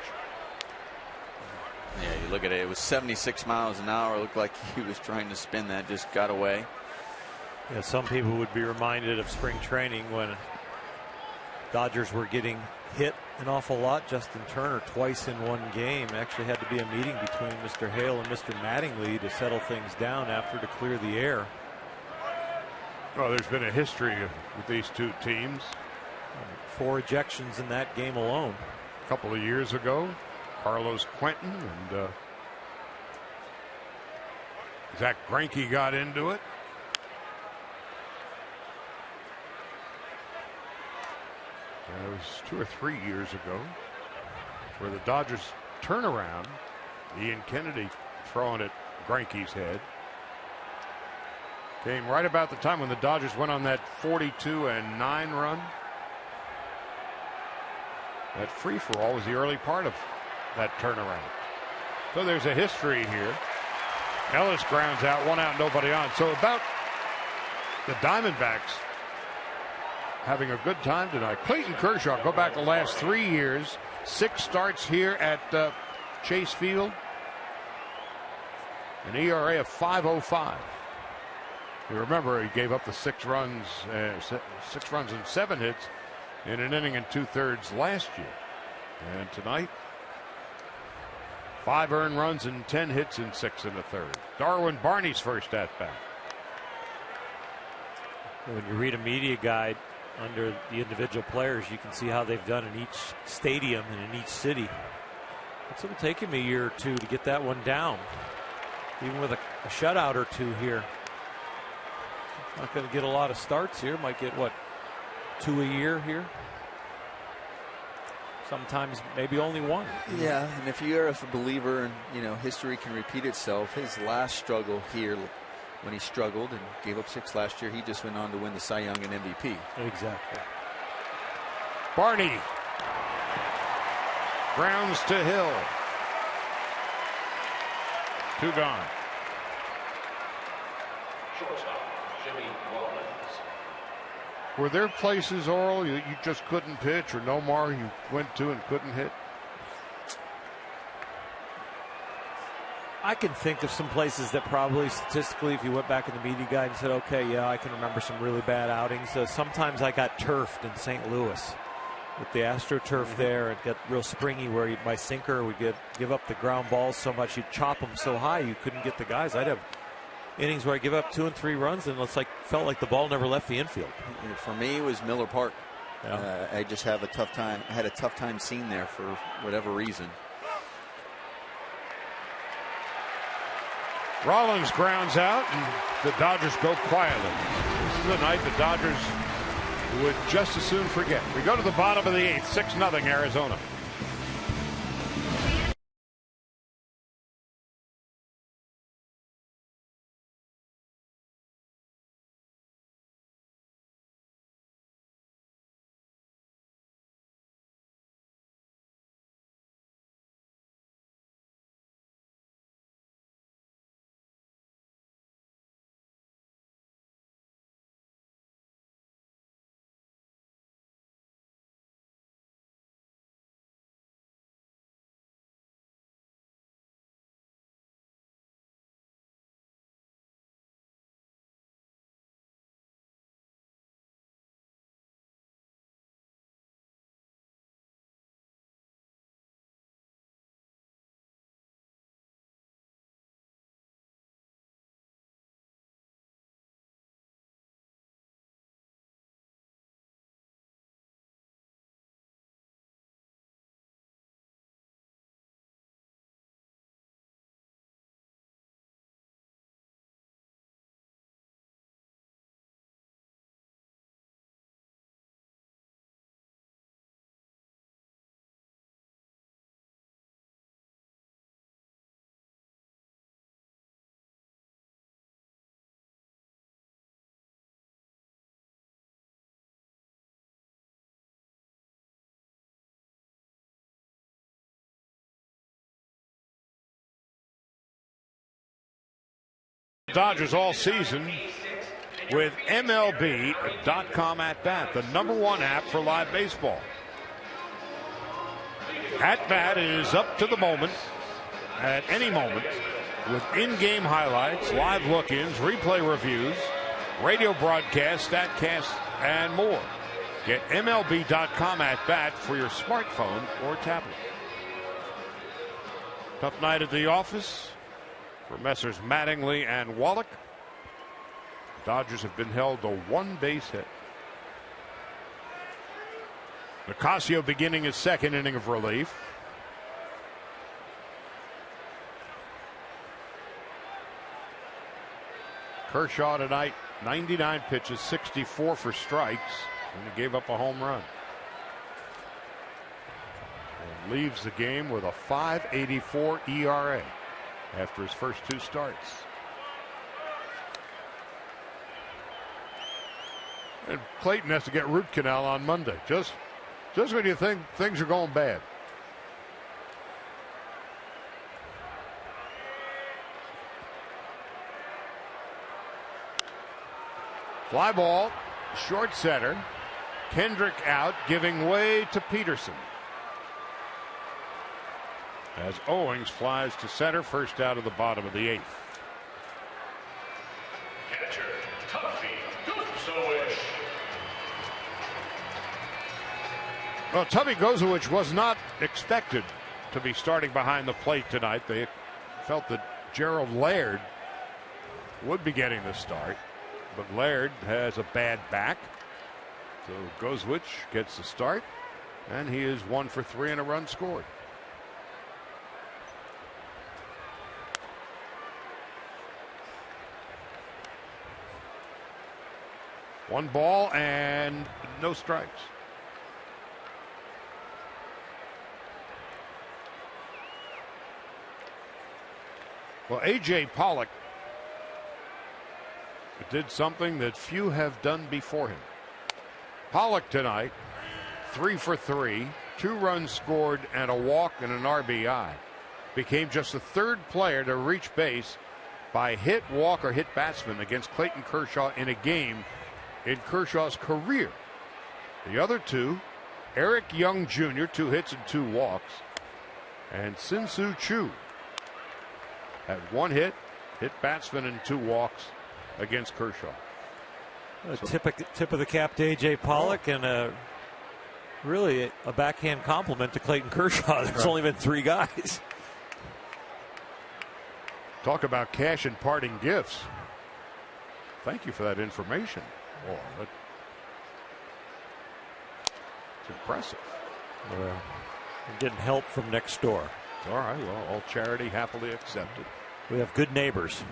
Yeah, you look at it, it was 76 miles an hour. It looked like he was trying to spin that, just got away. Yeah, some people would be reminded of spring training when Dodgers were getting hit an awful lot. Justin Turner twice in one game. Actually had to be a meeting between Mr. Hale and Mr. Mattingly to settle things down after to clear the air. Well, there's been a history with these two teams. 4 ejections in that game alone. A couple of years ago, Carlos Quentin and Zach Greinke got into it. It was 2 or 3 years ago where the Dodgers turnaround, Ian Kennedy throwing at Greinke's head, came right about the time when the Dodgers went on that 42-9 run. That free-for-all was the early part of that turnaround. So there's a history here. Ellis grounds out, 1 out, nobody on. So about the Diamondbacks having a good time tonight. Clayton Kershaw, go back the last 3 years, 6 starts here at Chase Field, an ERA of 5.05. You remember he gave up the 6 runs and 7 hits in an inning and 2/3 last year. And tonight, 5 earned runs and 10 hits in 6 1/3. Darwin Barney's first at bat. When you read a media guide under the individual players, you can see how they've done in each stadium and in each city. It'll take him a year or two to get that one down. even with a shutout or two here. Not going to get a lot of starts here. Might get, what, 2 a year here? Sometimes maybe only 1. Yeah, and if you're a believer in, history can repeat itself, his last struggle here, when he struggled and gave up 6 last year, he just went on to win the Cy Young and MVP. Exactly. Barney grounds to Hill. 2 gone. Shortstop, Jimmy Rollins. Were there places, Oral, you just couldn't pitch, or Nomar you went to and couldn't hit? I can think of some places that probably statistically, if you went back in the media guide and said, okay, yeah, I can remember some really bad outings. Sometimes I got turfed in St. Louis with the AstroTurf there. It got real springy where my sinker would give up the ground balls so much. You'd chop them so high you couldn't get the guys. I'd have innings where I give up 2 and 3 runs and felt like the ball never left the infield. For me, it was Miller Park. Yeah. I just had a tough time seeing there for whatever reason. Rollins grounds out, and the Dodgers go quietly. This is the night the Dodgers would just as soon forget. We go to the bottom of the 8th, 6-0 Arizona. Dodgers all season with MLB.com at bat, the #1 app for live baseball. At bat is up to the moment, at any moment, with in-game highlights, live look-ins, replay reviews, radio broadcasts, statcasts, and more. Get MLB.com at bat for your smartphone or tablet. Tough night at the office for Messrs. Mattingly and Wallach. Dodgers have been held to 1 base hit. Nicasio beginning his 2nd inning of relief. Kershaw tonight, 99 pitches, 64 for strikes, and he gave up a home run. And leaves the game with a .584 ERA. After his first 2 starts. And Clayton has to get root canal on Monday. Just when you think things are going bad. Fly ball, short center. Kendrick out, giving way to Peterson. As Owings flies to center, first out of the bottom of the 8th. Catcher, Tuffy Gozowicz. Well, Tuffy Gozowicz was not expected to be starting behind the plate tonight. They felt that Gerald Laird would be getting the start, but Laird has a bad back. So Gozowicz gets the start, and he is 1 for 3 and a run scored. 1 ball and no strikes. Well, A.J. Pollock did something that few have done before him. Pollock tonight, 3 for 3, 2 runs scored and a walk and an RBI. Became just the 3rd player to reach base by hit, walk, or hit batsman against Clayton Kershaw in a game in Kershaw's career. The other 2, Eric Young Jr., 2 hits and 2 walks, and Sin-Soo Choo had 1 hit batsman and 2 walks against Kershaw. Tip of the cap to A.J. Pollock, and really a backhand compliment to Clayton Kershaw. There's only been 3 guys. Talk about cash and parting gifts. Thank you for that information. Oh, it's impressive. I'm getting help from next door. All right, well, all charity happily accepted. We have good neighbors.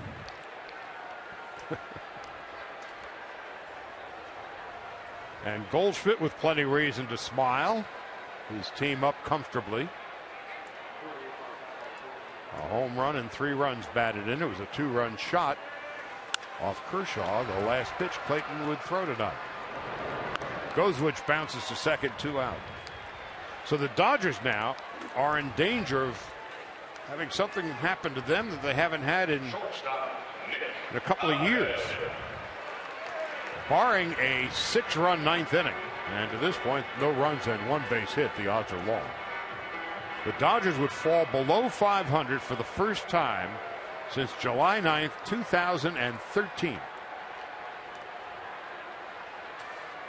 And Goldschmidt with plenty of reason to smile. His team up comfortably. A home run and 3 runs batted in. It was a 2-run shot off Kershaw, the last pitch Clayton would throw tonight. Goldschmidt bounces to second, 2 out. So the Dodgers now are in danger of having something happen to them that they haven't had in a couple of years. Barring a 6-run 9th inning. And to this point, no runs and 1 base hit. The odds are long. The Dodgers would fall below 500 for the first time since July 9th, 2013.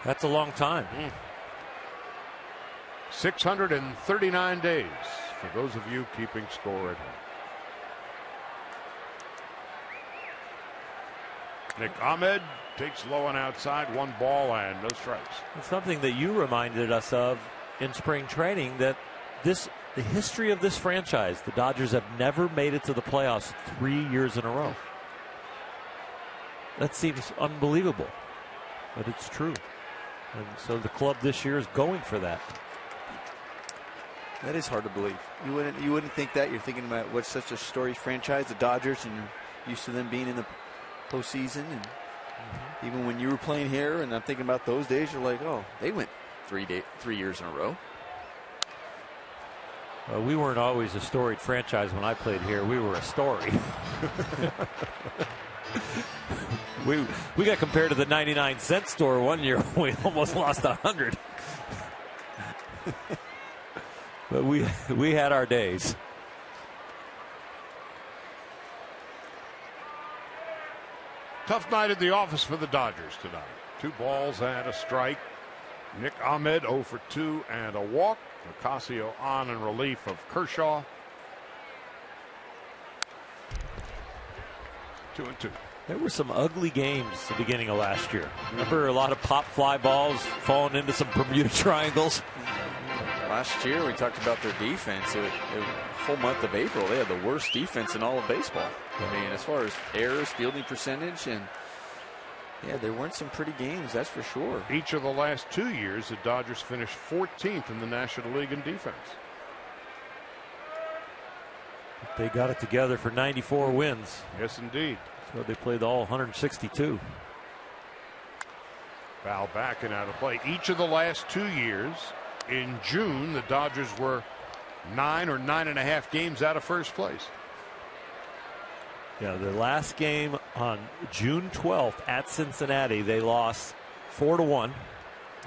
That's a long time. 639 days for those of you keeping score at home. Nick Ahmed takes low and outside, 1 ball and no strikes. It's something that you reminded us of in spring training, that the history of this franchise, the Dodgers have never made it to the playoffs 3 years in a row. That seems unbelievable, but it's true. And so the club this year is going for that. That is hard to believe. You wouldn't think that. You're thinking about what's such a storied franchise, the Dodgers, and you're used to them being in the postseason. And even when you were playing here, and I'm thinking about those days, you're like, oh, they went 3 years in a row. We weren't always a storied franchise when I played here. We were a story. we got compared to the 99-cent store one year. We almost lost 100. But we had our days. Tough night at the office for the Dodgers tonight. 2 balls and a strike. Nick Ahmed 0 for 2 and a walk. Nicasio on in relief of Kershaw. 2-2. There were some ugly games at the beginning of last year. Remember a lot of pop fly balls falling into some Bermuda triangles? Last year we talked about their defense. The whole month of April, they had the worst defense in all of baseball. I mean, as far as errors, fielding percentage, and yeah, there weren't some pretty games, that's for sure. Each of the last 2 years, the Dodgers finished 14th in the National League in defense. They got it together for 94 wins. Yes, indeed. So they played all 162. Foul back and out of play. Each of the last 2 years, in June, the Dodgers were 9 or 9.5 games out of first place. Yeah, the last game on June 12th at Cincinnati, they lost 4-1,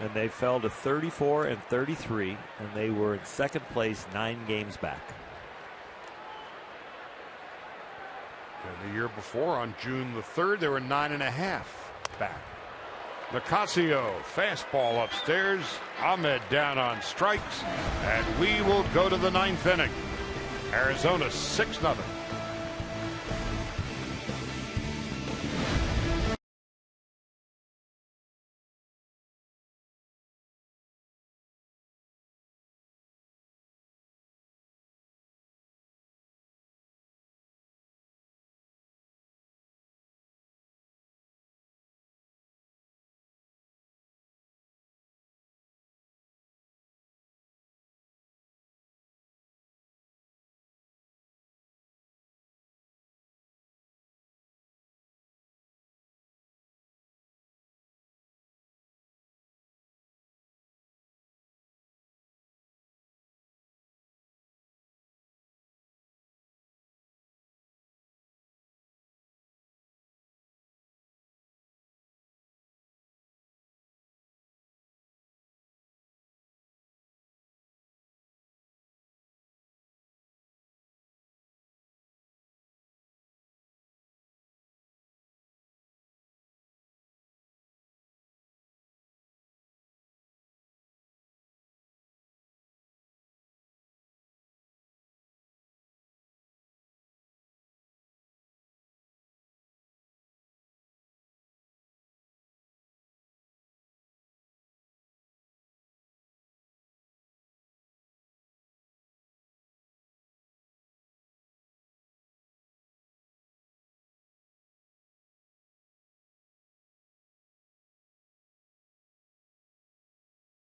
and they fell to 34 and 33, and they were in second place 9 games back. And the year before, on June the 3rd, they were 9.5 back. Nicasio, fastball upstairs. Ahmed down on strikes, and we will go to the 9th inning. Arizona 6-0.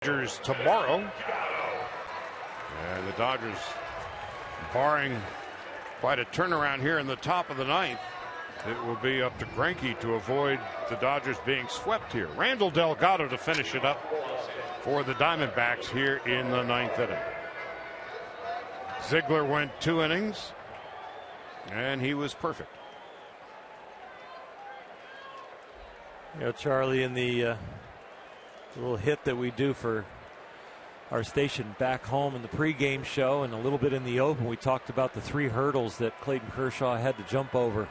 Dodgers tomorrow. And the Dodgers, barring quite a turnaround here in the top of the ninth, it will be up to Greinke to avoid the Dodgers being swept here. Randall Delgado to finish it up for the Diamondbacks here in the ninth inning. Ziegler went 2 innings, and he was perfect. You know, Charlie, in the little hit that we do for our station back home in the pregame show and a little bit in the open, we talked about the 3 hurdles that Clayton Kershaw had to jump over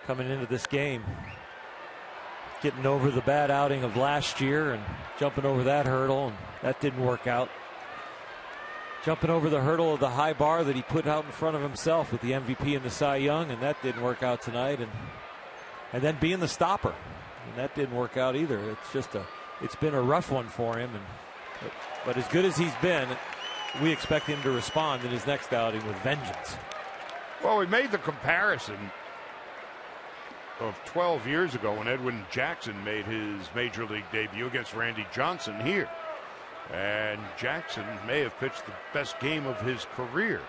coming into this game. Getting over the bad outing of last year and jumping over that hurdle, and that didn't work out. Jumping over the hurdle of the high bar that he put out in front of himself with the MVP and the Cy Young, and that didn't work out tonight. And then being the stopper, and that didn't work out either. It's been a rough one for him. But as good as he's been, we expect him to respond in his next outing with vengeance. Well, we made the comparison of 12 years ago when Edwin Jackson made his major league debut against Randy Johnson here. And Jackson may have pitched the best game of his career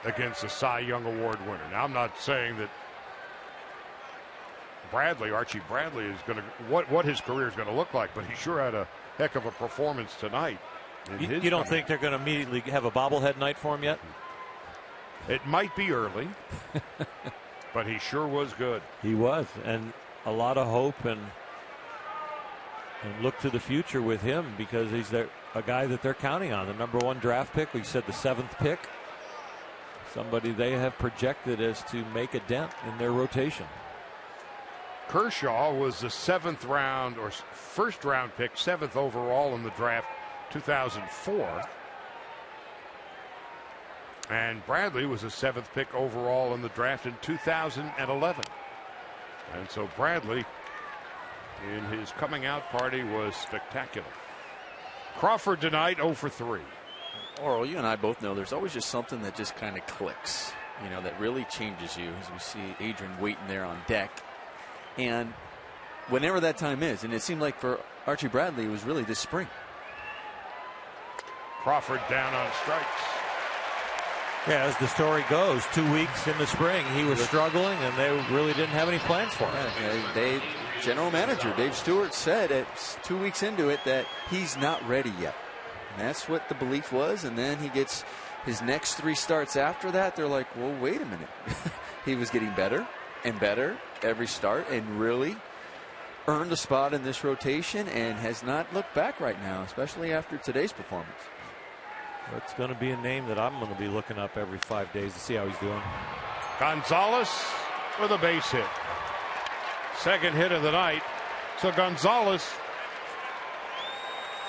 against the Cy Young Award winner. Now, I'm not saying that Archie Bradley is going to, what his career is going to look like, but he sure had a heck of a performance tonight. You don't think they're going to immediately have a bobblehead night for him yet? It might be early, but he sure was good. He was, and a lot of hope and look to the future with him, because he's a guy that they're counting on. The #1 draft pick, we said the 7th pick. Somebody they have projected as to make a dent in their rotation. Kershaw was the 7th round or 1st round pick, 7th overall in the draft 2004. And Bradley was a 7th pick overall in the draft in 2011. And so Bradley, in his coming out party, was spectacular. Crawford tonight 0 for 3. Oral, you and I both know there's always just something that just kind of clicks, that really changes you, as we see Adrian waiting there on deck. And whenever that time is, and it seemed like for Archie Bradley, it was really this spring. Crawford down on strikes. Yeah, as the story goes, 2 weeks in the spring, he was struggling, and they really didn't have any plans for him. General manager Dave Stewart said at 2 weeks into it that he's not ready yet. And that's what the belief was. And then he gets his next 3 starts after that. They're like, well, wait a minute. He was getting better and better every start and really earned a spot in this rotation and has not looked back right now, especially after today's performance. That's going to be a name that I'm going to be looking up every 5 days to see how he's doing. Gonzalez with a base hit. 2nd hit of the night. So Gonzalez,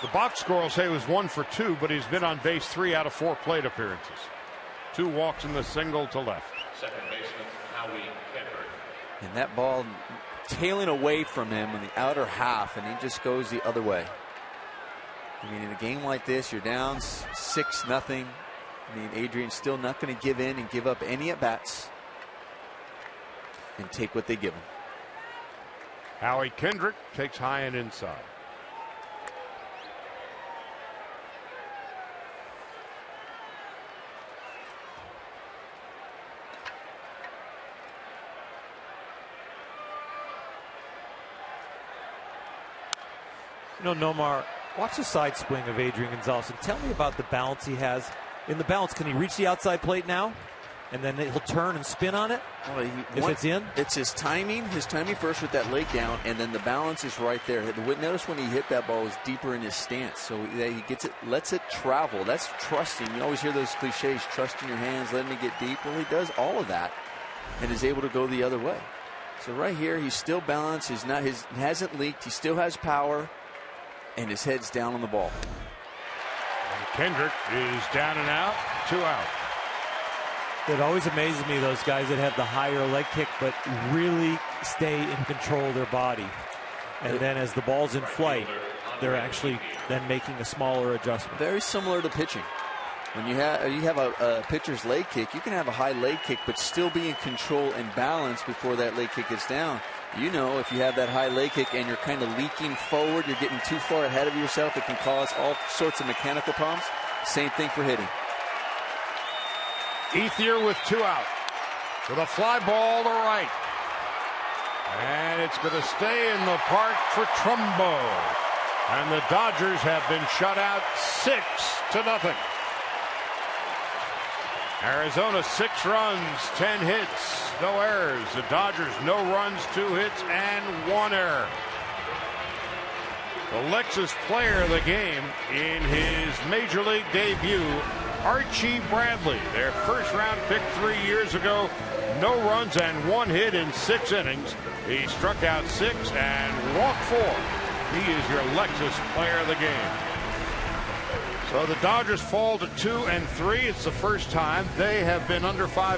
the box score will say was 1 for 2, but he's been on base 3 out of 4 plate appearances. 2 walks and the single to left. Second baseman, Howie Kendrick. And that ball tailing away from him in the outer half, and he just goes the other way. I mean, in a game like this, you're down 6-0. I mean, Adrian's still not going to give in and give up any at-bats and take what they give him. Howie Kendrick takes high and inside. Nomar, watch the side swing of Adrian Gonzalez and tell me about the balance he has. In the balance, can he reach the outside plate now? And then he'll turn and spin on it? Well, if it's in? It's his timing first with that leg down, and then the balance is right there. Notice when he hit that ball, it was deeper in his stance. So he gets it, lets it travel. That's trusting. You always hear those cliches, trusting your hands, letting it get deep. Well, he does all of that and is able to go the other way. So right here, he's still balanced. He hasn't leaked. He still has power. And his head's down on the ball. And Kendrick is down and out, 2 out. It always amazes me, those guys that have the higher leg kick but really stay in control of their body. And then as the ball's in flight, they're actually then making a smaller adjustment. Very similar to pitching. When you have a pitcher's leg kick, you can have a high leg kick but still be in control and balance before that leg kick gets down. You know, if you have that high leg kick and you're kind of leaking forward, you're getting too far ahead of yourself, it can cause all sorts of mechanical problems. Same thing for hitting. Ethier with 2 out. With a fly ball to right. And it's going to stay in the park for Trumbo. And the Dodgers have been shut out 6-0. Arizona 6 runs, 10 hits, no errors. The Dodgers no runs, 2 hits, and 1 error. The Lexus player of the game in his major league debut, Archie Bradley, their first-round pick 3 years ago. No runs and 1 hit in 6 innings. He struck out 6 and walked 4. He is your Lexus player of the game. So the Dodgers fall to 2-3. It's the first time they have been under 5.